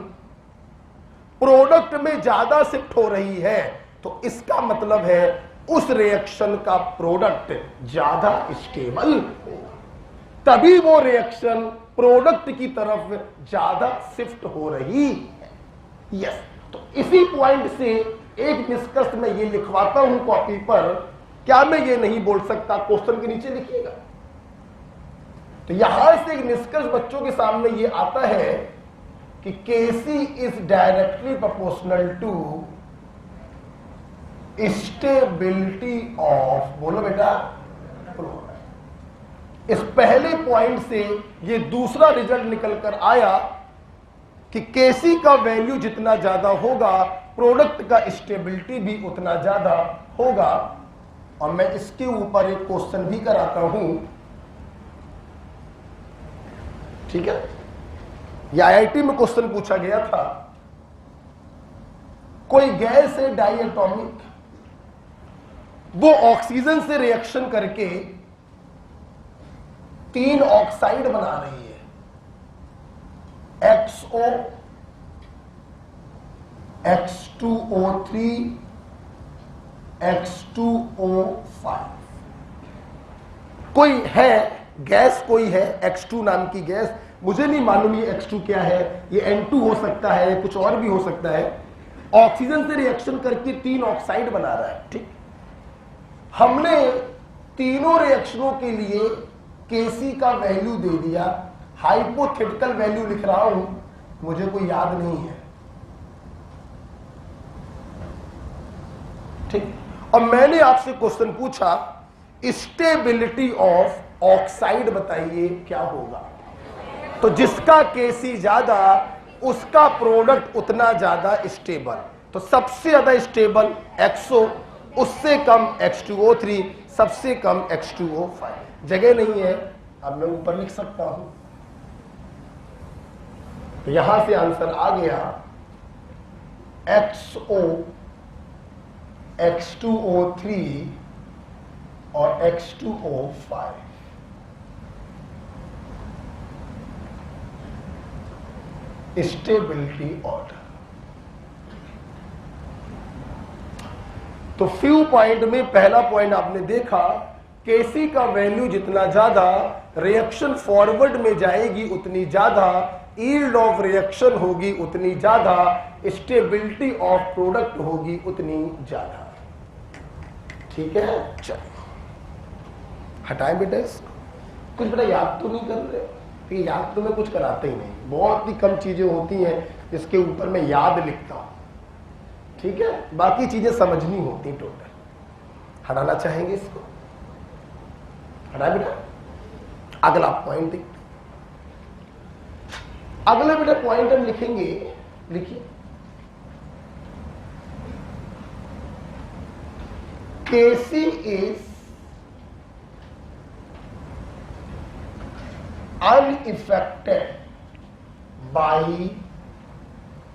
प्रोडक्ट में ज्यादा शिफ्ट हो रही है, तो इसका मतलब है उस रिएक्शन का प्रोडक्ट ज्यादा स्टेबल हो, तभी वो रिएक्शन प्रोडक्ट की तरफ ज्यादा शिफ्ट हो रही है। यस, तो इसी पॉइंट से एक निष्कर्ष मैं ये लिखवाता हूं कॉपी पर। क्या मैं ये नहीं बोल सकता? क्वेश्चन के नीचे लिखिएगा। तो यहां से एक निष्कर्ष बच्चों के सामने ये आता है कि Kc is directly proportional to stability of, बोलो बेटा, प्रोडक्ट। इस पहले पॉइंट से ये दूसरा रिजल्ट निकल कर आया कि Kc का वैल्यू जितना ज्यादा होगा, प्रोडक्ट का स्टेबिलिटी भी उतना ज्यादा होगा। और मैं इसके ऊपर एक क्वेश्चन भी कराता हूं, ठीक है? ये IIT में क्वेश्चन पूछा गया था। कोई गैस है डाइएटॉमिक, वो ऑक्सीजन से रिएक्शन करके 3 ऑक्साइड बना रही है, XO, X2O3, X2O5। कोई है गैस, कोई है X2 नाम की गैस, मुझे नहीं मालूम ये X2 क्या है, ये N2 हो सकता है, कुछ और भी हो सकता है, ऑक्सीजन से रिएक्शन करके 3 ऑक्साइड बना रहा है। ठीक, हमने तीनों रिएक्शनों के लिए Kc का वैल्यू दे दिया, हाइपोथेटिकल वैल्यू लिख रहा हूं, मुझे कोई याद नहीं है। ठीक, और मैंने आपसे क्वेश्चन पूछा स्टेबिलिटी ऑफ ऑक्साइड बताइए क्या होगा, तो जिसका Kc ज्यादा उसका प्रोडक्ट उतना ज्यादा स्टेबल। तो सबसे ज्यादा स्टेबल XO, उससे कम H2O3, सबसे कम H2O5। जगह नहीं है, अब मैं ऊपर लिख सकता हूं, तो यहां से आंसर आ गया XO, H2O3 और H2O5। Stability order. तो फ्यू पॉइंट में पहला पॉइंट आपने देखा, Kc का वैल्यू जितना ज्यादा रिएक्शन फॉरवर्ड में जाएगी उतनी ज्यादा यील्ड ऑफ रिएक्शन होगी, उतनी ज्यादा स्टेबिलिटी ऑफ प्रोडक्ट होगी, उतनी ज्यादा। ठीक है, चलिए हटाएं बेटा इसको। कुछ बेटा याद तो नहीं कर रहे? कि याद तो मैं कुछ कराते ही नहीं, बहुत ही कम चीजें होती हैं जिसके ऊपर मैं याद लिखता हूं। ठीक है, बाकी चीजें समझनी होती टोटल। हटाना चाहेंगे इसको? हटा बेटा। अगला पॉइंट देखते, अगले बेटा पॉइंट हम लिखेंगे, लिखिए Kc is unaffected by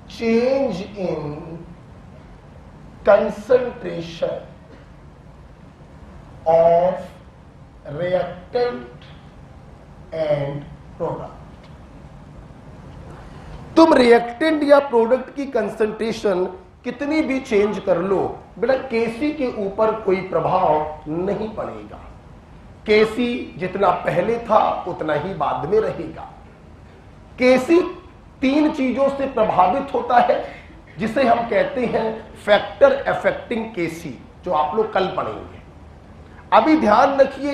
change in concentration of reactant and product। तुम रिएक्टेंट या प्रोडक्ट की कंसंट्रेशन कितनी भी चेंज कर लो बेटा, Kc के ऊपर कोई प्रभाव नहीं पड़ेगा। Kc जितना पहले था उतना ही बाद में रहेगा। Kc 3 चीजों से प्रभावित होता है जिसे हम कहते हैं फैक्टर अफेक्टिंग Kc, जो आप लोग कल पढ़ेंगे। अभी ध्यान रखिए,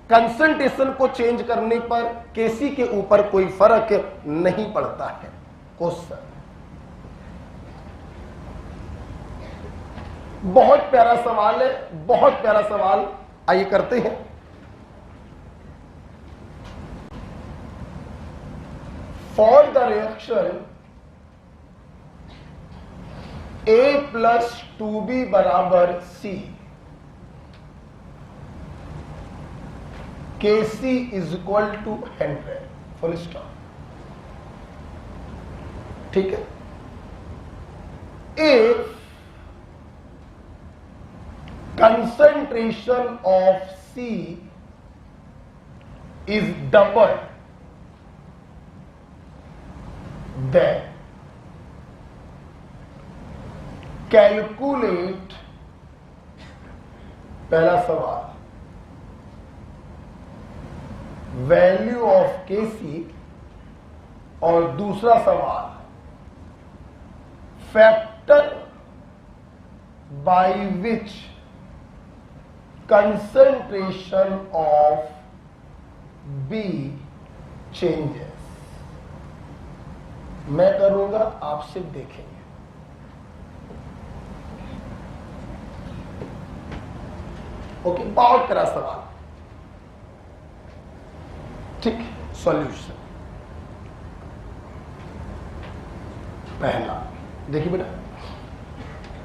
कंसंट्रेशन को चेंज करने पर Kc के ऊपर कोई फर्क नहीं पड़ता है। क्वेश्चन बहुत प्यारा सवाल है, बहुत प्यारा सवाल, आइए करते हैं। For the reaction A plus 2B बराबर C, Kc is equal to 100, full stop. ठीक है, if concentration of C is doubled, then calculate, पहला सवाल वैल्यू ऑफ Kc, और दूसरा सवाल factor by which concentration of B changes। मैं करूंगा, आप सिर्फ देखेंगे। ओके, बहुत प्यारा सवाल। ठीक, सॉल्यूशन पहला देखिए बेटा,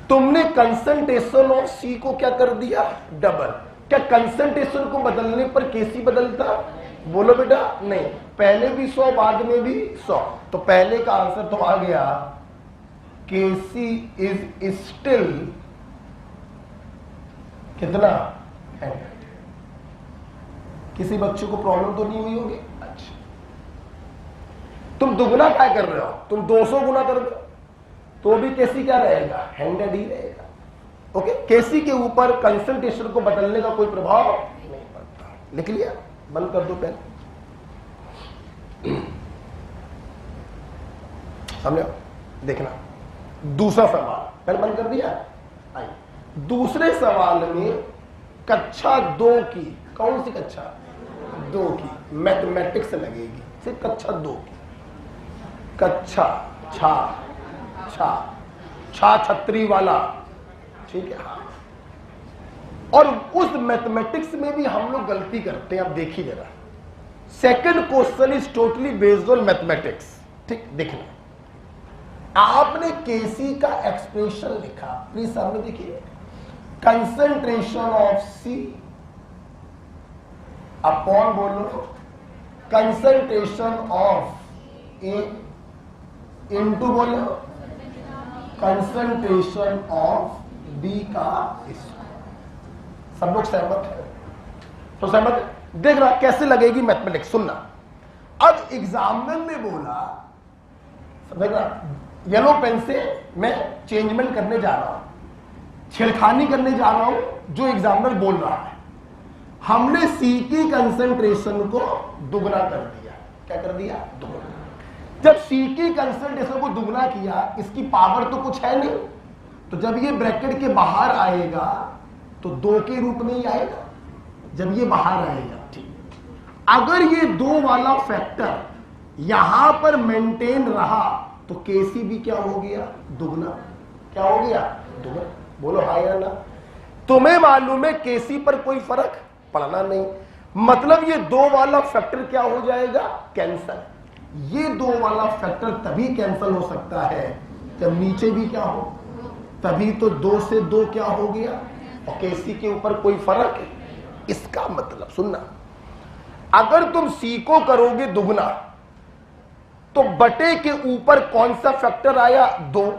तुमने कंसंट्रेशन ऑफ सी को क्या कर दिया, डबल। क्या कंसंट्रेशन को बदलने पर Kc बदलता? बोलो बेटा, नहीं। पहले भी 100, बाद में भी 100, तो पहले का आंसर तो आ गया Kc इज स्टिल कितना, 100। किसी बच्चे को प्रॉब्लम तो नहीं हुई होगी? अच्छा, तुम दुगना क्या कर रहे हो, तुम 200 गुना कर दो तो भी Kc क्या रहेगा, 100 ही रहेगा। ओके, Kc के ऊपर कंसंट्रेशन को बदलने का कोई प्रभाव नहीं पड़ता। लिख लिया? बंद कर दो पेन, समझो। देखना दूसरा सवाल, पेन बंद कर दिया। आइए दूसरे सवाल में कक्षा 2 की, कौन सी कक्षा 2 की मैथमेटिक्स लगेगी, सिर्फ कक्षा 2 की। कक्षा छा छा छा छतरी वाला, ठीक है। और उस मैथमेटिक्स में भी हम लोग गलती करते हैं। अब देखिए जरा, second question is totally based on mathematics, ठीक। देखना आपने केसी का एक्सप्रेशन लिखा, प्लीज सामने देखिए। कंसंट्रेशन ऑफ सी अपॉन, बोलो, कंसंट्रेशन ऑफ ए इनटू, बोलो, कंसंट्रेशन ऑफ बी का स्क्वायर। सब लोग सहमत है? तो सहमत है। देख रहा कैसे लगेगी मैथमेटिक्स, सुनना। अब एग्जामिनर ने बोला, देख रहा येलो पेन से मैं चेंजमेंट करने जा रहा हूं, छेड़खानी करने जा रहा हूं जो एग्जामिनर बोल रहा है। हमने सी की कंसंट्रेशन को दुगना कर दिया। क्या कर दिया? दुगना। जब सी की कंसंट्रेशन को दुगना किया, इसकी पावर तो कुछ है नहीं, तो जब ये ब्रैकेट के बाहर आएगा तो 2 के रूप में ही आएगा। जब ये बाहर आएगा, ठीक। अगर ये 2 वाला फैक्टर यहां पर मेंटेन रहा तो केसी भी क्या हो गया? दुगना। क्या हो गया? दुगना। बोलो हाँ या ना। तुम्हें मालूम है केसी पर कोई फर्क पड़ना नहीं, मतलब ये 2 वाला फैक्टर क्या हो जाएगा? कैंसल। ये 2 वाला फैक्टर तभी कैंसल हो सकता है जब नीचे भी क्या हो, तभी तो 2 से 2 क्या हो गया और केसी के ऊपर कोई फर्क है। इसका मतलब सुनना, अगर तुम सी को करोगे दुगना तो बटे के ऊपर कौन सा फैक्टर आया? 2।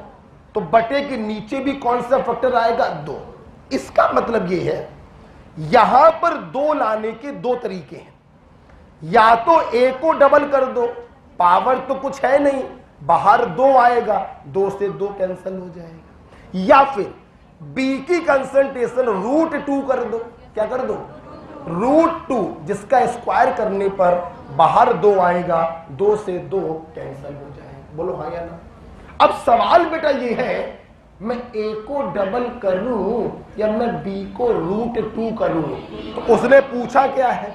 तो बटे के नीचे भी कौन सा फैक्टर आएगा? 2। इसका मतलब यह है यहां पर 2 लाने के 2 तरीके हैं। या तो ए को डबल कर दो, पावर तो कुछ है नहीं, बाहर 2 आएगा, 2 से 2 कैंसिल हो जाएगा। या फिर बी की कंसंट्रेशन √2 कर दो। क्या कर दो? √2, जिसका स्क्वायर करने पर बाहर 2 आएगा, 2 से 2 कैंसिल हो जाएगा। बोलो हाँ या ना। अब सवाल बेटा ये है, मैं ए को डबल करूं या मैं बी को √2 करूं? तो उसने पूछा क्या है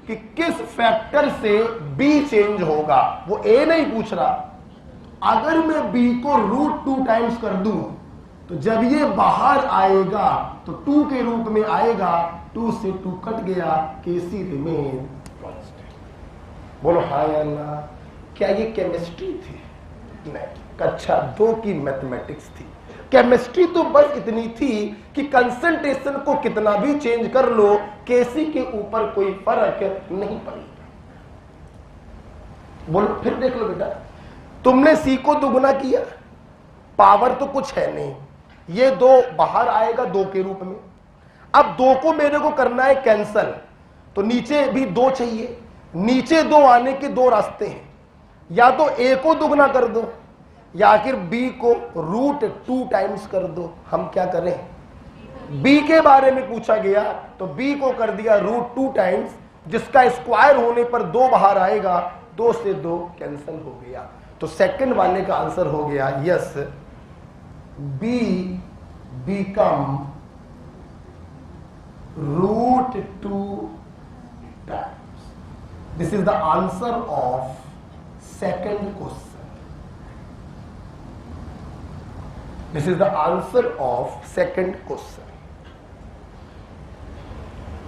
कि किस फैक्टर से बी चेंज होगा, वो ए नहीं पूछ रहा। अगर मैं बी को √2 टाइम्स कर दूं तो जब ये बाहर आएगा तो 2 के रूप में आएगा, 2 से 2 कट गया, केसी रिमेन कांस्टेंट। बोलो हाँ या ना। क्या ये केमिस्ट्री थी? नहीं, कक्षा 2 की मैथमेटिक्स थी। केमिस्ट्री तो बस इतनी थी कि कंसंट्रेशन को कितना भी चेंज कर लो, केसी के ऊपर कोई फर्क नहीं पड़ेगा। बोलो फिर देख लो बेटा, तुमने सी को दुगुना किया, पावर तो कुछ है नहीं, ये 2 बाहर आएगा 2 के रूप में। अब 2 को मेरे को करना है कैंसल, तो नीचे भी 2 चाहिए। नीचे 2 आने के 2 रास्ते हैं, या तो ए को दुगना कर दो या फिर बी को √2 टाइम्स कर दो। हम क्या करें? बी के बारे में पूछा गया तो बी को कर दिया √2 टाइम्स, जिसका स्क्वायर होने पर 2 बाहर आएगा, 2 से 2 कैंसिल हो गया। तो सेकंड वाले का आंसर हो गया yes, be become √2 times. This is the answer of second question. This is the answer of second question.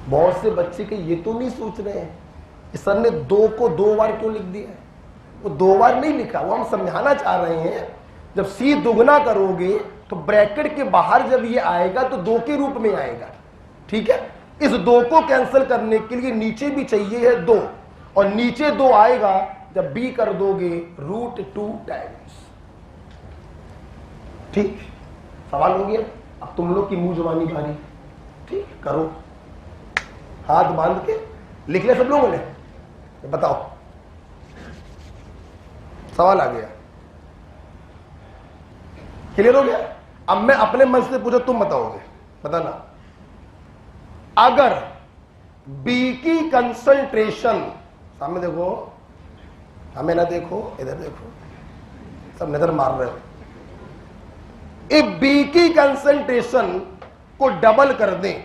बहुत से बच्चे के ये तो नहीं सोच रहे हैं सर ने 2 को 2 बार क्यों लिख दिया है। वो 2 बार नहीं लिखा, वो हम समझाना चाह रहे हैं जब सी दुगना करोगे तो ब्रैकेट के बाहर जब ये आएगा तो 2 के रूप में आएगा। ठीक है, इस 2 को कैंसिल करने के लिए नीचे भी चाहिए है 2, और नीचे 2 आएगा जब बी कर दोगे √2 टाइम्स। ठीक, सवाल हो गया। अब तुम लोग की मुंह जुबानी बारी। ठीक, करो, हाथ बांध के लिख ले सब लोगों ने। बताओ, सवाल आ गया, क्लियर हो गया। अब मैं अपने मन से पूछा, तुम बताओगे, बताना। अगर बी की कंसंट्रेशन, सामने देखो, हमें ना देखो, इधर देखो, सब नजर मार रहे हो। इफ बी की कंसंट्रेशन को डबल कर दें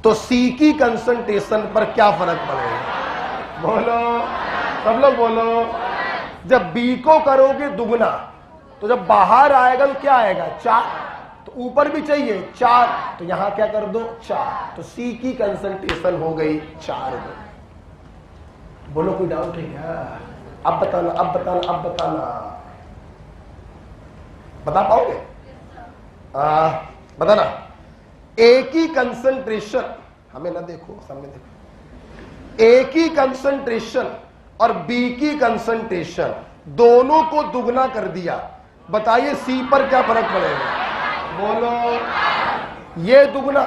तो सी की कंसंट्रेशन पर क्या फर्क पड़ेगा? बोलो, सब लोग बोलो। जब बी को करोगे दुगना तो जब बाहर आएगा तो क्या आएगा? 4। तो ऊपर भी चाहिए 4, तो यहां क्या कर दो? 4। तो सी की कंसंट्रेशन हो गई 4। बोलो, कोई डाउट है क्या? अब बताना, अब बताना, अब बताना। बता पाओगे? बताना। ए की कंसंट्रेशन, हमें ना देखो, सामने देखो। ए की कंसंट्रेशन और बी की कंसंट्रेशन दोनों को दुगना कर दिया, बताइए सी पर क्या फर्क पड़ेगा? बोलो। ये दुगना,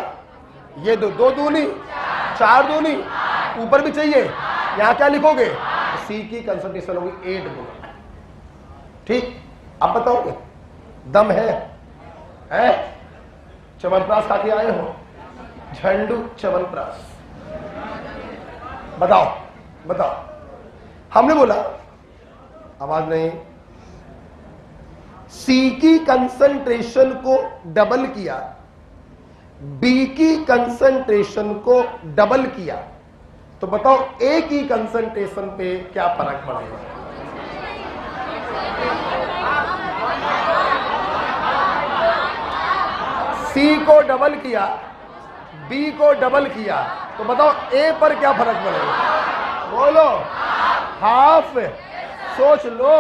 ये दो दूनी, 4 दूनी, ऊपर भी चाहिए, यहां क्या लिखोगे? सी की कंसंट्रेशन होगी 8 गुना। ठीक, अब बताओगे? दम है? च्यवनप्राश खा के आए हो? झंडू च्यवनप्राश, बताओ बताओ। हमने बोला, आवाज नहीं, सी की कंसंट्रेशन को डबल किया, बी की कंसंट्रेशन को डबल किया, तो बताओ ए की कंसंट्रेशन पे क्या फर्क पड़ेगा? सी को डबल किया, बी को डबल किया, तो बताओ ए पर क्या फर्क पड़ेगा? बोलो। हाफ। सोच लो,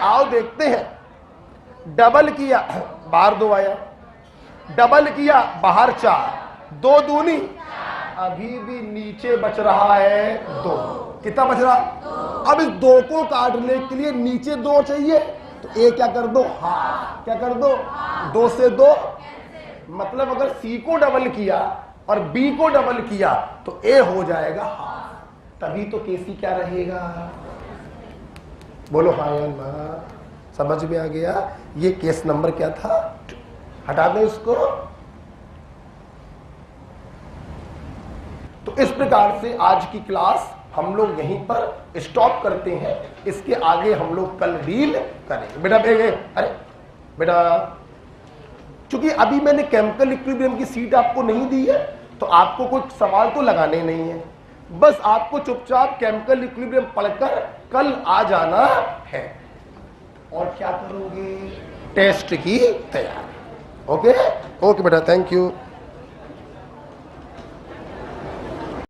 आओ देखते हैं। डबल किया, बाहर 2 आया, डबल किया, बाहर 4, 2 दूनी, अभी भी नीचे बच रहा है 2। कितना बच रहा? अब इस 2 को काटने के लिए नीचे 2 चाहिए, तो ए क्या कर दो? हाफ। क्या कर दो? 2 से 2, मतलब अगर सी को डबल किया और बी को डबल किया तो ए हो जाएगा हाफ, तभी तो केसी क्या रहेगा? बोलो हाँ या ना? समझ में आ गया? ये केस नंबर क्या था? हटा दें इसको। तो इस प्रकार से आज की क्लास हम लोग यहीं पर स्टॉप करते हैं, इसके आगे हम लोग कल डील करेंगे। बेटा अरे बेटा, चूंकि अभी मैंने केमिकल इक्विलिब्रियम की सीट आपको नहीं दी है, तो आपको कोई सवाल तो लगाने नहीं है, बस आपको चुपचाप केमिकल इक्विलिब्रियम पढ़कर कल आ जाना है। और क्या करोगे? टेस्ट की तैयारी। ओके ओके बेटा, थैंक यू।